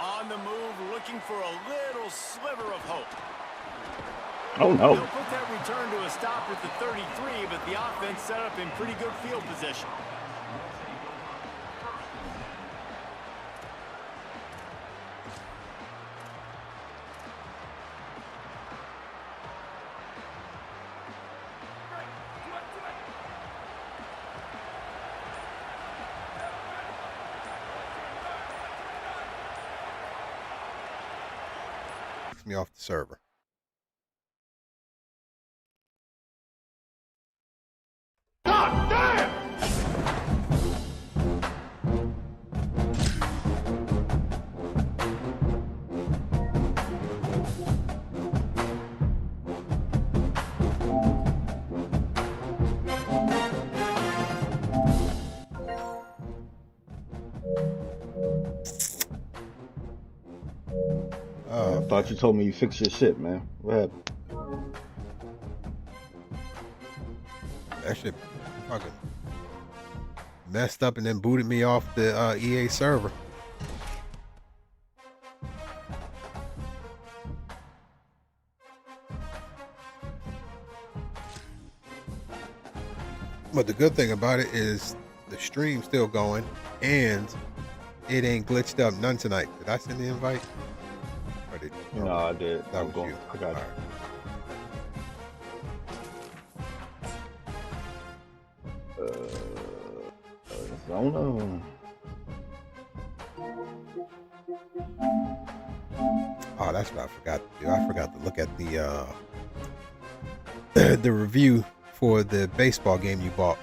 On the move, looking for a little sliver of hope. Oh no. They'll put that return to a stop at the 33, but the offense set up in pretty good field position. Me off the server. God damn! I thought you told me you fixed your shit, man. What happened? That shit fucking messed up and then booted me off the EA server. But the good thing about it is the stream's still going and it ain't glitched up none tonight. Did I send the invite? Or did you? No, I did. That was you. I got it. Right. I don't know. Oh, that's what I forgot to do. I forgot to look at the the review for the baseball game you bought.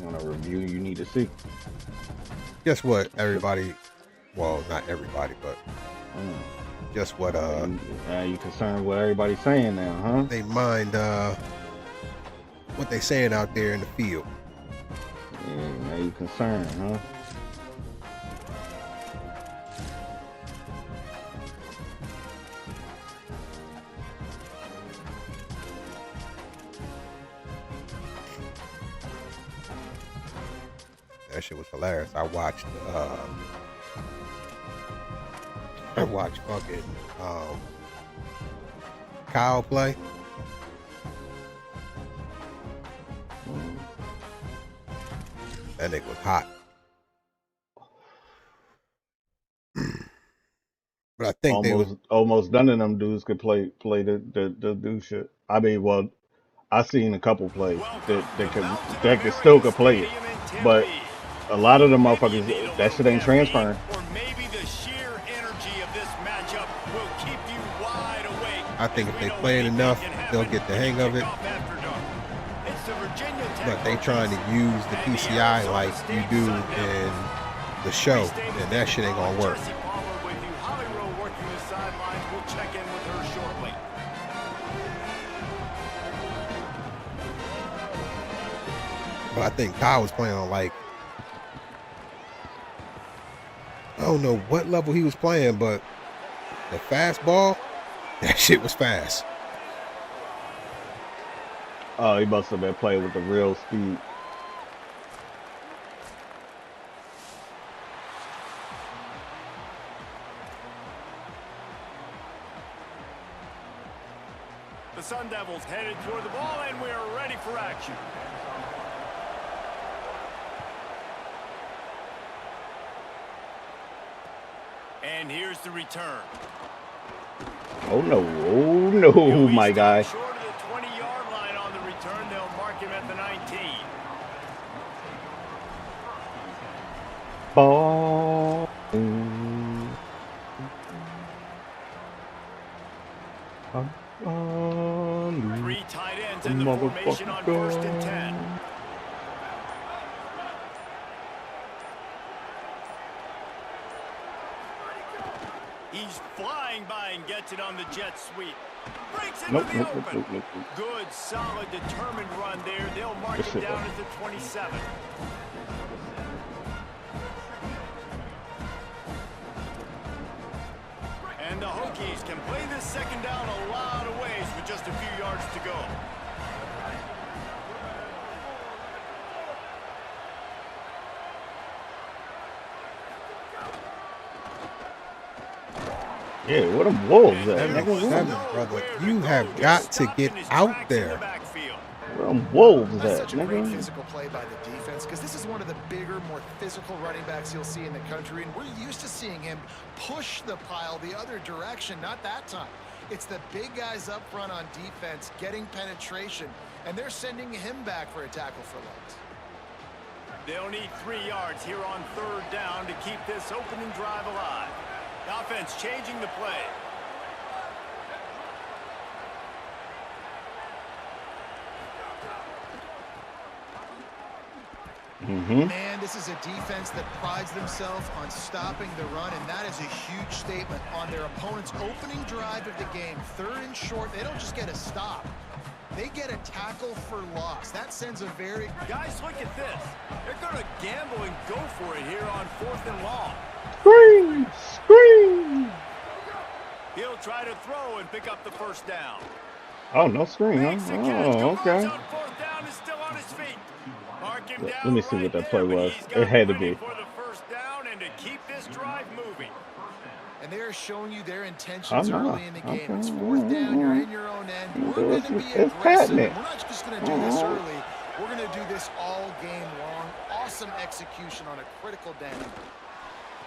Want a review you need to see? Guess what, everybody? Well, not everybody, but just what you concerned what everybody's saying now, huh? They mind what they saying out there in the field. Yeah, now you concerned, huh? That shit was hilarious. I watched fucking Kyle play. That nigga was hot. But I think almost none of them dudes could play the do shit. I mean, well, I seen a couple play that could still play it, but a lot of them motherfuckers, that shit ain't transferring. I think if they play it enough, they'll get the hang of it. But they trying to use the PCI like you do in the show, and that shit ain't gonna work. But I think Kyle was playing on like, I don't know what level he was playing, but the fastball, that shit was fast. Oh, he must have been playing with the real speed. The Sun Devils headed toward the ball, and we are ready for action. And here's the return. Oh no, my guy. Short of the 20-yard line on the return, they'll mark him at the 19. Ball. Three tight ends in the formation on 1st and 10. He's flying by and gets it on the jet sweep. Breaks into the open. Good, solid, determined run there. They'll mark it down at the 27. And the Hokies can play this second down a lot of ways with just a few yards to go. Yeah, what a wolves at? 7-7, brother. You have got to get out there. Where them wolves at, That's such a great nigga? physical play by the defense, because this is one of the bigger, more physical running backs you'll see in the country, and we're used to seeing him push the pile the other direction. Not that time. It's the big guys up front on defense getting penetration, and they're sending him back for a tackle for loss. They'll need 3 yards here on 3rd down to keep this opening drive alive. The offense changing the play. Man, this is a defense that prides themselves on stopping the run, and that is a huge statement on their opponent's opening drive of the game. 3rd and short, they don't just get a stop. They get a tackle for loss. That sends a very... Guys, look at this. They're going to gamble and go for it here on 4th and long. Scream! Scream! He'll try to throw and pick up the 1st down. Oh, no screen, huh? Oh, okay. On 4th down, is still on his feet. Mark him down. Let me see right what that there, play but was. he's It got had to plenty be. for the 1st down and to keep this drive moving. And they're showing you their intentions Oh, no. early in the game. Okay. It's 4th down, you're in your own end. We're going to be It's aggressive. happening. We're not just going to do this early. We're going to do this all game long. Awesome execution on a critical down.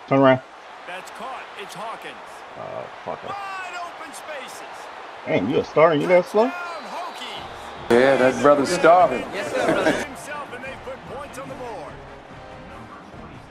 Turn around. That's caught. It's Hawkins. Oh, fuck it. Wide open spaces. Damn, you a star and you that slow? Touchdown, Hokies. Yeah, that brother's starving. Himself, and they put points on the board.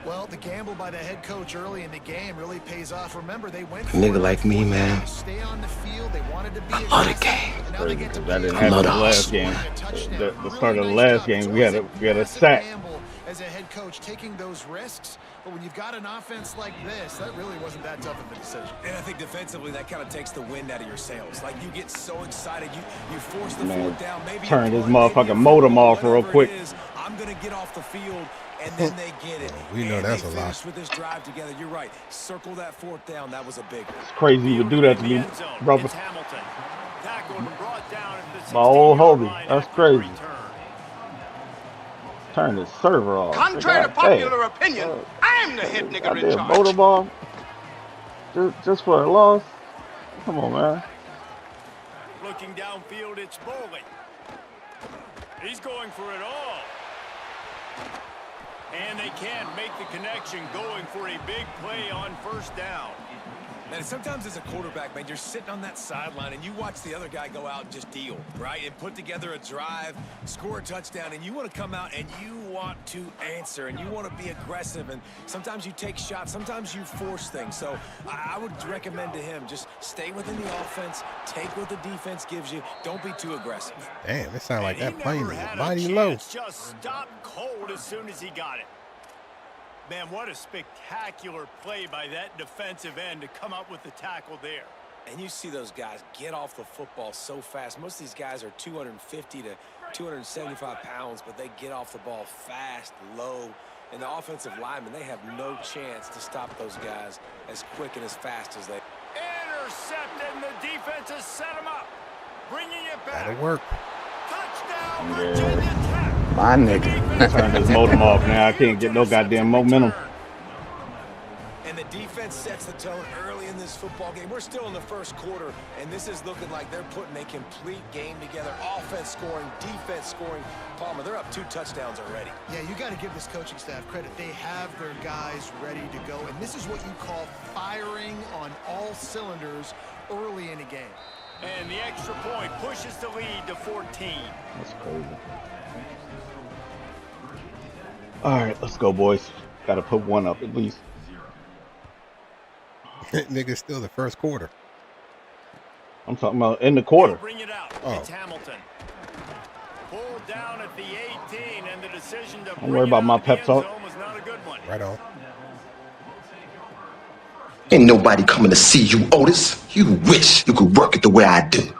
Well, the gamble by the head coach early in the game really pays off. Remember, they went A nigga like me, man. Stay on the field. They wanted to be I love the game. and now they get to That didn't play. happen in the love last the game. Touchdown. The start of the Really last nice game, job. we had a It's sack. gamble as a head coach taking those risks, but when you've got an offense like this, that really wasn't that tough of a decision. And I think defensively, that kind of takes the wind out of your sails. Like, you get so excited, you force the Man, 4th down. Maybe turn you this punt, maybe motherfucking you modem fumble, off real whatever quick. it is, I'm going to get off the field, and then they get it. We know And that's they a lot. finished with this drive together. You're right. Circle that 4th down. That was a big one. It's crazy you would do that to me, End zone. brother. It's Hamilton. Tackled and brought down at the My old 16-yard Hobie. line That's after the crazy. return. Turn this server off. Contrary to God damn. popular opinion, I'm the head nigger in Goddamn charge. motor ball. Just for a loss. Come on, man. Looking downfield, it's Bowling. He's going for it all. And they can't make the connection, going for a big play on 1st down. And sometimes as a quarterback, man, you're sitting on that sideline and you watch the other guy go out and just deal, right? And put together a drive, score a touchdown, and you want to come out and you want to answer and you want to be aggressive. And sometimes you take shots, sometimes you force things. So I would recommend to him, just stay within the offense, take what the defense gives you. Don't be too aggressive. Damn, it sounds like And that he plane never is had a mighty low. chance, just stopped cold as soon as he got it. Man, what a spectacular play by that defensive end to come up with the tackle there. And you see those guys get off the football so fast. Most of these guys are 250 to 275 pounds, but they get off the ball fast, low. And the offensive linemen, they have no chance to stop those guys as quick and as fast as they. Intercepted, and the defense has set him up. Bringing it back. That'll work. Touchdown! Yeah. My nigga. Turn this modem off now. I can't get no goddamn momentum. And the defense sets the tone early in this football game. We're still in the first quarter, and this is looking like they're putting a complete game together. Offense scoring, defense scoring. Palmer, they're up 2 touchdowns already. Yeah, you got to give this coaching staff credit. They have their guys ready to go, and this is what you call firing on all cylinders early in a game. And the extra point pushes the lead to 14. That's crazy. All right, let's go, boys. Got to put one up at least. Nigga, still the first quarter. I'm talking about in the quarter. Bring it out. Oh. It's Hamilton. Pulled down at the 18, and the decision to Don't worry about my pep talk. was not a good one. Right on. Ain't nobody coming to see you, Otis. You wish you could work it the way I do.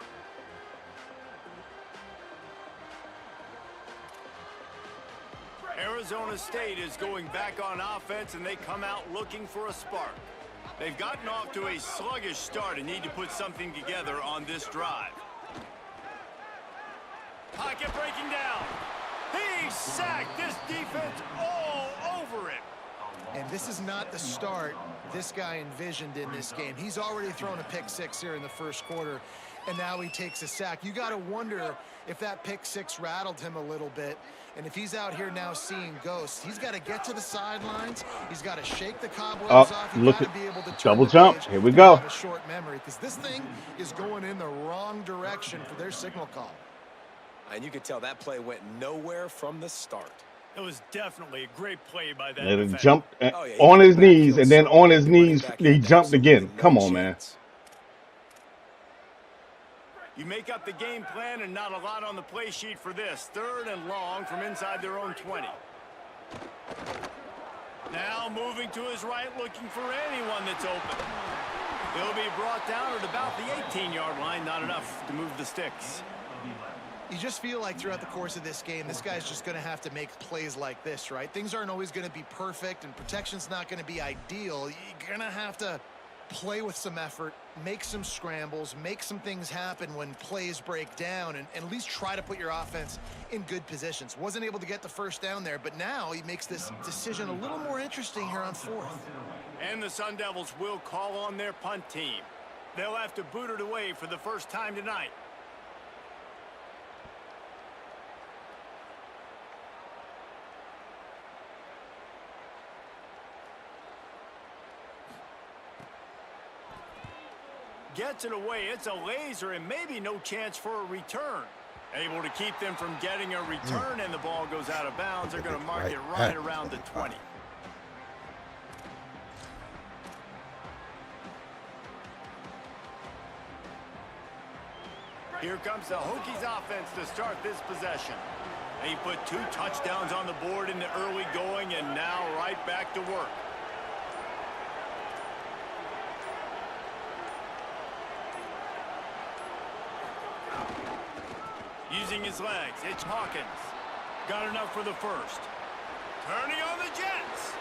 Arizona State is going back on offense, and they come out looking for a spark. They've gotten off to a sluggish start and need to put something together on this drive. Pocket breaking down. He's sacked. This defense all over it. And this is not the start this guy envisioned in this game. He's already thrown a pick-6 here in the first quarter, and now he takes a sack. You got to wonder if that pick-6 rattled him a little bit. And if he's out here now seeing ghosts, he's got to get to the sidelines. He's got to shake the cobwebs off. He's Look got at to be able to double jump. page. Here we go. Have a short memory, because this thing is going in the wrong direction for their signal call. And you could tell that play went nowhere from the start. It was definitely a great play by that Let him defender. jump on his knees, and then on his knees he jumped again. Come on, man. You make up the game plan and not a lot on the play sheet for this. 3rd and long from inside their own 20. Now moving to his right, looking for anyone that's open. He'll be brought down at about the 18-yard line. Not enough to move the sticks. You just feel like throughout the course of this game, this guy's just going to have to make plays like this, right? Things aren't always going to be perfect, and protection's not going to be ideal. You're going to have to play with some effort, make some scrambles, make some things happen when plays break down, and at least try to put your offense in good positions. Wasn't able to get the first down there, but now he makes this decision a little more interesting here on 4th. And the Sun Devils will call on their punt team. They'll have to boot it away for the first time tonight. Gets it away. It's a laser and maybe no chance for a return. Able to keep them from getting a return, and the ball goes out of bounds. They're going to mark it right around the 20. Here comes the Hokies offense to start this possession. They put 2 touchdowns on the board in the early going, and now right back to work. Using his legs, it's Hawkins. Got enough for the first. Turning on the Jets.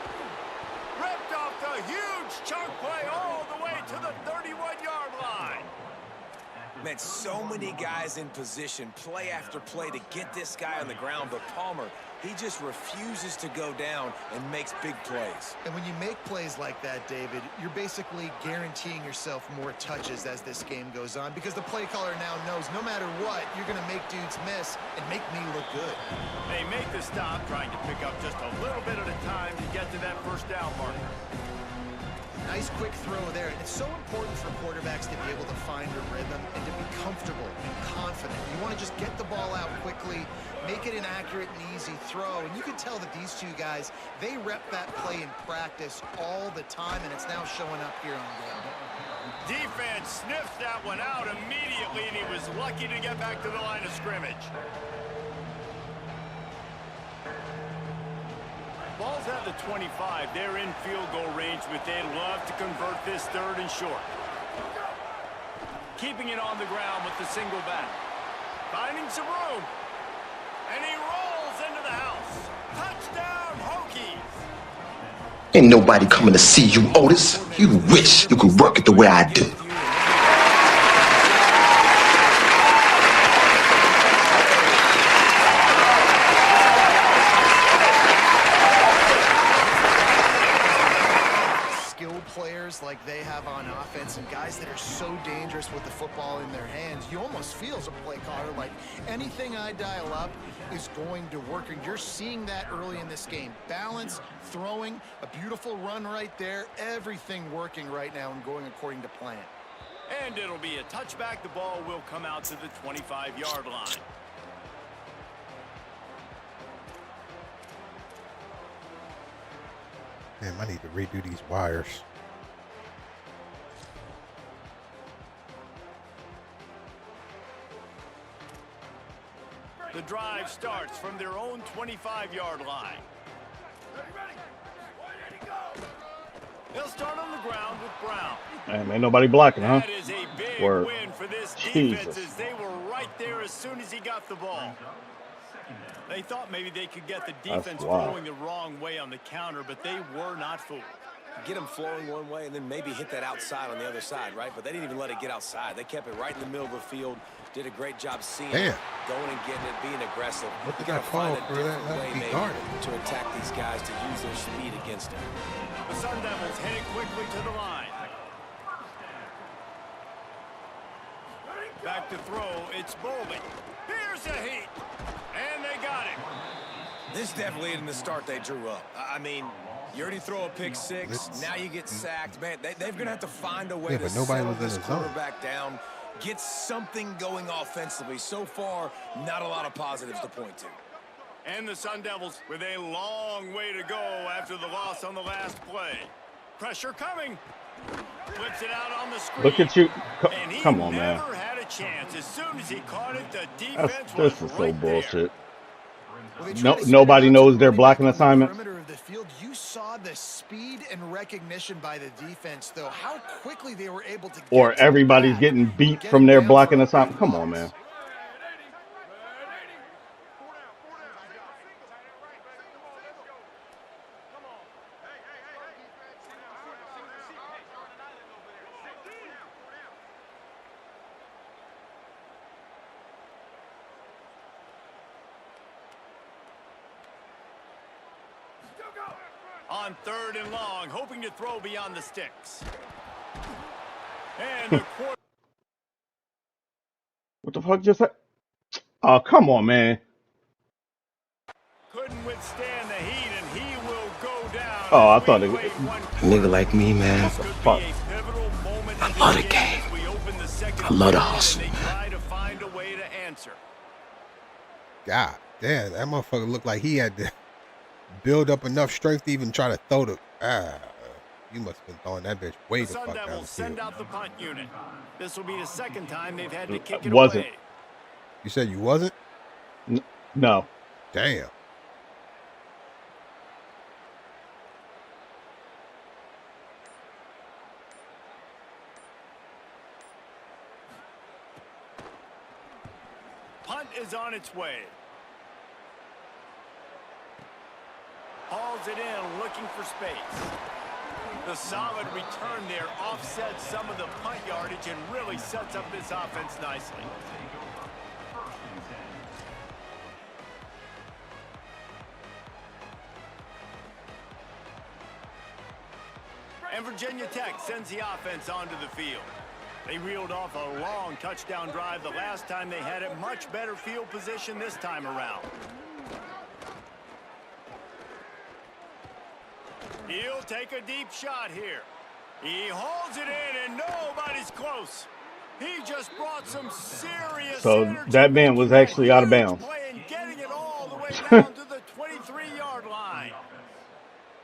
Ripped off the huge chunk play all the way to the 31-yard line. Man, so many guys in position, play after play to get this guy on the ground, but Palmer, he just refuses to go down and makes big plays. And when you make plays like that, David, you're basically guaranteeing yourself more touches as this game goes on, because the play caller now knows no matter what, you're going to make dudes miss and make me look good. They make the stop, trying to pick up just a little bit at a time to get to that first down marker. Nice quick throw there. And it's so important for quarterbacks to be able to find a rhythm and to be comfortable and confident. You want to just get the ball out quickly, make it an accurate and easy throw. And you can tell that these two guys, they rep that play in practice all the time, and it's now showing up here on game. Defense sniffs that one out immediately, and he was lucky to get back to the line of scrimmage. Ball's at the 25. They're in field goal range, but they'd love to convert this 3rd and short. Keeping it on the ground with the single back. Finding some room. And he rolls into the house. Touchdown, Hokies. Ain't nobody coming to see you, Otis. You wish you could work it the way I do. skilled players like they have on offense and guys that are so dangerous with the football in their hands, you almost feel as a play caller like anything I dial up is going to work. And you're seeing that early in this game. Balance, throwing, a beautiful run right there, everything working right now and going according to plan. And it'll be a touchback. The ball will come out to the 25-yard line. Damn, I need to redo these wires. The drive starts from their own 25-yard line. They'll start on the ground with Brown. Man, ain't nobody blocking, huh? That is a big Word. win for this Jesus. defense as they were right there as soon as he got the ball. They thought maybe they could get the defense flowing the wrong way on the counter, but they were not fooled. Get them flowing one way and then maybe hit that outside on the other side, right? But they didn't even let it get outside. They kept it right in the middle of the field. Did a great job seeing it, going and getting it, being aggressive. What did You I gotta call find a for different that? way Be maybe guarded. to attack these guys to use their speed against them. The Sun Devils heading quickly to the line. Back to throw, it's Bowling. Here's a heat, and they got him. This definitely isn't the start they drew up. I mean, you already throw a pick six, now you get sacked. Man, they're going to have to find a way to settle this quarterback down, get something going offensively. So far, not a lot of positives to point to. And the Sun Devils with a long way to go after the loss on the last play. Pressure coming. Flips it out on the screen. Look at you. And he Come on, man. never had a chance. As soon as he caught it, the defense was This is so right bullshit. Well, Nobody knows their blocking assignment. Perimeter of the field, you saw the speed and recognition by the defense, though. How quickly they were able to. Or everybody's getting beat from their blocking assignment. Come on, man. On 3rd and long, hoping to throw beyond the sticks. And the quarter. What the fuck just happened? Oh, come on, man. Couldn't withstand the heat, and he will go down. Oh, I thought it was... A nigga like me, man. Fuck. I love the game. I love the hustle, man. God damn, that motherfucker looked like he had to build up enough strength to even try to throw the... you must have been throwing that bitch way the fuck down the field. Send out the punt unit. This will be the second time they've had to kick it Wasn't. away. You said you wasn't? No. Damn. Punt is on its way. Hauls it in, looking for space. The solid return there offsets some of the punt yardage and really sets up this offense nicely. And Virginia Tech sends the offense onto the field. They reeled off a long touchdown drive the last time they had it. Much better field position this time around. He'll take a deep shot here. He holds it in, and nobody's close. He just brought some serious energy. That man was actually out of bounds. Getting it all the way down to the 23-yard line.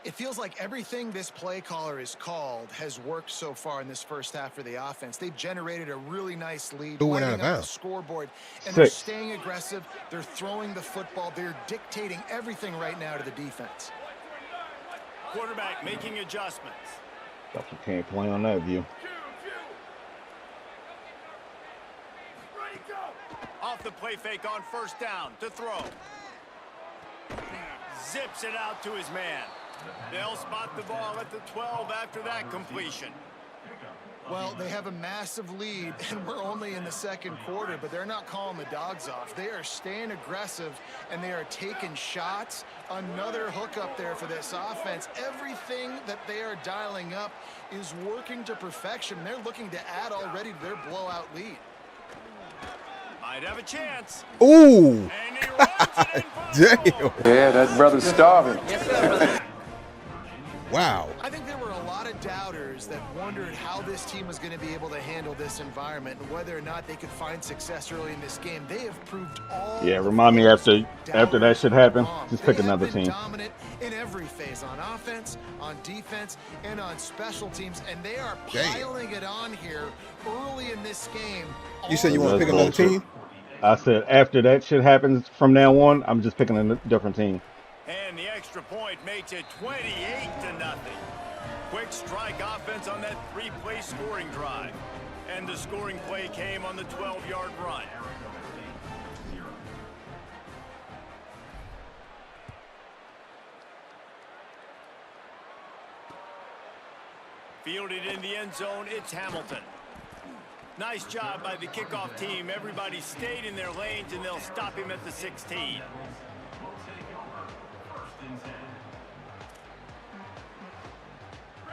It feels like everything this play caller has called has worked so far in this first half for the offense. They've generated a really nice lead, lighting up the scoreboard, and they're staying aggressive. They're throwing the football. They're dictating everything right now to the defense. Quarterback making adjustments. You can't play on that view. Off the play fake on 1st down to throw. Zips it out to his man. They'll spot the ball at the 12 after that completion. Well, they have a massive lead, and we're only in the second quarter, but they're not calling the dogs off. They are staying aggressive, and they are taking shots. Another hookup there for this offense. Everything that they are dialing up is working to perfection. They're looking to add already to their blowout lead. Might have a chance. Ooh. Damn. Yeah, that brother's starving. Wow. I think there were a lot of doubters that wondered how this team was going to be able to handle this environment and whether or not they could find success early in this game. They have proved all. Yeah, remind me after that shit happened, just pick another team. Dominant in every phase, on offense, on defense, and on special teams, and they are piling it on here early in this game. You said you want to pick another team? I said after that shit happens from now on, I'm just picking a different team. And the extra point makes it 28-0. Quick strike offense on that three-play scoring drive. And the scoring play came on the 12-yard run. Fielded in the end zone, it's Hamilton. Nice job by the kickoff team. Everybody stayed in their lanes, and they'll stop him at the 16.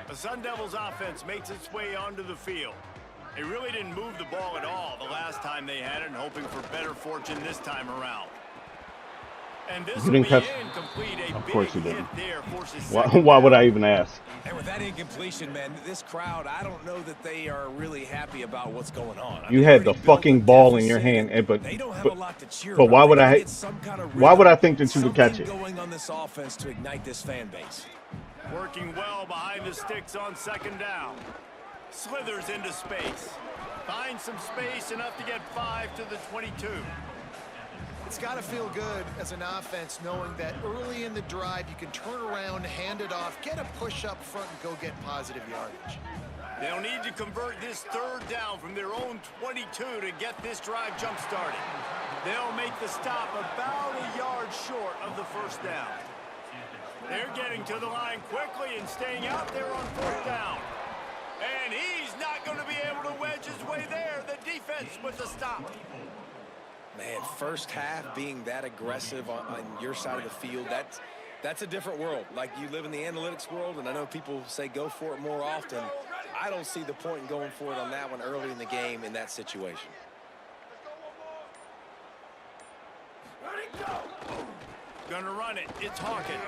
The Sun Devils offense makes its way onto the field. They really didn't move the ball at all the last time they had it, and hoping for better fortune this time around. And this will be incomplete. Of course you didn't. Why would I even ask? And with that incompletion, man, this crowd, I don't know that they are really happy about what's going on. You had the fucking ball in your hand, but why would I think that you would catch it? Going on this offense to ignite this fan base. Working well behind the sticks on second down. Slithers into space. Finds some space enough to get 5 to the 22. It's got to feel good as an offense knowing that early in the drive you can turn around, hand it off, get a push up front, and go get positive yardage. They'll need to convert this third down from their own 22 to get this drive jump started. They'll make the stop about a yard short of the first down. They're getting to the line quickly and staying out there on fourth down. And he's not going to be able to wedge his way there. The defense with the stop. Man, first half being that aggressive on your side of the field, that's a different world. Like, you live in the analytics world, and I know people say go for it more often. I don't see the point in going for it on that one early in the game in that situation. Gonna run it. It's Hawkins.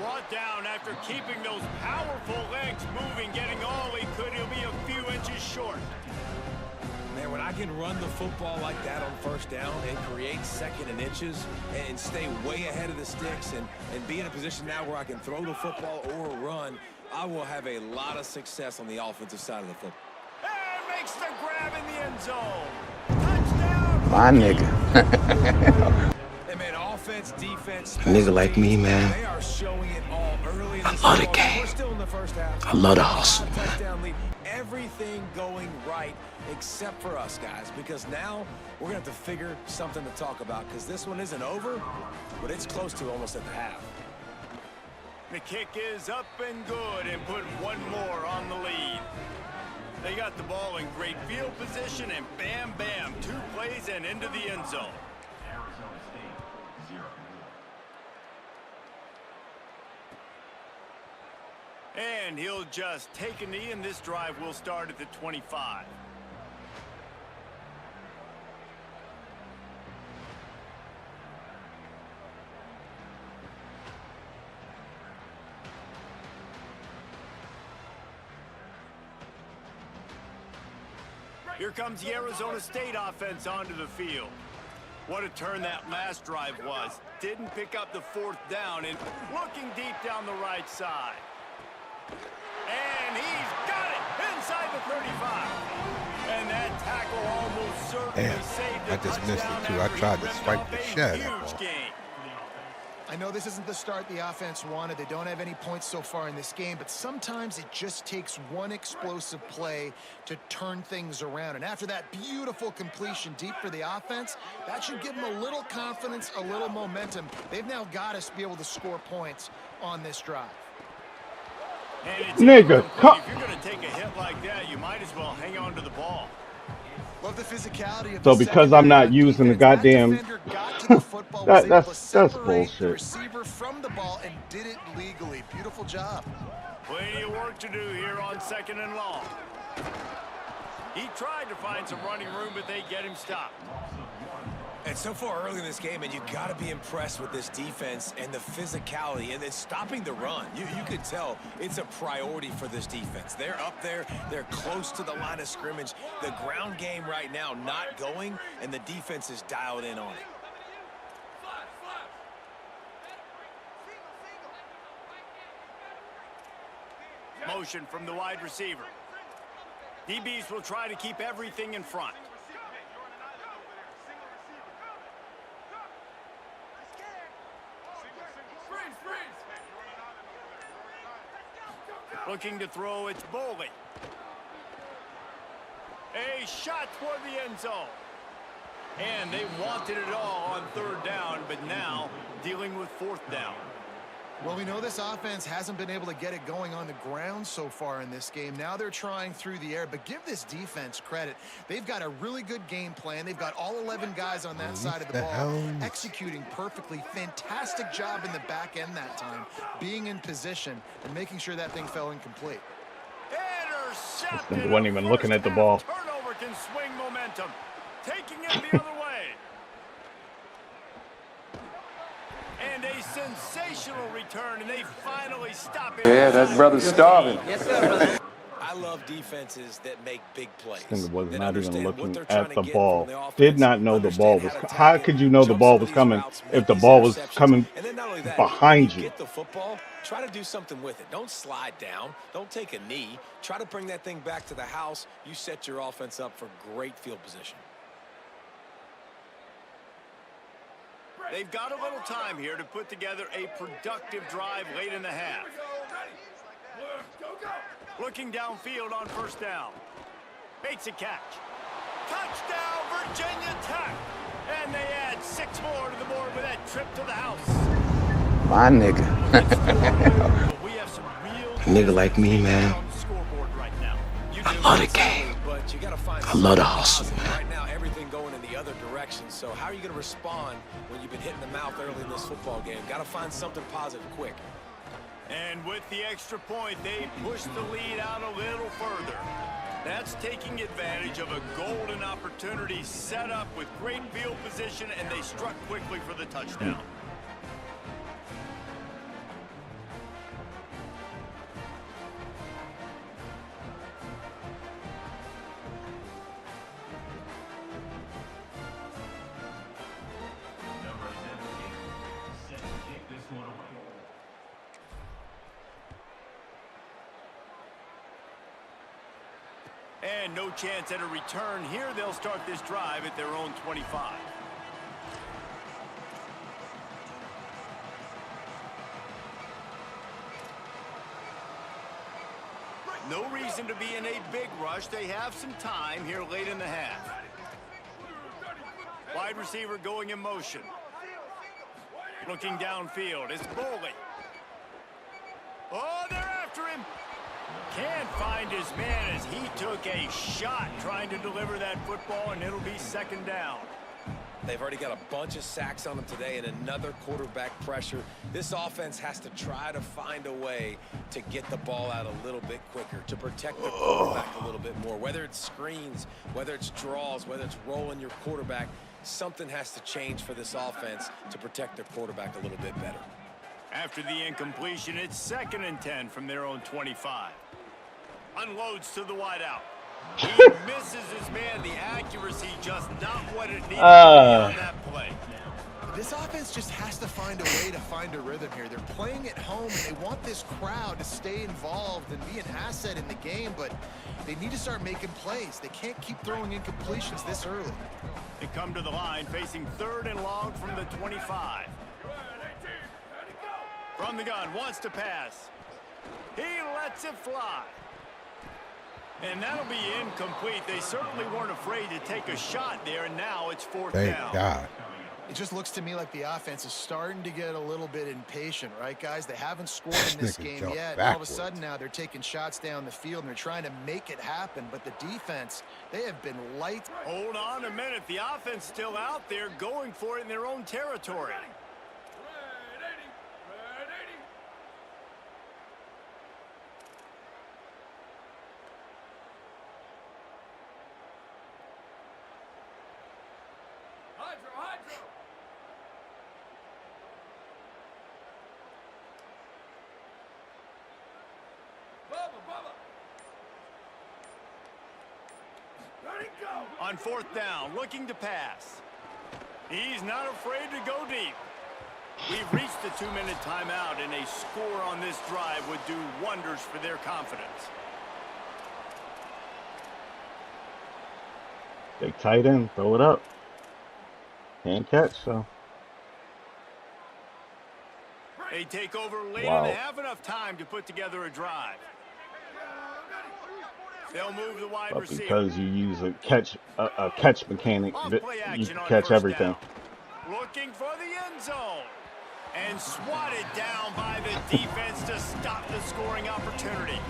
Brought down after keeping those powerful legs moving, getting all he could. He'll be a few inches short. Man, when I can run the football like that on first down and create second and inches and stay way ahead of the sticks and be in a position now where I can throw the football or run, I will have a lot of success on the offensive side of the football. And makes the grab in the end zone. Touchdown. My nigga. And man, offense, defense, Nigga like me, man. they are showing it all early in I love the game. We're still in the first half. I love the hustle, man. Touchdown lead. Everything going right except for us, guys, because now we're going to have to figure something to talk about, because this one isn't over, but it's close to almost at the half. The kick is up and good, and put one more on the lead. They got the ball in great field position, and bam, bam, 2 plays and into the end zone. And he'll just take a knee, and this drive will start at the 25. Here comes the Arizona State offense onto the field. What a turn that last drive was. Didn't pick up the fourth down, and looking deep down the right side. And he's got it inside the 35. And that tackle almost certainly saved I just missed it too. I tried to swipe the shit out of that ball. I know this isn't the start the offense wanted. They don't have any points so far in this game, but sometimes it just takes one explosive play to turn things around. And after that beautiful completion deep for the offense, that should give them a little confidence, a little momentum. They've now got to be able to score points on this drive. And it's Nigga, incomplete. If you're going to take a hit like that, you might as well hang on to the ball. Love the physicality of so the because I'm not secondary on using the defense. That goddamn defender got to the football, was able to that's separate the bullshit. receiver from the ball and did it legally. Beautiful job. Plenty of work to do here on 2nd and long. He tried to find some running room, but they get him stopped. And so far early in this game, and you got to be impressed with this defense and the physicality and then stopping the run. You could tell it's a priority for this defense. They're up there. They're close to the line of scrimmage. The ground game right now not going, and the defense is dialed in on it. Motion from the wide receiver. DBs will try to keep everything in front. Looking to throw, it's Boley. A shot toward the end zone. And they wanted it all on 3rd down, but now dealing with 4th down. Well, we know this offense hasn't been able to get it going on the ground so far in this game. Now they're trying through the air, but give this defense credit. They've got a really good game plan. They've got all 11 guys on that side of the ball, executing perfectly. Fantastic job in the back end that time, being in position and making sure that thing fell incomplete. He wasn't even looking at the ball. Turnover can swing momentum, taking it the other way. And a sensational return, and they finally stop it. Yeah, that brother's starving. Yes, sir, brother. I love defenses that make big plays. This was that not even understand looking at the ball. Did not know the ball was. How could you know the jump ball some was of these coming routes, if make the these ball was interceptions, coming and then not only that, behind when you? get the football, try to do something with it. Don't slide down. Don't take a knee. Try to bring that thing back to the house. You set your offense up for great field position. They've got a little time here to put together a productive drive late in the half. Looking downfield on 1st down. Makes a catch. Touchdown, Virginia Tech. And they add 6 more to the board with that trip to the house. My nigga. We have some real Nigga like me, man. on the scoreboard right now. I love the game. But you got to find I love the hustle, man. right now, everything going in the other direction. So how are you going to respond when you've been hitting the mouth early in this football game? Got to find something positive quick. And with the extra point, they push the lead out a little further. That's taking advantage of a golden opportunity set up with great field position, and they struck quickly for the touchdown. And no chance at a return here. They'll start this drive at their own 25. No reason to be in a big rush. They have some time here late in the half. Wide receiver going in motion. Looking downfield. It's Boley. Oh, they're after him. Can't find his man as he took a shot trying to deliver that football, and it'll be 2nd down. They've already got a bunch of sacks on them today and another quarterback pressure. This offense has to try to find a way to get the ball out a little bit quicker, to protect the quarterback a little bit more. Whether it's screens, whether it's draws, whether it's rolling your quarterback, something has to change for this offense to protect their quarterback a little bit better. After the incompletion, it's 2nd and 10 from their own 25. Unloads to the wideout. He misses his man. The accuracy just not what it needed on that play. This offense just has to find a way to find a rhythm here. They're playing at home, and they want this crowd to stay involved and be an asset in the game, but they need to start making plays. They can't keep throwing incompletions this early. They come to the line facing 3rd and long from the 25. From the gun, wants to pass. He lets it fly. And that'll be incomplete. They certainly weren't afraid to take a shot there, and now it's 4th down. Thank God. It just looks to me like the offense is starting to get a little bit impatient, right, guys? They haven't scored in this game yet. All of a sudden now they're taking shots down the field and they're trying to make it happen. But the defense, they have been light. Hold on a minute. The offense still out there going for it in their own territory. On 4th down, looking to pass. He's not afraid to go deep. We've reached the 2-minute timeout, and a score on this drive would do wonders for their confidence. Big tight end, throw it up. Can't catch, so. They take over late Wow. and they have enough time to put together a drive. They'll move the wide But receiver. because you use a catch mechanic, Off that play you action can on catch 1st everything. down. Looking for the end zone. And swatted down by the defense to stop the scoring opportunity.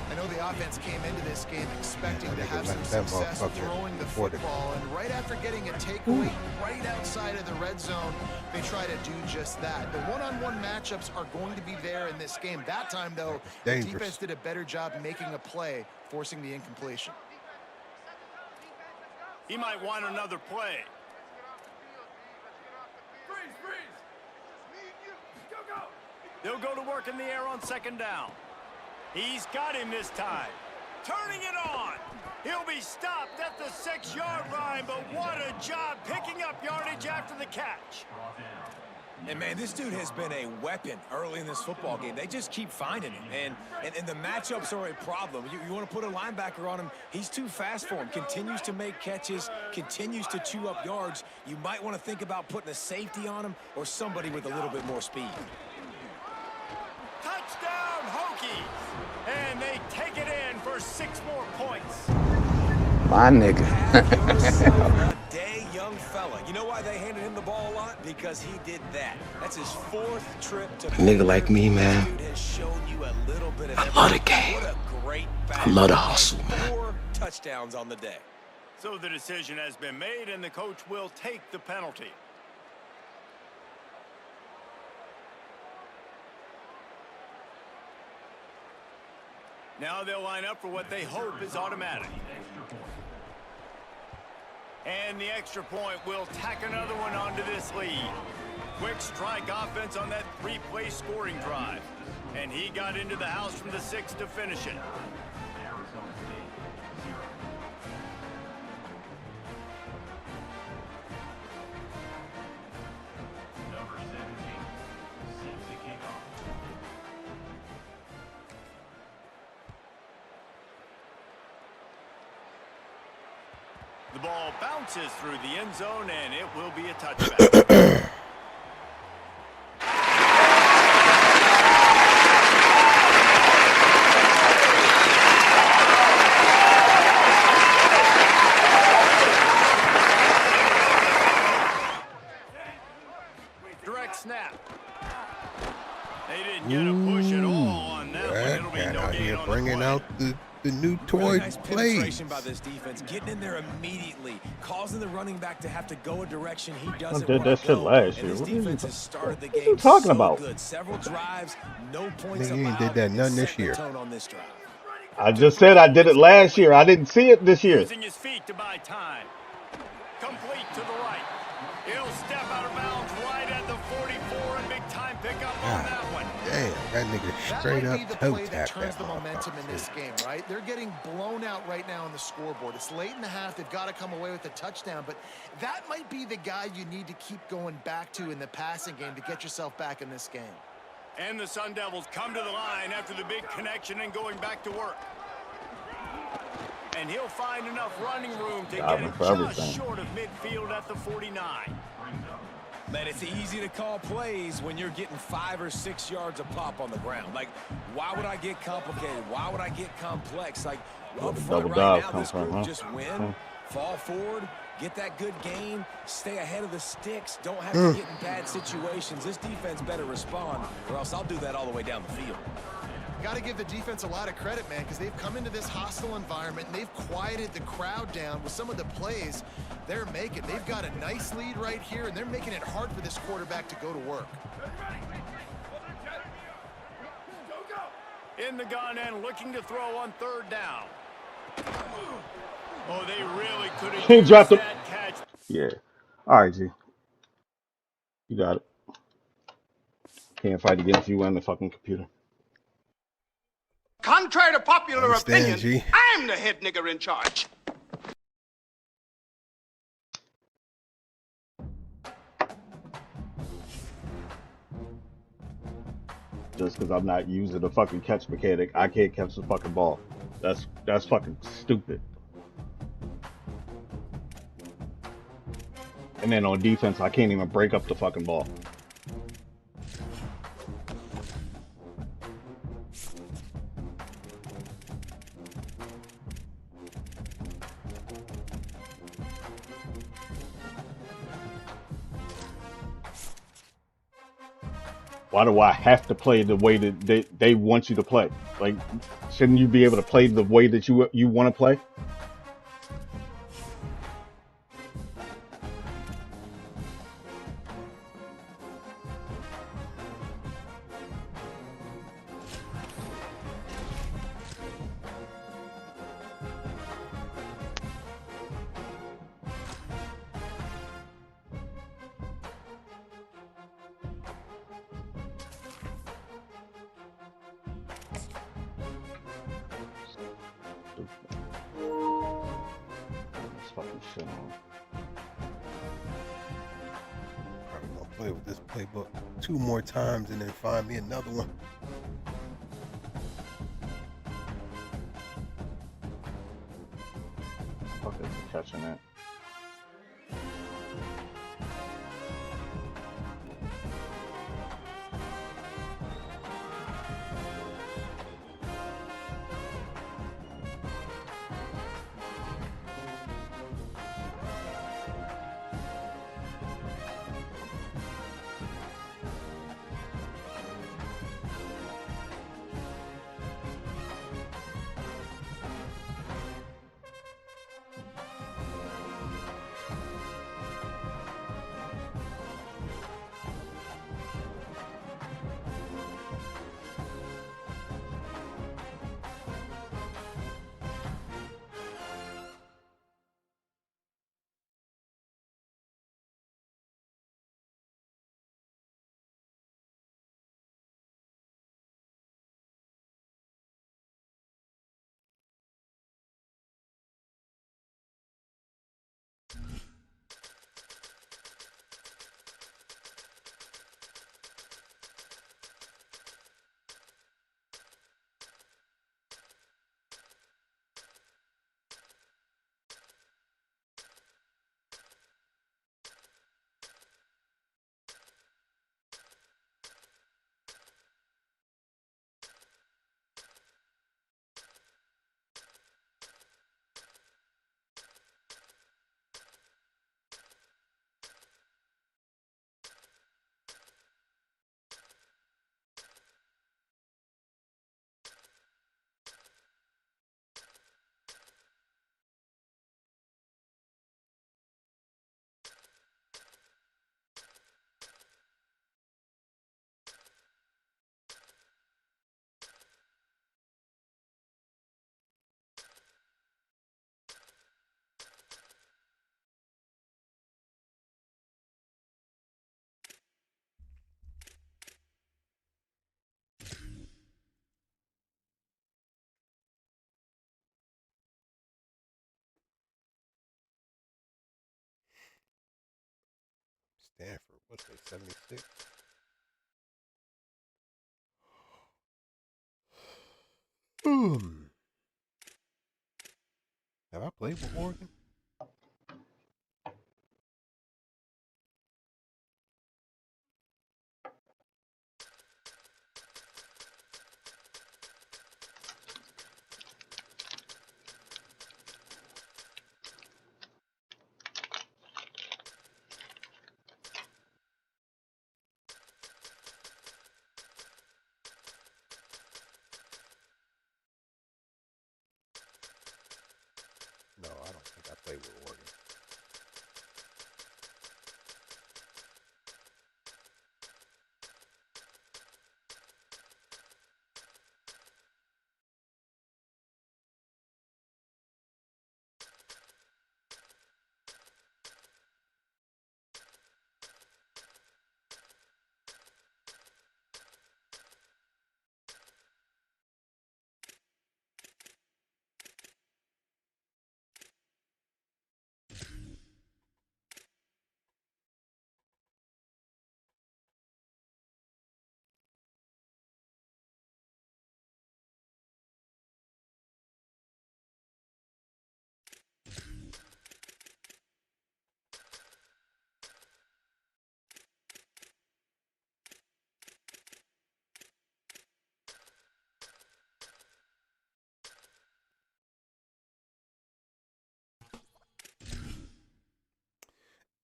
I know the offense came into this game expecting to have some success throwing the football, and right after getting a takeaway right outside of the red zone, they try to do just that. The one-on-one matchups are going to be there in this game. That time, though, the defense did a better job making a play, forcing the incompletion. He might want another play. They'll go to work in the air on 2nd down. He's got him this time. Turning it on. He'll be stopped at the 6-yard line, but what a job picking up yardage after the catch. And, man, this dude has been a weapon early in this football game. They just keep finding him. And the matchups are a problem. You want to put a linebacker on him, he's too fast for him. Continues to make catches, continues to chew up yards. You might want to think about putting a safety on him or somebody with a little bit more speed. Touchdown, Hokies. And they take it in for 6 more points. My nigga. Day young fella. You know why they handed him the ball a lot? Because he did that. That's his 4th trip to A nigga like me, man. I love the game. I love the hustle, man. 4 touchdowns on the day. So the decision has been made, and the coach will take the penalty. Now they'll line up for what they hope is automatic. And the extra point will tack another one onto this lead. Quick strike offense on that 3-play scoring drive. And he got into the house from the 6 to finish it. The ball bounces through the end zone, and it will be a touchback. Direct snap. They didn't get a push at all on that one. It'll be no out gain here on bringing the out the new toy Really nice plays. penetration by this defense, getting in there immediately, causing the running back to have to go a direction he doesn't did want that to shit go. last And year. this What are you defense has started the what are you game talking so about? good. Several drives, no points Nigga, you ain't did allowed, that and none set this the year. tone on this drive. I just said I did it last year. I didn't see it this year. Using his feet to buy time. Complete to the right. He'll step out of bounds right at the 44, and big time pickup on that one. Damn, that nigga straight That up might be the toe play that tapped turns that the momentum in motherfucker, this too. game, right? They're getting blown out right now on the scoreboard. It's late in the half. They've got to come away with a touchdown, but that might be the guy you need to keep going back to in the passing game to get yourself back in this game. And the Sun Devils come to the line after the big connection and going back to work. And he'll find enough running room to get it just short of midfield at the 49. Man, it's easy to call plays when you're getting 5 or 6 yards a pop on the ground. Like, why would I get complicated? Why would I get complex? Like, up front right now, this group just win, fall forward, Get that good gain, stay ahead of the sticks, don't have to get in bad situations. This defense better respond, or else I'll do that all the way down the field. Got to give the defense a lot of credit, man, because they've come into this hostile environment and they've quieted the crowd down with some of the plays they're making. They've got a nice lead right here, and they're making it hard for this quarterback to go to work. In the gun and looking to throw on third down. Oh, they really could have used Dropped it. that catch. Yeah. All right, G. You got it. Can't fight against you and the fucking computer. Contrary to popular Understand, opinion, G. I'm the head nigger in charge. Just because I'm not using the fucking catch mechanic, I can't catch the fucking ball. That's fucking stupid. And then on defense, I can't even break up the fucking ball. Why do I have to play the way that they want you to play? Like, shouldn't you be able to play the way that you want to play? This fucking shit on. Probably gonna play with this playbook 2 more times and then find me another one. Fuck is catching that? Stanford, what's they, 76? Have I played with Oregon? play with Oregon.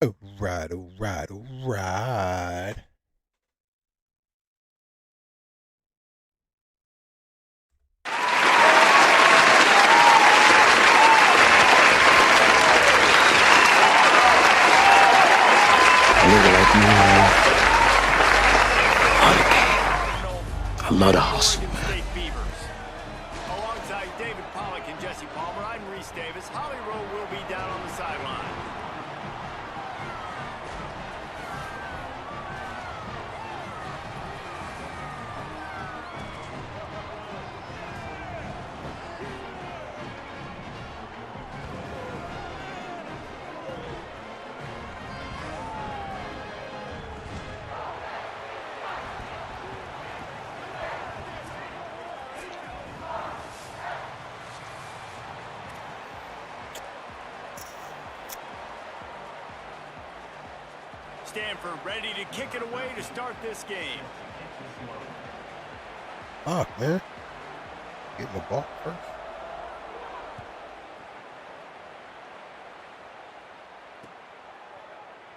All right, all right, all right. I love the hustle, man. Alongside David Pollock and Jesse Palmer, I'm Reese Davis. Holly Rowe will be down on the sideline. Stanford ready to kick it away to start this game. Fuck, man. Getting the ball first.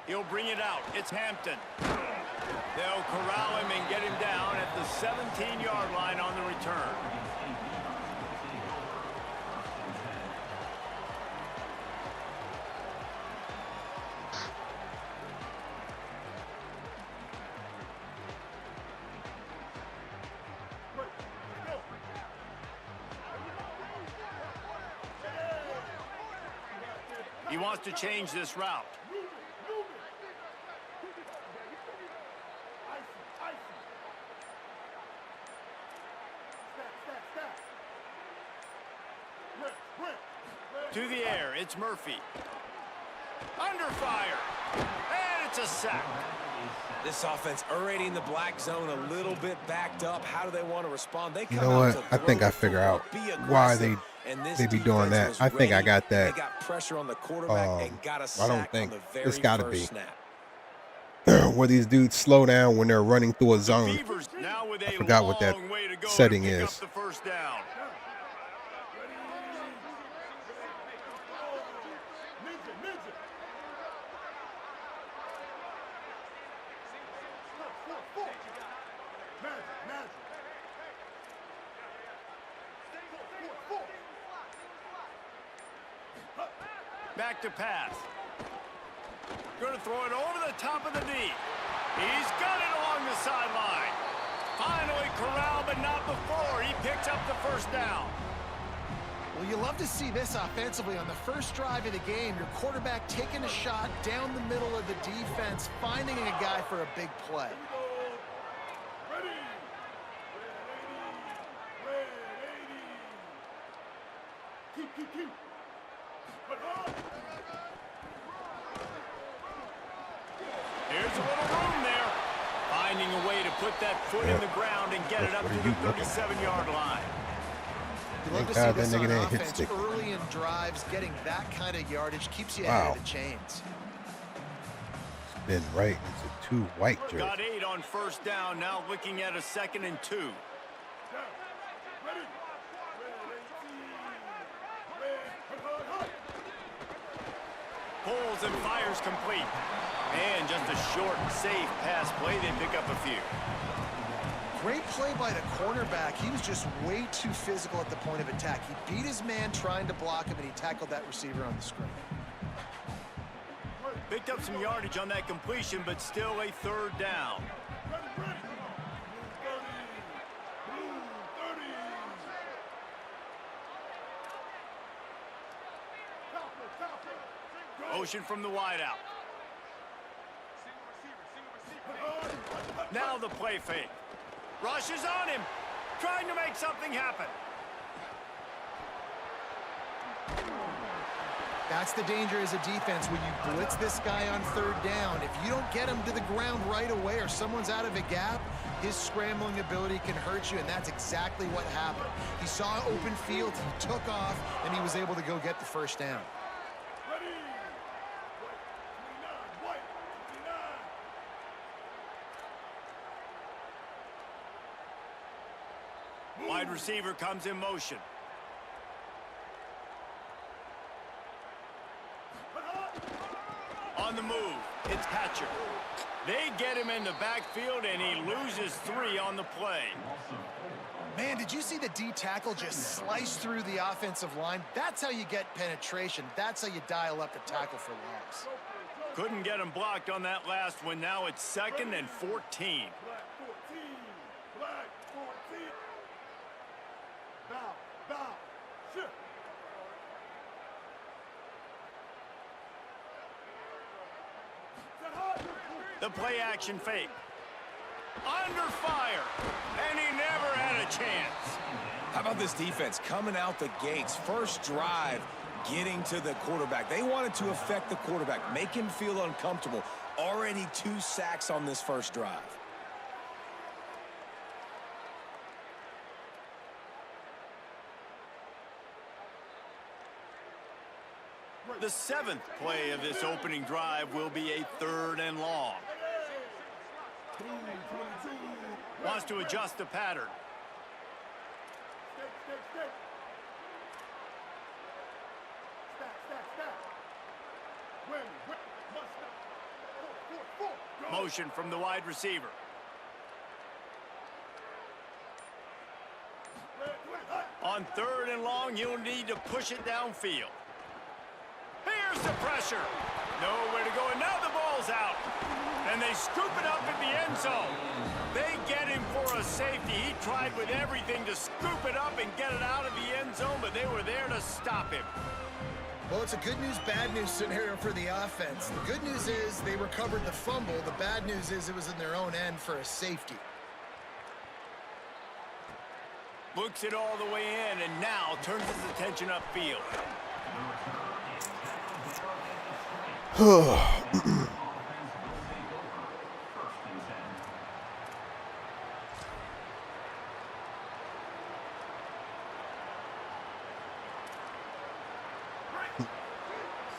He'll bring it out. It's Hampton. They'll corral him and get him down at the 17-yard line on the return. He wants to change this route. To the air, it's Murphy. Under fire. And it's a sack. This offense already in the black zone, a little bit backed up. How do they want to respond? They You know what? I think I figure out why they be doing that. I think I got that. I don't think it's got to be where these dudes slow down when they're running through a zone. I forgot what that setting is. Back to pass. Going to throw it over the top of the knee. He's got it along the sideline. Finally corralled, but not before. He picks up the first down. Well, you love to see this offensively on the first drive of the game. Your quarterback taking a shot down the middle of the defense, finding a guy for a big play. Here's a little room there. Finding a way to put that foot in the ground and get it up to the 37-yard line. You love to see this on offense early in drives. Getting that kind of yardage keeps you ahead of the chains. Spin right into two white jerseys. Got 8 on first down. Now looking at a 2nd and 2. Pulls and fires complete. And just a short, safe pass play. They pick up a few. Great play by the cornerback. He was just way too physical at the point of attack. He beat his man trying to block him, and he tackled that receiver on the screen. Picked up some yardage on that completion, but still a third down. Motion from the wideout. Now the play fake. Rush is on him, trying to make something happen. That's the danger as a defense when you blitz this guy on third down. If you don't get him to the ground right away or someone's out of a gap, his scrambling ability can hurt you, and that's exactly what happened. He saw open field, he took off, and he was able to go get the first down. Wide receiver comes in motion. On the move, it's Hatcher. They get him in the backfield, and he loses 3 on the play. Man, did you see the D tackle just slice through the offensive line? That's how you get penetration. That's how you dial up the tackle for loss. Couldn't get him blocked on that last one. Now it's 2nd and 14. The play action fake. Under fire, and he never had a chance. How about this defense coming out the gates? First drive, getting to the quarterback. They wanted to affect the quarterback, make him feel uncomfortable. Already 2 sacks on this first drive. The 7th play of this opening drive will be a 3rd and long. Wants to adjust the pattern. Motion from the wide receiver. On 3rd and long, you'll need to push it downfield. Here's the pressure. Nowhere to go, and now the ball's out. And they scoop it up in the end zone. They get him for a safety. He tried with everything to scoop it up and get it out of the end zone, but they were there to stop him. Well, it's a good news, bad news scenario for the offense. The good news is they recovered the fumble. The bad news is it was in their own end for a safety. Looks it all the way in, and now turns his attention upfield.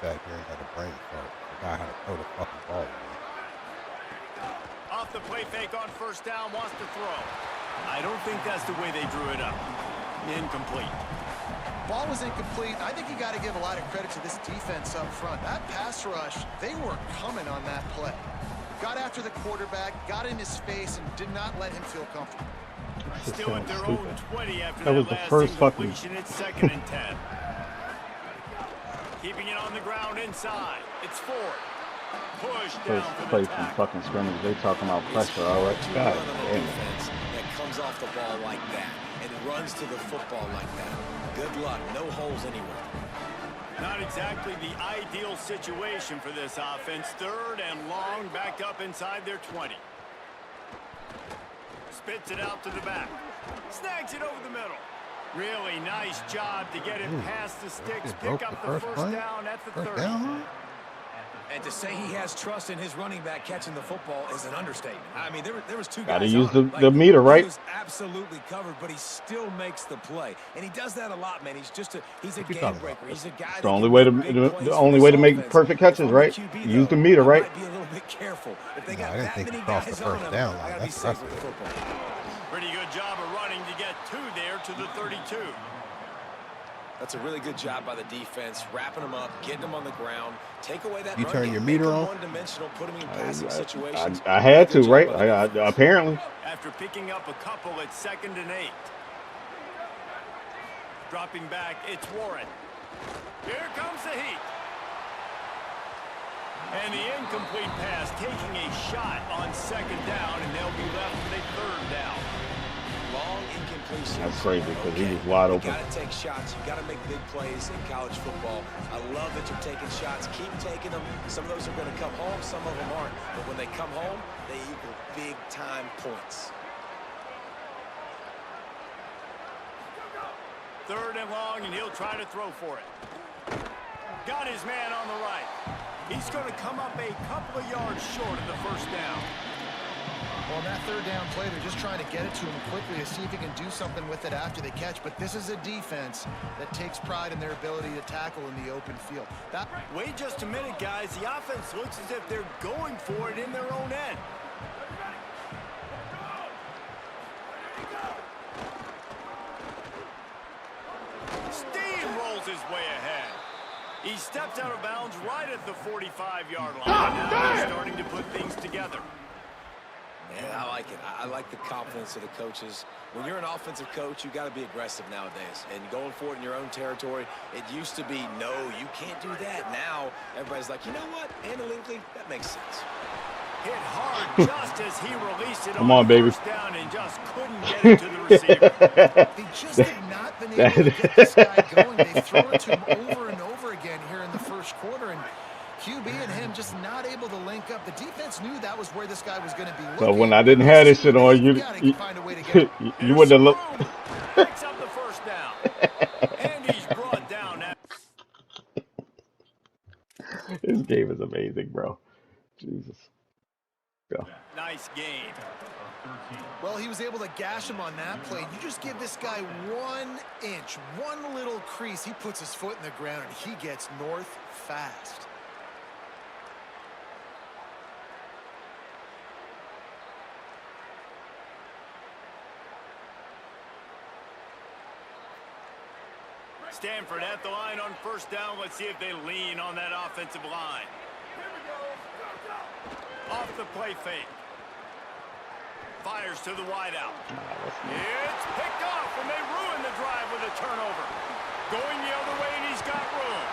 Sat here and had a brain fart. Forgot how to throw the fucking ball. Off the play fake on 1st down, wants to throw. I don't think that's the way they drew it up. Incomplete. Ball was incomplete. I think you got to give a lot of credit to this defense up front. That pass rush, they were coming on that play. Got after the quarterback, got in his face, and did not let him feel comfortable. Still at their own 20 after that was the first fucking. It's 2nd and 10. Keeping it on the ground inside. It's 4. Push down for Play the from tackle. fucking scrimmage. They talking about pressure. All right, God damn it. That comes off the ball like that and runs to the football like that. Good luck. No holes anywhere. Not exactly the ideal situation for this offense. 3rd and long, back up inside their 20. Spits it out to the back. Snags it over the middle. Really nice job to get it past the sticks. Pick up the first down at the 30. And to say he has trust in his running back catching the football is an understatement. I mean, there was 2 guys. Gotta use the meter, right? He was absolutely covered, but he still makes the play, and he does that a lot, man. He's a game breaker. He's a guy. The only way to make perfect catches, right? Use the meter, right? Be a little bit careful. If they got I didn't that think many he crossed the guys first on him, down I line. gotta be That's safe with the football. Pretty good job of running to get 2 there to the 32. That's a really good job by the defense, wrapping them up, getting them on the ground. Take away that. You turn your meter on? One-dimensional, put them in passing situations. I had to, right? Apparently. After picking up a couple at 2nd and 8. Dropping back, it's Warren. Here comes the heat. And the incomplete pass taking a shot on second down, and they'll be left with a third down. Long incompletion. That's crazy because he was wide open. You got to take shots. You got to make big plays in college football. I love that you're taking shots. Keep taking them. Some of those are going to come home. Some of them aren't. But when they come home, they equal big-time points. Third and long, and he'll try to throw for it. Got his man on the right. He's going to come up a couple of yards short of the first down. Well, on that third down play, they're just trying to get it to him quickly to see if he can do something with it after the catch. But this is a defense that takes pride in their ability to tackle in the open field. Wait just a minute, guys. The offense looks as if they're going for it in their own end. Steamrolls his way ahead. He steps out of bounds right at the 45-yard line. Now they're starting to put things together. Yeah, I like it. I like the confidence of the coaches. When you're an offensive coach, you got to be aggressive nowadays. And going for it in your own territory, it used to be, no, you can't do that. Now, everybody's like, you know what? Analytically, that makes sense. Hit hard just as he released it. Come on, baby. First down and just couldn't get it to the receiver. They just have not been able to get this guy going. They've thrown it to him over and over again here in the first quarter. And QB and him just not able to link up. The defense knew that was where this guy was going to be looking. So when I didn't have this shit on, you wouldn't have looked. Picks up the first down. And he's brought down. This game is amazing, bro. Jesus. Go. Nice game. Well, he was able to gash him on that play. You just give this guy 1 inch, one little crease. He puts his foot in the ground, and he gets north fast. Stanford at the line on first down. Let's see if they lean on that offensive line. Off the play fake. Fires to the wideout. It's picked off, and they ruin the drive with a turnover. Going the other way, and he's got room.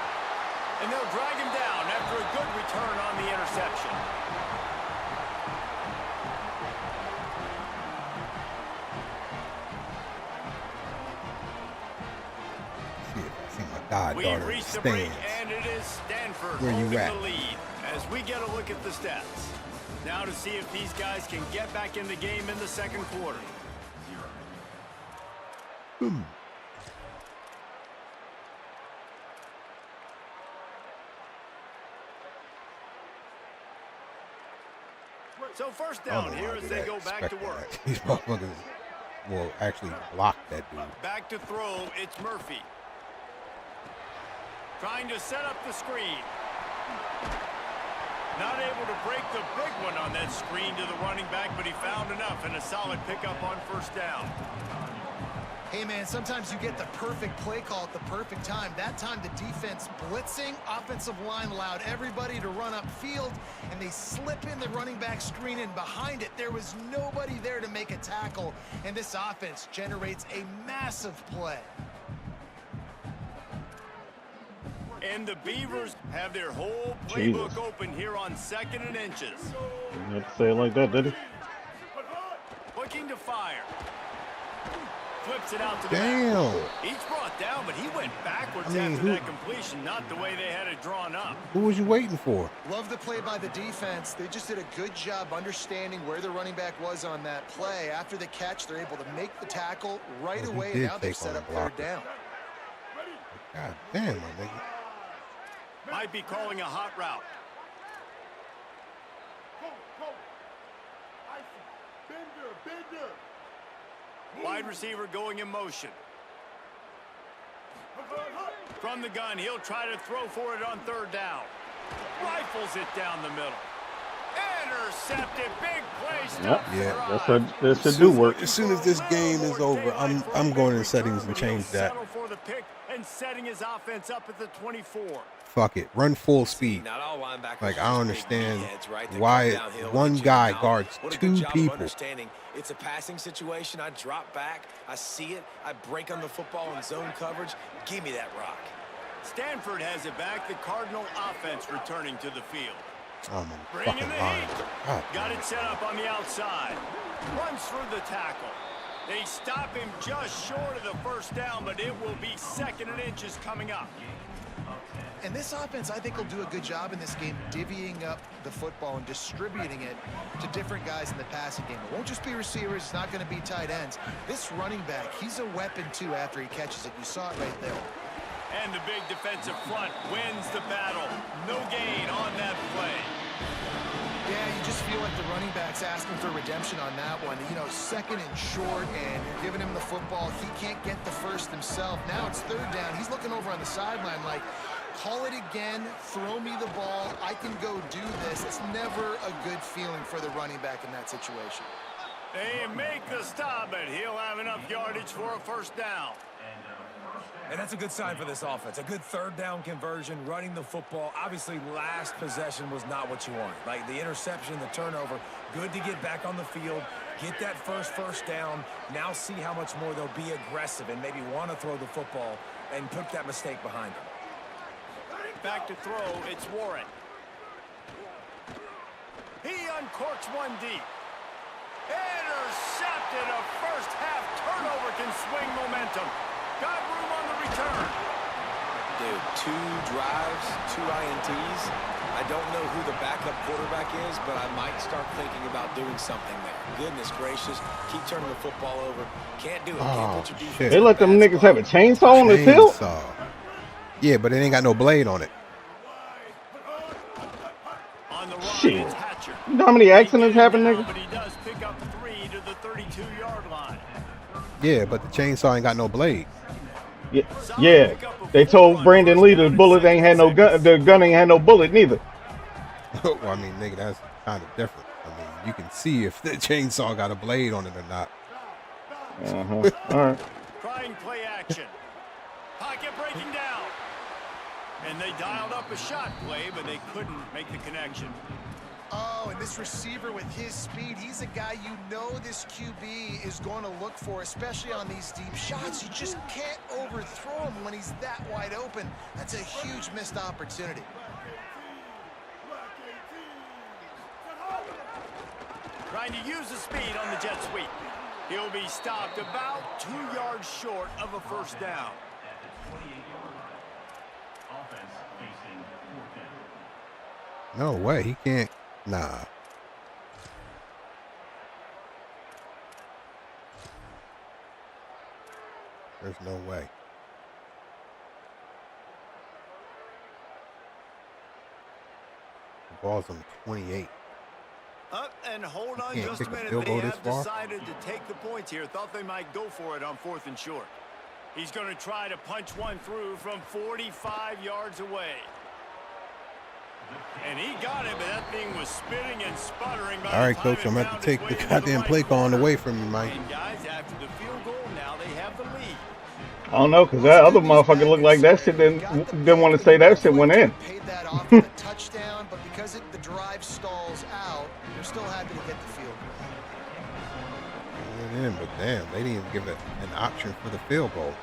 And they'll drag him down after a good return on the interception. See my goddaughter in the stands. And it is Stanford Where you at? the lead as we get a look at the stats. Now to see if these guys can get back in the game in the second quarter. So first down here as they go back to work. These motherfuckers will actually block that dude. Back to throw, it's Murphy. Trying to set up the screen. Not able to break the big one on that screen to the running back, but he found enough and a solid pickup on first down. Hey, man, sometimes you get the perfect play call at the perfect time. That time, the defense blitzing, offensive line allowed everybody to run upfield, and they slip in the running back screen, and behind it, there was nobody there to make a tackle, and this offense generates a massive play. And the Beavers have their whole playbook open here on 2nd and inches. You have to say it like that, did he? Looking to fire. Flips it out to the Damn. back. He's brought down, but he went backwards after that completion, not the way they had it drawn up. Who was you waiting for? Love the play by the defense. They just did a good job understanding where the running back was on that play. After the catch, they're able to make the tackle right away, and now they've set up third down. God damn, my nigga. Might be calling a hot route. Wide receiver going in motion. From the gun, he'll try to throw for it on third down. Rifles it down the middle. Intercepted, big play. Yep. Yeah, that should do work. As soon as this game is over, I'm going in settings and change that. For the pick and setting his offense up at the 24. Fuck it, run full speed. Like, I don't understand why one guy guards two people. It's a passing situation. I drop back, I see it, I break on the football in zone coverage. Give me that rock. Stanford has it back. The Cardinal offense returning to the field. I'm on the Bringing fucking the line. heat. God, Got it set up on the outside. Runs through the tackle. They stop him just short of the first down, but it will be 2nd and inches coming up. And this offense, I think, will do a good job in this game divvying up the football and distributing it to different guys in the passing game. It won't just be receivers. It's not going to be tight ends. This running back, he's a weapon, too, after he catches it. You saw it right there. And the big defensive front wins the battle. No gain on that play. Yeah, you just feel like the running back's asking for redemption on that one. You know, 2nd and short, and you're giving him the football. He can't get the first himself. Now it's 3rd down. He's looking over on the sideline like, call it again, throw me the ball, I can go do this. It's never a good feeling for the running back in that situation. They make the stop, but he'll have enough yardage for a first down. And that's a good sign for this offense. A good 3rd down conversion, running the football. Obviously, last possession was not what you want. Like the interception, the turnover, good to get back on the field, get that first down. Now see how much more they'll be aggressive and maybe want to throw the football and put that mistake behind them. Back to throw, it's Warren. He uncorks one deep. Intercepted. A first-half turnover can swing momentum. Got room on the return. Dude, 2 drives, 2 INTs. I don't know who the backup quarterback is, but I might start thinking about doing something there. Goodness gracious. Keep turning the football over. Can't do it. Can't put your defense. They let them niggas have a chainsaw on the field? Yeah, but it ain't got no blade on it. On the run, Shit. it's Hatcher. You know how many accidents happen, nigga? But he does pick up 3 to the 32-yard line. Yeah, but the chainsaw ain't got no blade. Yeah. They told Brandon Lee the bullet ain't had no gun. The gun ain't had no bullet neither. Well, I mean, nigga, that's kind of different. I mean, you can see if the chainsaw got a blade on it or not. All right. Trying play action. Pocket breaking down. And they dialed up a shot play, but they couldn't make the connection. Oh, and this receiver with his speed, he's a guy you know this QB is going to look for, especially on these deep shots. You just can't overthrow him when he's that wide open. That's a huge missed opportunity. Trying to use the speed on the jet sweep. He'll be stopped about 2 yards short of a first down. No way, he can't. Nah. There's no way. The ball's on 28. Up and hold on Can't just kick a a minute. field They goal this have far? decided to take the points here. Thought they might go for it on 4th and short. He's going to try to punch one through from 45 yards away. And he got it, but that thing was spitting and sputtering. All right, coach, I'm going to have to take the goddamn play calling away from you, Mike. And guys, after the field goal, now they have the lead. I don't know, because that other motherfucker looked like that shit didn't want to say that shit went in. Paid that off with a touchdown, but because the drive stalls out, they're still happy to get the field goal. In, but damn, they didn't even give it an option for the field goal.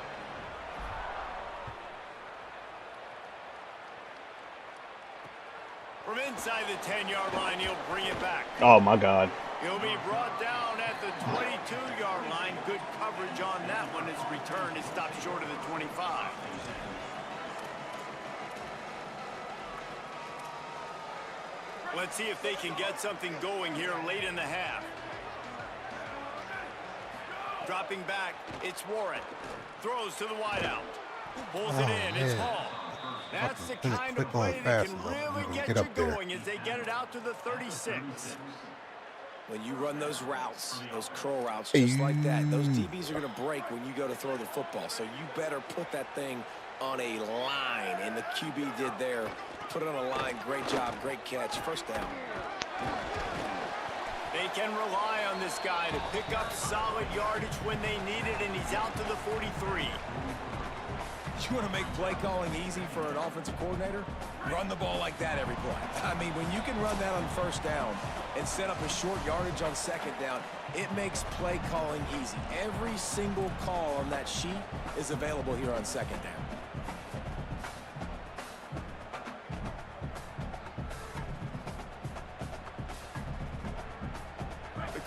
From inside the 10-yard line, he'll bring it back. Oh, my God. He'll be brought down at the 22-yard line. Good coverage on that one. His return is stopped short of the 25. Let's see if they can get something going here late in the half. Dropping back, it's Warren. Throws to the wideout. Pulls it in, it's Hall. That's the kind of play that can really get you going as they get it out to the 36. When you run those routes, those curl routes, just like that, those DBs are going to break when you go to throw the football. So you better put that thing on a line, and the QB did there. Put it on a line. Great job, great catch. First down. They can rely on this guy to pick up solid yardage when they need it, and he's out to the 43. You want to make play calling easy for an offensive coordinator? Run the ball like that every play. I mean, when you can run that on first down and set up a short yardage on second down, it makes play calling easy. Every single call on that sheet is available here on second down.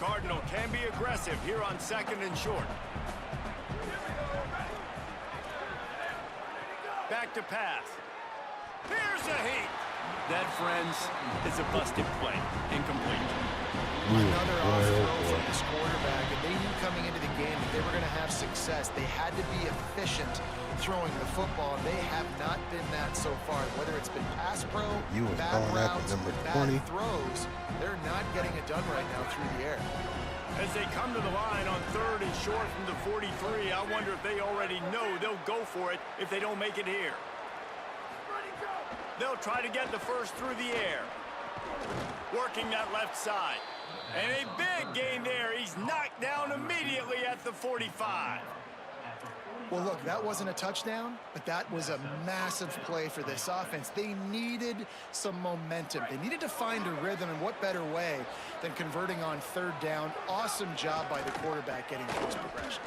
Cardinal can be aggressive here on 2nd and short. Back to pass. Here's a heat. That, friends, is a busted play. Incomplete. Another off throw from this quarterback, and they knew coming into the game that they were going to have success. They had to be efficient throwing the football, and they have not been that so far. Whether it's been pass pro, bad routes, bad throws, they're not getting it done right now through the air. As they come to the line on 3rd and short from the 43, I wonder if they already know they'll go for it if they don't make it here. They'll try to get the first through the air. Working that left side. And a big gain there. He's knocked down immediately at the 45. Well, look, that wasn't a touchdown, but that was a massive play for this offense. They needed some momentum. They needed to find a rhythm, and what better way than converting on 3rd down. Awesome job by the quarterback getting close progression.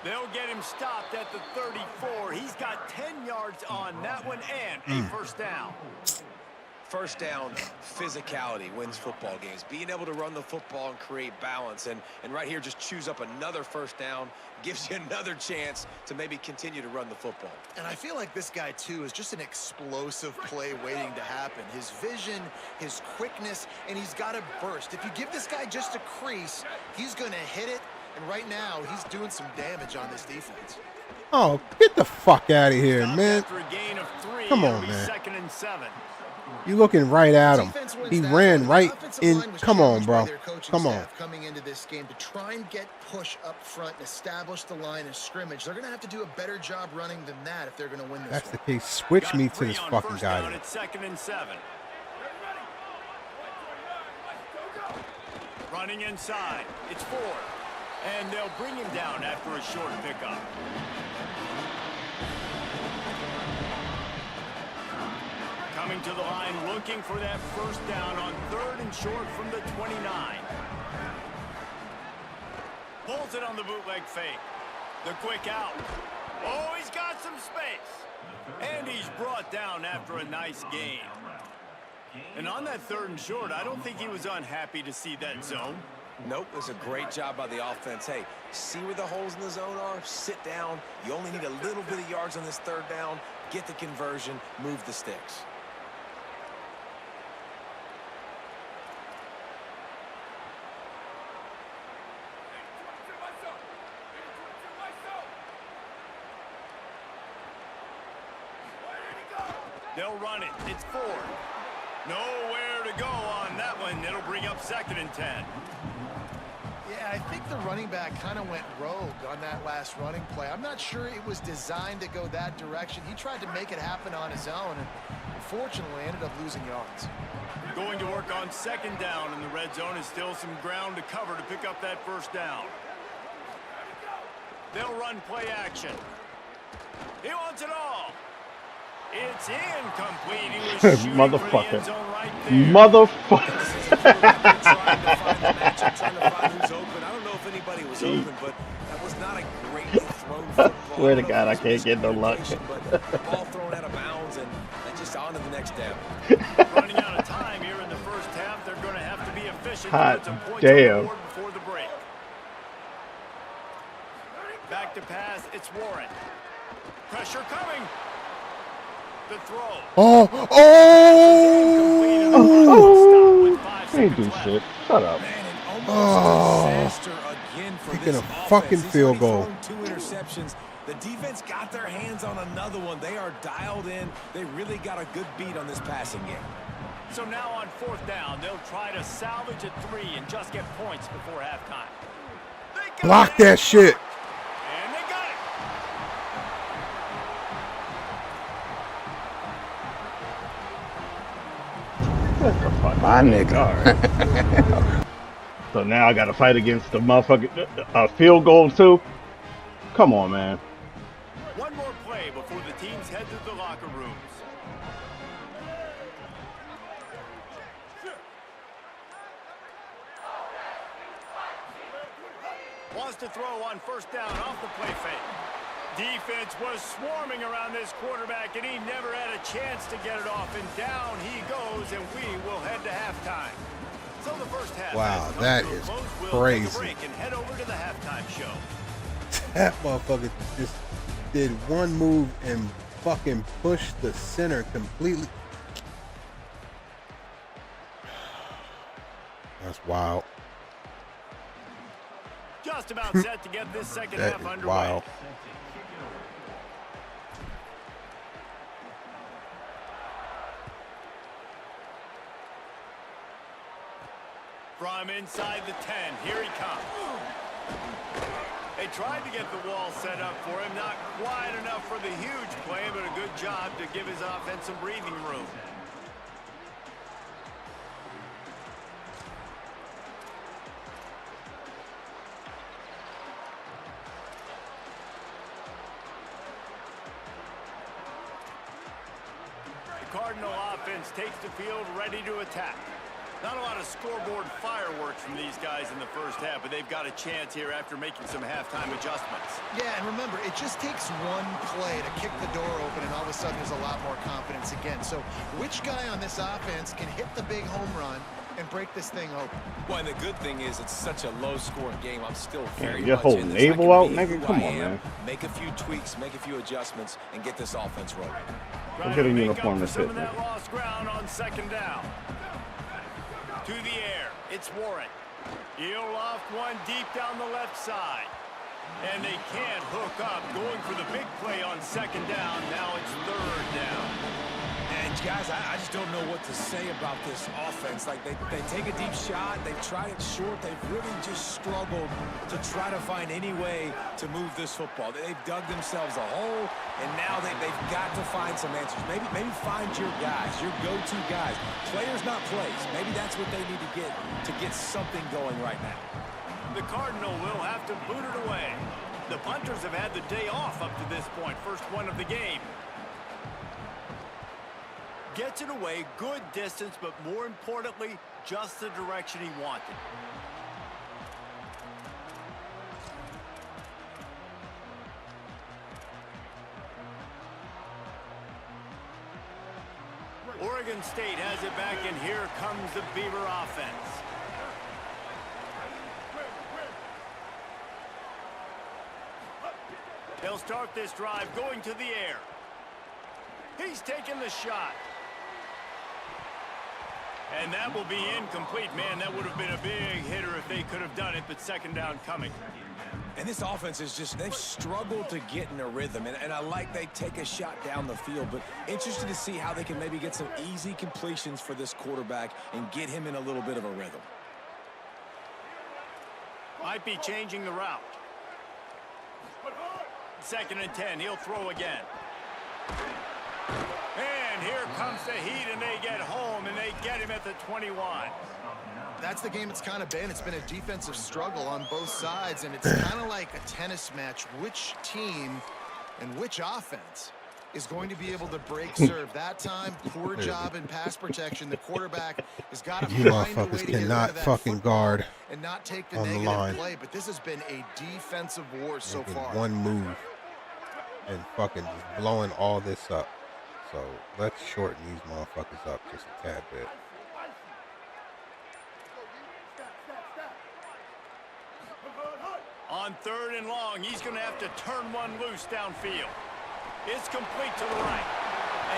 They'll get him stopped at the 34. He's got 10 yards on that one and a first down. First down, physicality wins football games. Being able to run the football and create balance. And right here, just choose up another first down, gives you another chance to maybe continue to run the football. And I feel like this guy, too, is just an explosive play waiting to happen. His vision, his quickness, and he's got a burst. If you give this guy just a crease, he's going to hit it. And right now, he's doing some damage on this defense. Oh, get the fuck out of here, man. Come on, man. 2nd and 7. You looking right at him. He ran right in. Come on, bro. Come on. Coming into this game to try and get push up front and establish the line of scrimmage. They're going to have to do a better job running than that if they're going to win this. That's the case. Switch me to this fucking guy. It's 2nd and 7. Running inside. It's 4. And they'll bring him down after a short pickup. Coming to the line, looking for that first down on 3rd and short from the 29. Pulls it on the bootleg fake. The quick out. Oh, he's got some space. And he's brought down after a nice gain. And on that 3rd and short, I don't think he was unhappy to see that zone. Nope, it was a great job by the offense. Hey, see where the holes in the zone are? Sit down. You only need a little bit of yards on this 3rd down. Get the conversion. Move the sticks. They'll run it. It's 4. Nowhere to go on that one. It'll bring up 2nd and 10. Yeah, I think the running back kind of went rogue on that last running play. I'm not sure it was designed to go that direction. He tried to make it happen on his own, and unfortunately ended up losing yards. Going to work on 2nd down, and the red zone is still some ground to cover to pick up that first down. They'll run play action. He wants it all. It's incomplete. He was shooting for the end zone right there. Motherfucker. Trying to find the matchup, trying to find who's open. I don't know if anybody was open, but that was not a greatly thrown football. Swear to God, I can't get no luck. But the ball thrown out of bounds and just on to the next down. Running out of time here in the first half. They're going to have to be efficient. Hot to put some points damn. on the board before the break. Back to pass. It's Warren. Pressure coming. The throw. Oh! Ain't do shit. Shut up. Oh! Kicking a fucking field goal. 2 interceptions. The defense got their hands on another one. They are dialed in. They really got a good beat on this passing game. So now on 4th down, they'll try to salvage a 3 and just get points before halftime. Block that shit. And they got it. My nigga. So now I gotta fight against the motherfucking field goal too? Come on, man. One more play before the teams head to the locker rooms. Wants to throw on 1st down off the play fake. Defense was swarming around this quarterback, and he never had a chance to get it off. And down he goes, and we will head to halftime. So the first half wow, that is crazy. And head over to the halftime show. That motherfucker just did one move and fucking pushed the center completely. That's wild. Just about set to get this second half underway. Wild. From inside the 10, here he comes. They tried to get the wall set up for him. Not quite enough for the huge play, but a good job to give his offense some breathing room. The Cardinal offense takes the field ready to attack. Not a lot of scoreboard fireworks from these guys in the first half, but they've got a chance here after making some halftime adjustments. Yeah, and remember, it just takes one play to kick the door open, and all of a sudden there's a lot more confidence again. So which guy on this offense can hit the big home run and break this thing open? Well, and the good thing is it's such a low-scoring game. I'm still very your much whole in this. navel I out, can be nigga? who Come I on, am, man. Make a few tweaks, make a few adjustments, and get this offense rolling. Go get a uniform and fit, that lost ground on second down. To the air, it's Warren. He'll loft one deep down the left side. And they can't hook up, going for the big play on second down. Now it's third down. And guys, I just don't know what to say about this offense. Like they take a deep shot, they've tried it short, they've really just struggled to try to find any way to move this football. They've dug themselves a hole, and now they've got to find some answers. Maybe find your guys, your go-to guys. Players, not plays. Maybe that's what they need to get something going right now. The Cardinal will have to boot it away. The punters have had the day off up to this point. First one of the game. Gets it away, good distance, but more importantly, just the direction he wanted. Oregon State has it back, and here comes the Beaver offense. They'll start this drive going to the air. He's taking the shot. And that will be incomplete. Man, that would have been a big hitter if they could have done it, but second down coming. And this offense is just, they've struggled to get in a rhythm. And I like they take a shot down the field, but interested to see how they can maybe get some easy completions for this quarterback and get him in a little bit of a rhythm. Might be changing the route. Second and 10, he'll throw again. And here comes the heat, and they get home, and they get him at the 21. That's the game it's kind of been. It's been a defensive struggle on both sides, and it's kind of like a tennis match. Which team and which offense is going to be able to break serve? That time, poor job in pass protection. The quarterback has got to You find a way motherfuckers to get cannot rid of that fucking guard and not take the on the negative line. play. But this has been a defensive war so Making far. one move and fucking just blowing all this up. So let's shorten these motherfuckers up just a tad bit. On third and long, he's going to have to turn one loose downfield. It's complete to the right.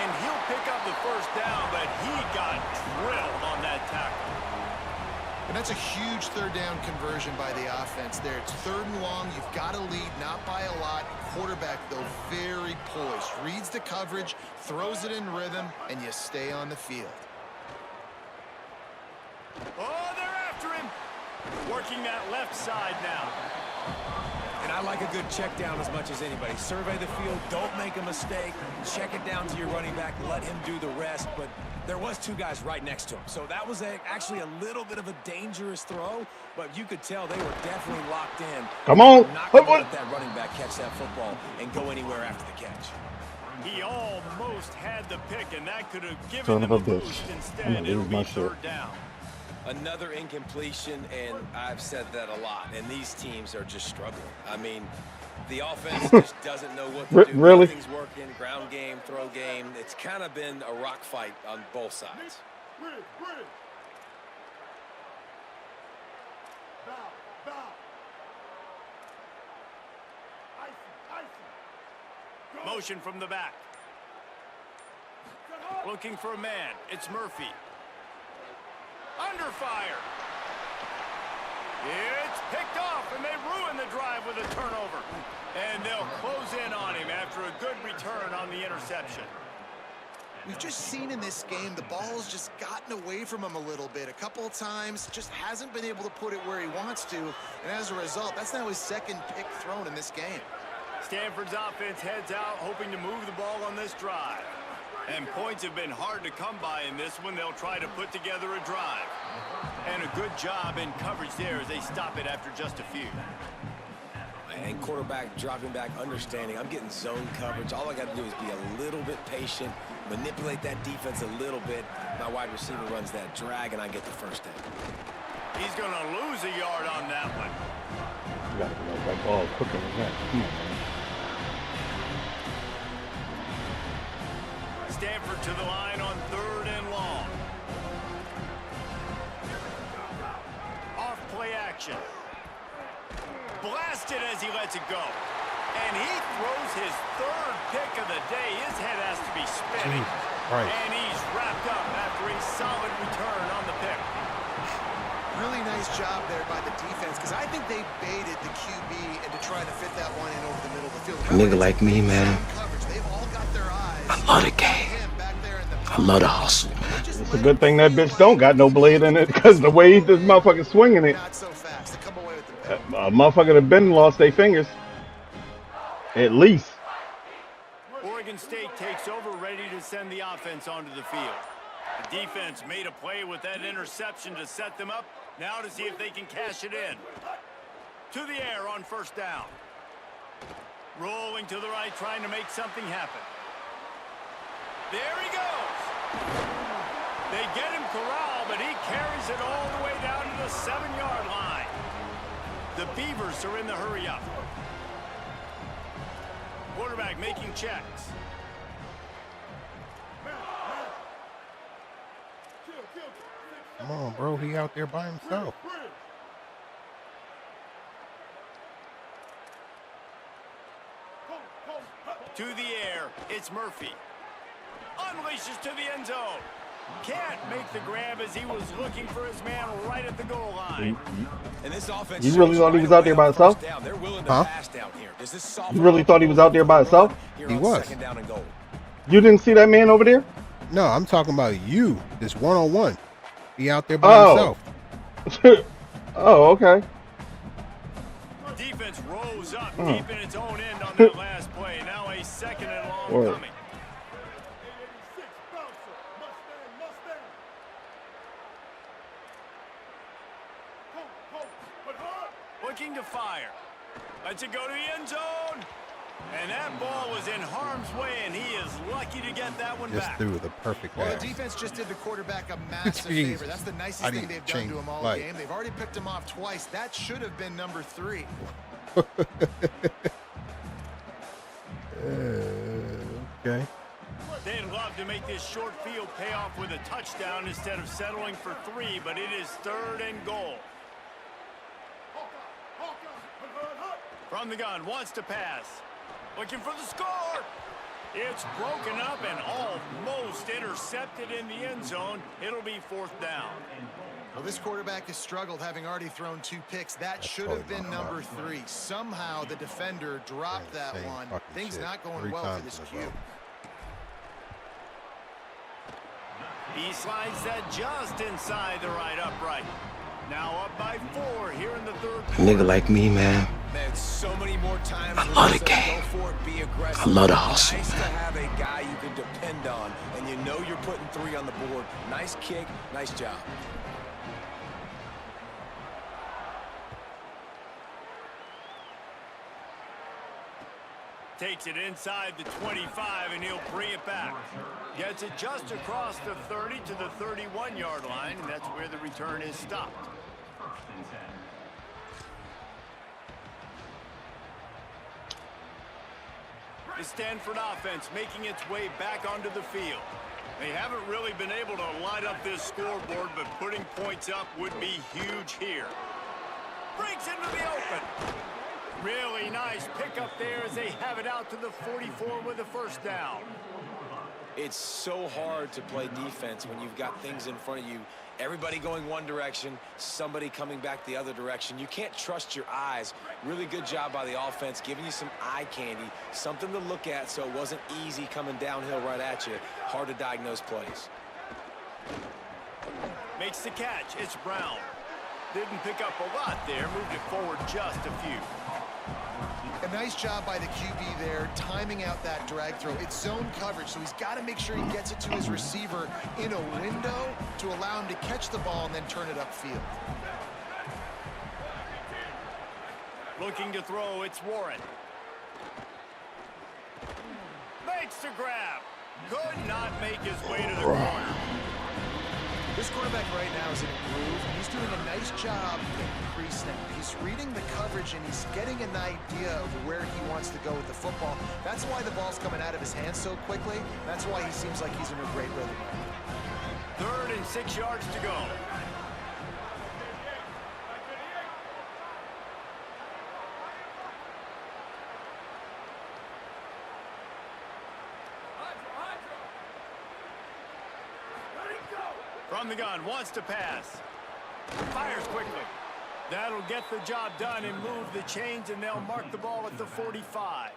And he'll pick up the first down, but he got drilled on that tackle. And that's a huge third down conversion by the offense there. It's third and long. You've got to lead, not by a lot. Quarterback, though, very poised. Reads the coverage, throws it in rhythm, and you stay on the field. Oh, they're after him. Working that left side now. And I like a good check down as much as anybody. Survey the field, don't make a mistake, check it down to your running back, let him do the rest. But there was two guys right next to him, so that was actually a little bit of a dangerous throw, but you could tell they were definitely locked in. Come on. Not going to let that running back catch that football and go anywhere after the catch. He almost had the pick, and that could have given Son them of a bitch. boost. Instead, I'm gonna it'll lose my be shit. third down. Another incompletion, and I've said that a lot, and these teams are just struggling. I mean, the offense just doesn't know what to do. Really? Nothing's working, ground game, throw game. It's kind of been a rock fight on both sides. Motion from the back. Looking for a man. It's Murphy. Under fire. It's picked off, and they ruin the drive with a turnover. And they'll close in on him after a good return on the interception. We've just seen in this game the ball's just gotten away from him a little bit. A couple of times, just hasn't been able to put it where he wants to. And as a result, that's now his second pick thrown in this game. Stanford's offense heads out, hoping to move the ball on this drive. And points have been hard to come by in this one. They'll try to put together a drive. And a good job in coverage there as they stop it after just a few. And quarterback dropping back, understanding. I'm getting zone coverage. All I got to do is be a little bit patient, manipulate that defense a little bit. My wide receiver runs that drag, and I get the first down. He's going to lose a yard on that one. You got to let that ball cooking with that. Come on, man. Stanford to the line on 3rd and long. Off play action. Blasted as he lets it go. And he throws his 3rd pick of the day. His head has to be spinning. Right. And he's wrapped up after a solid return on the pick. Really nice job there by the defense, because I think they baited the QB into trying to fit that one in over the middle of the field. A nigga like me, man, I love the game. I love the hustle, man. It's a good thing that bitch don't got no blade in it, because the way this motherfucker swinging it, a motherfucker that been lost their fingers. At least. Oregon State takes over, ready to send the offense onto the field. The defense made a play with that interception to set them up. Now to see if they can cash it in. To the air on 1st down. Rolling to the right, trying to make something happen. There he goes. They get him corralled, but he carries it all the way down to the 7-yard line. The Beavers are in the hurry up. Quarterback making checks. Come on, bro. He out there by himself. To the air, it's Murphy. Unleashes to the end zone. Can't make the grab as he was looking for his man right at the goal line. And this offense, You really thought he was out there by himself? Huh? You really thought he was out there by himself? He was. You didn't see that man over there? No, I'm talking about you. This one-on-one. He out there by himself. Oh, okay. Defense rose up deep in its own end on that last play. Now a 2nd and long coming. Looking to fire. Lets it go to the end zone. And that ball was in harm's way, and he is lucky to get that one Just back. threw the perfect Well, pass. the defense just did the quarterback a massive favor. That's the nicest thing they've done to him all game. They've already picked him off twice. That should have been number 3. Okay. They'd love to make this short field pay off with a touchdown instead of settling for 3, but it is 3rd and goal. From the gun, wants to pass. Looking for the score. It's broken up and almost intercepted in the end zone. It'll be 4th down. Well, this quarterback has struggled, having already thrown 2 picks. That should have been number 3. Somehow the defender dropped that one. Things not going well for this Q. He slides that just inside the right upright. Now up by 4 here in the 3rd quarter. A nigga like me, man, Man, so many more times I love the game. go for it, be aggressive. I love the hustle, Nice to man. have a guy you can depend on, and you know you're putting 3 on the board. Nice kick, nice job. Takes it inside the 25, and he'll bring it back. Gets it just across the 30 to the 31-yard line, and that's where the return is stopped. The Stanford offense making its way back onto the field. They haven't really been able to light up this scoreboard, but putting points up would be huge here. Breaks into the open. Really nice pickup there as they have it out to the 44 with a first down. It's so hard to play defense when you've got things in front of you. Everybody going one direction, somebody coming back the other direction. You can't trust your eyes. Really good job by the offense, giving you some eye candy, something to look at so it wasn't easy coming downhill right at you. Hard to diagnose plays. Makes the catch. It's Brown. Didn't pick up a lot there. Moved it forward just a few. A nice job by the QB there, timing out that drag throw. It's zone coverage, so he's got to make sure he gets it to his receiver in a window to allow him to catch the ball and then turn it upfield. Looking to throw, it's Warren. Makes the grab. Could not make his way to the corner. This quarterback right now is in a groove, and he's doing a nice job in pre-snap. He's reading the coverage, and he's getting an idea of where he wants to go with the football. That's why the ball's coming out of his hands so quickly. That's why he seems like he's in a great rhythm right now. 3rd and 6 yards to go. From the gun, wants to pass. Fires quickly. That'll get the job done and move the chains, and they'll mark the ball at the 45.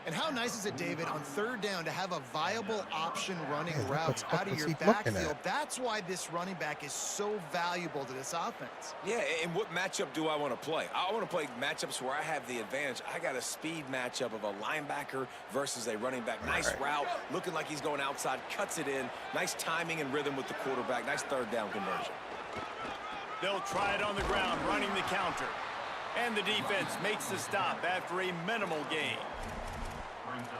And how nice is it, David, on 3rd down to have a viable option running routes out of your backfield? That's why this running back is so valuable to this offense. Yeah, and what matchup do I want to play? I want to play matchups where I have the advantage. I got a speed matchup of a linebacker versus a running back. Nice route, looking like he's going outside, cuts it in. Nice timing and rhythm with the quarterback. Nice 3rd down conversion. They'll try it on the ground, running the counter. And the defense makes the stop after a minimal gain.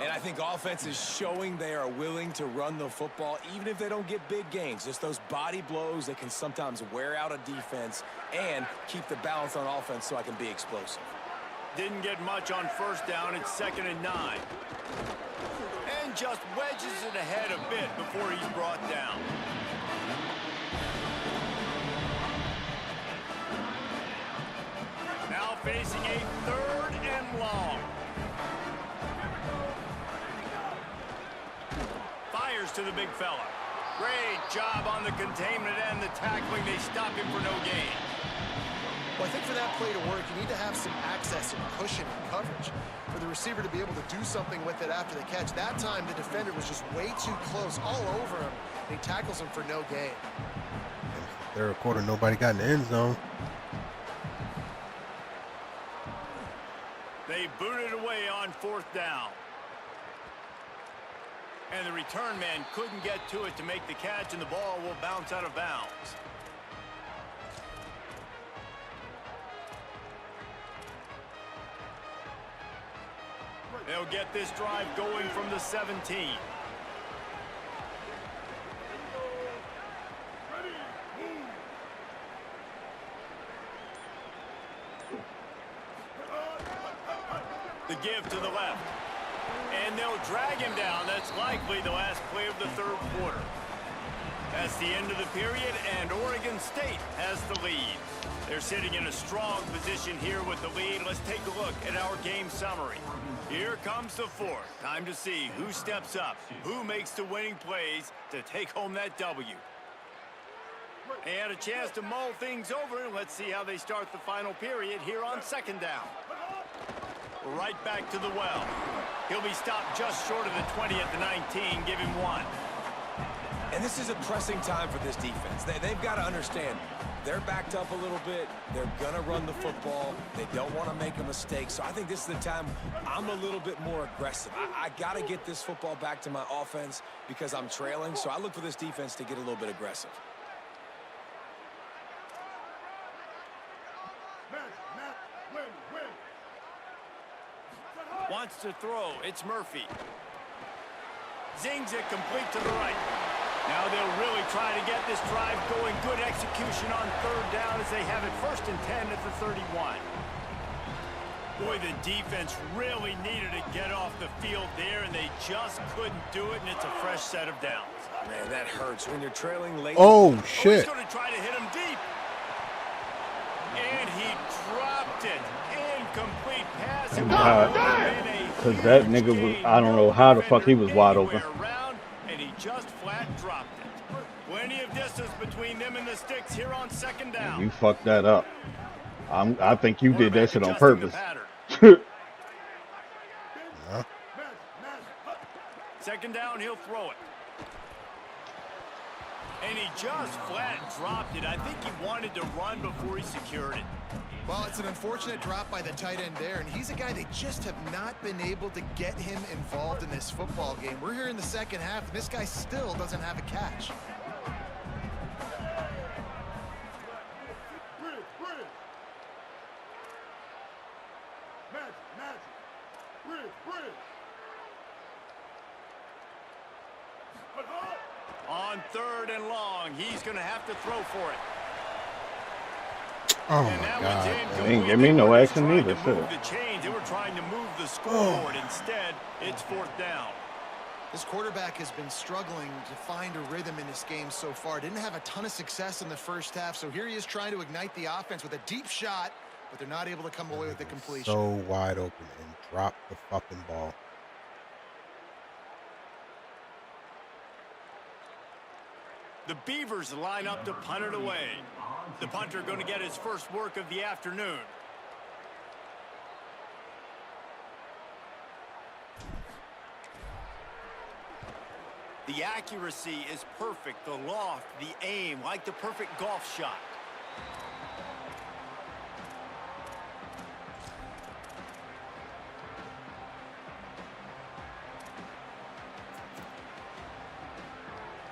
And I think offense is showing they are willing to run the football, even if they don't get big gains. Just those body blows that can sometimes wear out a defense and keep the balance on offense so I can be explosive. Didn't get much on 1st down. It's 2nd and 9. And just wedges it ahead a bit before he's brought down. Now facing a 3rd and long. Fires to the big fella. Great job on the containment and the tackling. They stop him for no gain. Well, I think for that play to work, you need to have some access and cushion and coverage for the receiver to be able to do something with it after the catch. That time, the defender was just way too close, all over him, and he tackles him for no gain. 3rd quarter, nobody got in the end zone. They booted away on 4th down. And the return man couldn't get to it to make the catch, and the ball will bounce out of bounds. They'll get this drive going from the 17. The give to the left. And they'll drag him down. That's likely the last play of the 3rd quarter. That's the end of the period, and Oregon State has the lead. They're sitting in a strong position here with the lead. Let's take a look at our game summary. Here comes the 4th. Time to see who steps up, who makes the winning plays to take home that W. And a chance to mull things over. Let's see how they start the final period here on 2nd down. Right back to the well. He'll be stopped just short of the 20 at the 19. Give him 1. And this is a pressing time for this defense. They've got to understand, they're backed up a little bit. They're going to run the football. They don't want to make a mistake. So I think this is the time I'm a little bit more aggressive. I got to get this football back to my offense because I'm trailing. So I look for this defense to get a little bit aggressive. Wants to throw. It's Murphy. Zings it complete to the right. Now they'll really try to get this drive going. Good execution on 3rd down as they have it 1st and 10 at the 31. Boy, the defense really needed to get off the field there, and they just couldn't do it, and it's a fresh set of downs. Man, that hurts when you're trailing late. Oh, shit. He's going to try to hit him deep. And he dropped it. Incomplete pass. Because that nigga was, I don't know how the fuck he was wide open. And he just flat dropped it. Plenty of distance between them and the sticks here on second down. You fucked that up. I think you did that shit on purpose. Yeah. Second down, he'll throw it. And he just flat dropped it. I think he wanted to run before he secured it. Well, it's an unfortunate drop by the tight end there, and he's a guy they just have not been able to get him involved in this football game. We're here in the second half, and this guy still doesn't have a catch. On third and long, he's going to have to throw for it. Oh my God. They didn't give me no action either, should it? They were trying to move the scoreboard. Instead, it's fourth down. This quarterback has been struggling to find a rhythm in this game so far. Didn't have a ton of success in the first half, so here he is trying to ignite the offense with a deep shot, but they're not able to come away with the completion. So wide open and drop the fucking ball. The Beavers line up to punt it away. The punter going to get his first work of the afternoon. The accuracy is perfect. The loft, the aim, like the perfect golf shot.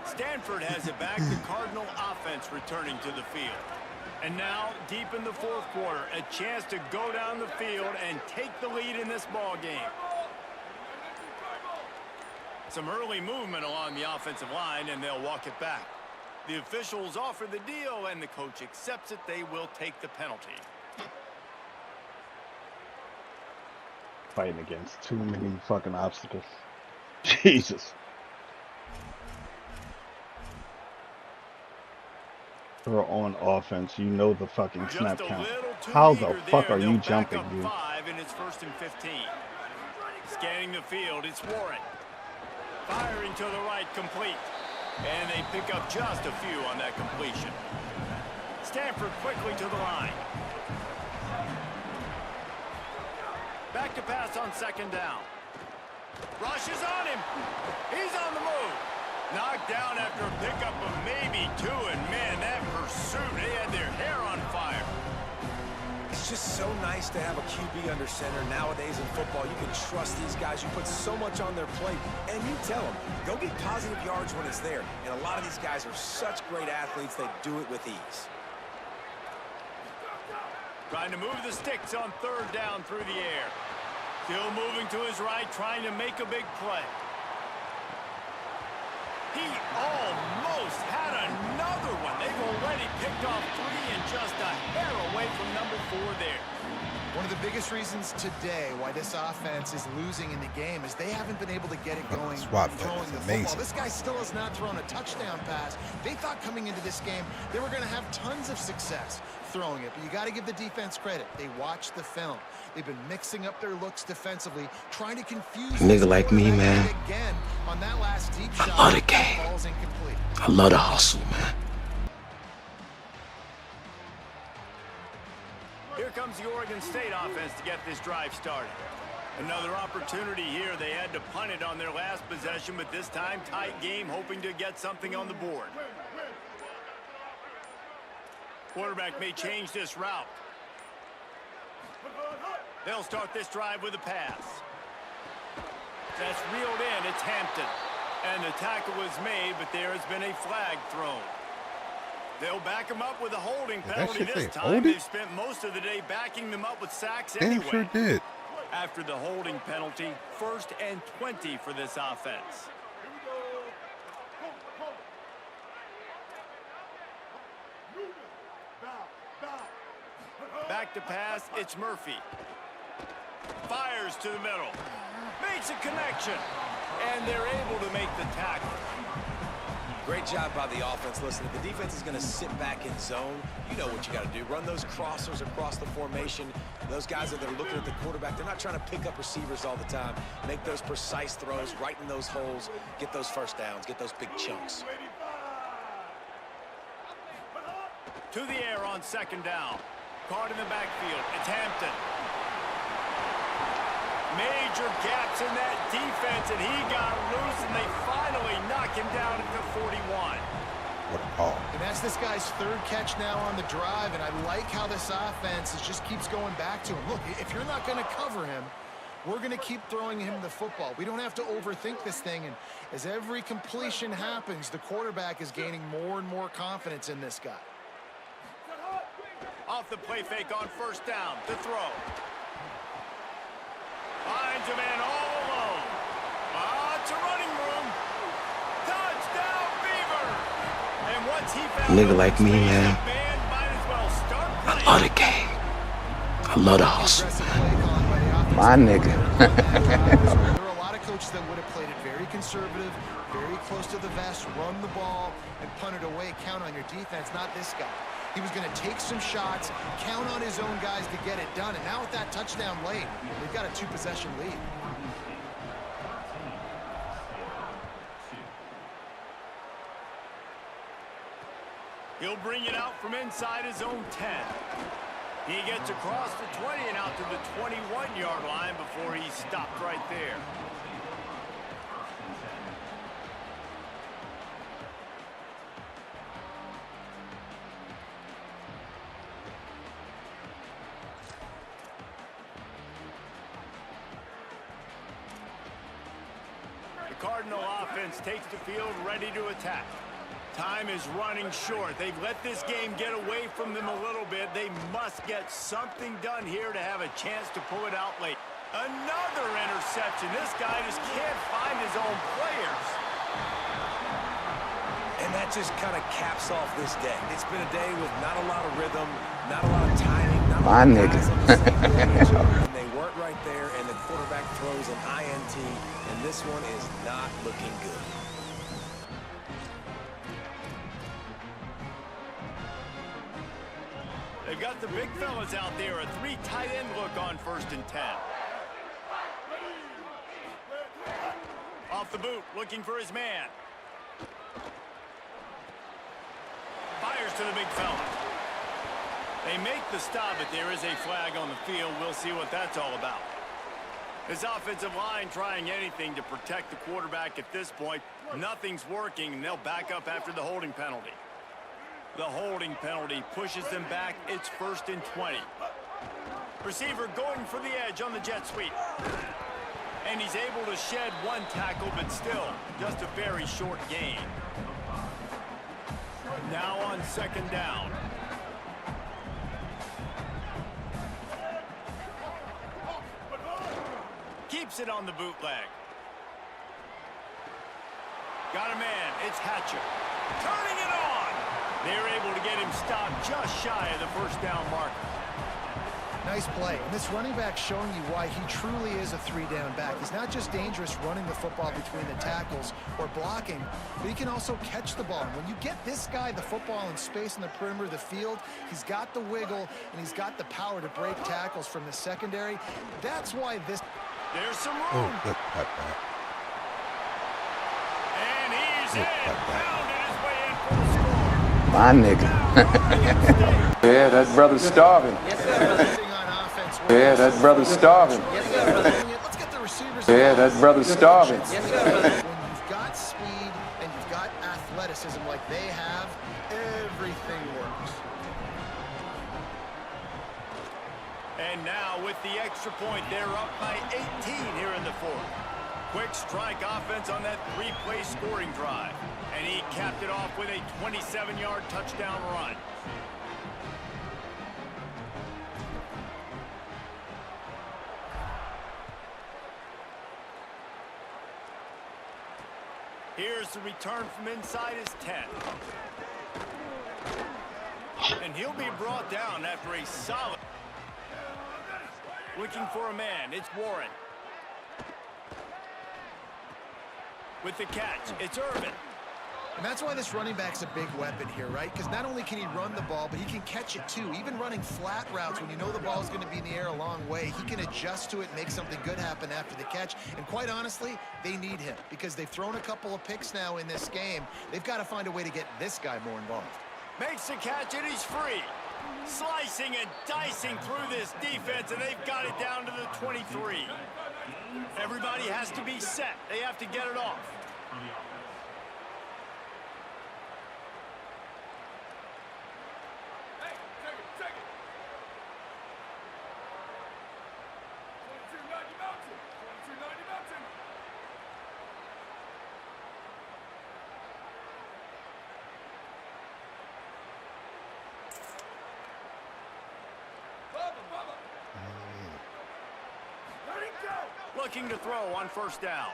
Stanford has it back. The Cardinal offense returning to the field. And now, deep in the fourth quarter, a chance to go down the field and take the lead in this ball game. Some early movement along the offensive line, and they'll walk it back. The officials offer the deal, and the coach accepts it. They will take the penalty. Fighting against too many fucking obstacles. Jesus. You're on offense, you know the fucking snap count. How the fuck are you jumping, dude? 5 and it's first and 15. Scanning the field, it's Warren. Firing to the right, complete. And they pick up just a few on that completion. Stanford quickly to the line. Back to pass on second down. Rush is on him. He's on the move. Knocked down after a pickup of maybe 2, and man, that pursuit, they had their hair on fire. It's just so nice to have a QB under center. Nowadays in football, you can trust these guys. You put so much on their plate, and you tell them, go get positive yards when it's there. And a lot of these guys are such great athletes, they do it with ease. Trying to move the sticks on third down through the air. Still moving to his right, trying to make a big play. He almost had another one. They've already picked off 3 and just a hair away from number 4 there. One of the biggest reasons today why this offense is losing in the game is they haven't been able to get it going throwing the football. This guy still has not thrown a touchdown pass. They thought coming into this game they were going to have tons of success throwing it, but you got to give the defense credit. They watched the film. They've been mixing up their looks defensively, trying to confuse a nigga like me, man. Again on that last deep shot. I love the game. I love the hustle, man. Here comes the Oregon State offense to get this drive started. Another opportunity here. They had to punt it on their last possession, but this time tight game, hoping to get something on the board. Quarterback may change this route. They'll start this drive with a pass. That's reeled in. It's Hampton. And the tackle was made, but there has been a flag thrown. They'll back them up with a holding penalty this time. They've spent most of the day backing them up with sacks anyway. Damn sure did. After the holding penalty, 1st and 20 for this offense. Back to pass, it's Murphy. Fires to the middle. Makes a connection. And they're able to make the tackle. Great job by the offense. Listen, if the defense is going to sit back in zone, you know what you got to do. Run those crossers across the formation. Those guys that are looking at the quarterback, they're not trying to pick up receivers all the time. Make those precise throws, right in those holes, get those first downs, get those big chunks. To the air on second down. Caught in the backfield. It's Hampton. Major gaps in that defense, and he got loose, and they finally knock him down at the 41. What a call. And that's this guy's third catch now on the drive, and I like how this offense just keeps going back to him. Look, if you're not going to cover him, we're going to keep throwing him the football. We don't have to overthink this thing, and as every completion happens, the quarterback is gaining more and more confidence in this guy. Off the play fake on first down. The throw. Finds a man all alone. It's a running room. Touchdown, Beaver. And once he found Nigga like me, man. Might as well start I love the game. I love the hustle. My nigga. There are a lot of coaches that would have played it very conservative, very close to the vest, run the ball, and punt it away, count on your defense. Not this guy. He was going to take some shots, count on his own guys to get it done. And now with that touchdown late, they've got a 2-possession lead. He'll bring it out from inside his own 10. He gets across the 20 and out to the 21-yard line before he stopped right there. Cardinal offense takes the field, ready to attack. Time is running short. They've let this game get away from them a little bit. They must get something done here to have a chance to pull it out late. Another interception. This guy just can't find his own players. And that just kind of caps off this day. It's been a day with not a lot of rhythm, not a lot of timing, not a lot of guys on the same page. And they weren't right there, and the quarterback throws an INT, and this one is not looking good. They've got the big fellas out there. A 3 tight end look on 1st and 10. Off the boot, looking for his man. Fires to the big fella. They make the stop, but there is a flag on the field. We'll see what that's all about. This offensive line trying anything to protect the quarterback at this point. Nothing's working, and they'll back up after the holding penalty. The holding penalty pushes them back. It's 1st and 20. Receiver going for the edge on the jet sweep. And he's able to shed one tackle, but still just a very short gain. Now on 2nd down. Keeps it on the bootleg. Got a man. It's Hatcher. Turning it on. They're able to get him stopped just shy of the 1st down marker. Nice play. And this running back showing you why he truly is a 3-down back. He's not just dangerous running the football between the tackles or blocking, but he can also catch the ball. And when you get this guy the football in space in the perimeter of the field, he's got the wiggle and he's got the power to break tackles from the secondary. That's why this... There's some room. Oh, good cutback. And he's in. Pounded his way in for the score. My nigga. Yeah, that brother's starving. Yeah, that brother's starving. Let's get the receivers. Yeah, that brother's starving. When you've got speed and you've got athleticism like they have, everything works. And now with the extra point, they're up by 18 here in the 4th. Quick strike offense on that 3-play scoring drive. And he capped it off with a 27-yard touchdown run. Here's the return from inside his 10. And he'll be brought down after a solid... Looking for a man, it's Warren. With the catch, it's Irvin. And that's why this running back's a big weapon here, right? Because not only can he run the ball, but he can catch it too. Even running flat routes when you know the ball is going to be in the air a long way, he can adjust to it, make something good happen after the catch. And quite honestly, they need him because they've thrown a couple of picks now in this game. They've got to find a way to get this guy more involved. Makes the catch and he's free. Slicing and dicing through this defense, and they've got it down to the 23. Everybody has to be set. They have to get it off. Looking to throw on first down.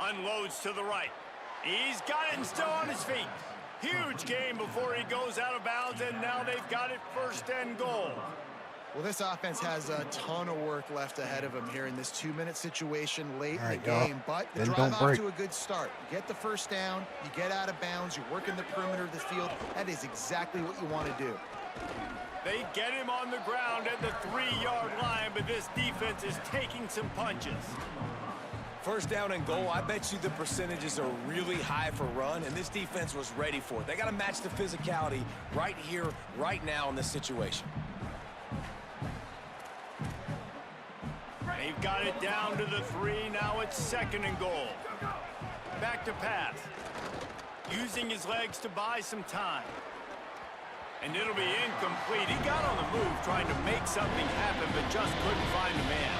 Unloads to the right. He's got it and still on his feet. Huge game before he goes out of bounds, and now they've got it first and goal. Well, this offense has a ton of work left ahead of them here in this 2-minute situation late in the game. But the drive off to a good start. You get the first down, you get out of bounds, you're working the perimeter of the field. That is exactly what you want to do. They get him on the ground at the 3-yard line, but this defense is taking some punches. First down and goal, I bet you the percentages are really high for run, and this defense was ready for it. They got to match the physicality right here, right now in this situation. They've got it down to the 3. Now it's second and goal. Back to pass. Using his legs to buy some time. And it'll be incomplete. He got on the move trying to make something happen, but just couldn't find a man.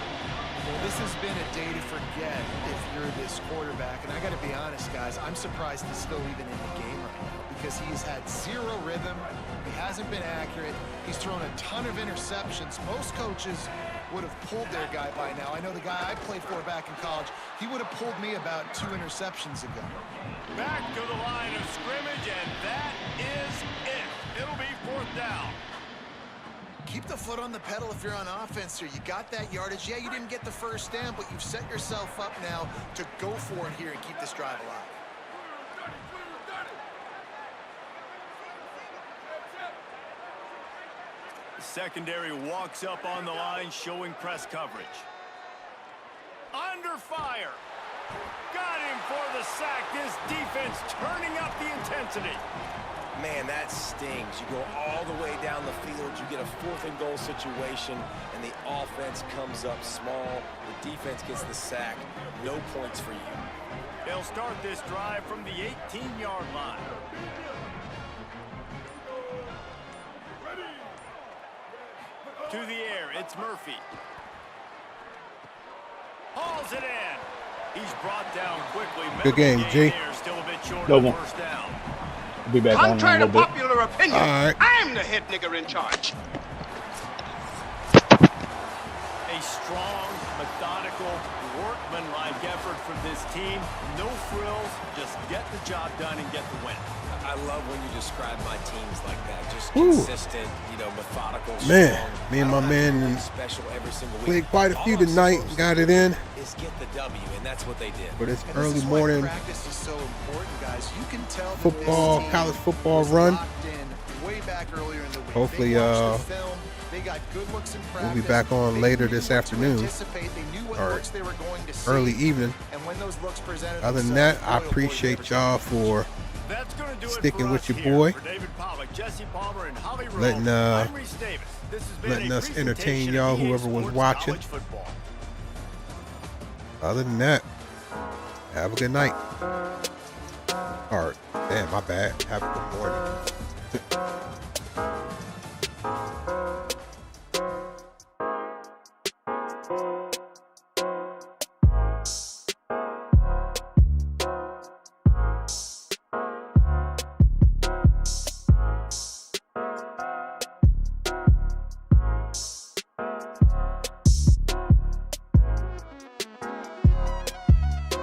Well, this has been a day to forget if you're this quarterback. And I got to be honest, guys, I'm surprised he's still even in the game right now because he's had zero rhythm. He hasn't been accurate. He's thrown a ton of interceptions. Most coaches would have pulled their guy by now. I know the guy I played for back in college, he would have pulled me about 2 interceptions ago. Back to the line of scrimmage, and that is it. It'll be fourth down. Keep the foot on the pedal if you're on offense here. You got that yardage. Yeah, you didn't get the first down, but you've set yourself up now to go for it here and keep this drive alive. The secondary walks up on the line, showing press coverage. Under fire. Got him for the sack. This defense turning up the intensity. Man, that stings. You go all the way down the field, you get a 4th and goal situation, and the offense comes up small. The defense gets the sack. No points for you. They'll start this drive from the 18-yard line. To the air, it's Murphy. Hauls it in. He's brought down quickly. Good game, G. Still a bit short of first down. I'll be back Contrary on to in a little bit. popular opinion, right. I'm the head nigger in charge. A strong, methodical, workmanlike effort from this team. No frills, just get the job done and get the win. I love when you describe my teams like that. Just consistent, methodical. Man, strong. me and my man special every single week. played quite a few tonight. Got it in. Is get the W, and that's what they did. But it's And early this is why morning practice is so important, guys. You can tell that football, this team college football was run. locked in way back earlier in the week. Hopefully, They watched the film. They got good looks in we'll be practice. back on They later knew this what to afternoon, anticipate. They knew what or looks they were going to see. early evening. And when those looks presented Other than themselves, that, I boy, oh boy, appreciate they were y'all for That's gonna do sticking it for with us your here. boy. For David Pollack, Jesse Palmer, and Holly Rowe, Letting, I'm Reese Davis. This has been letting a us entertain presentation y'all, of EA whoever was Sports watching. College Football. Other than that, have a good night. Or, damn, my bad. Have a good morning.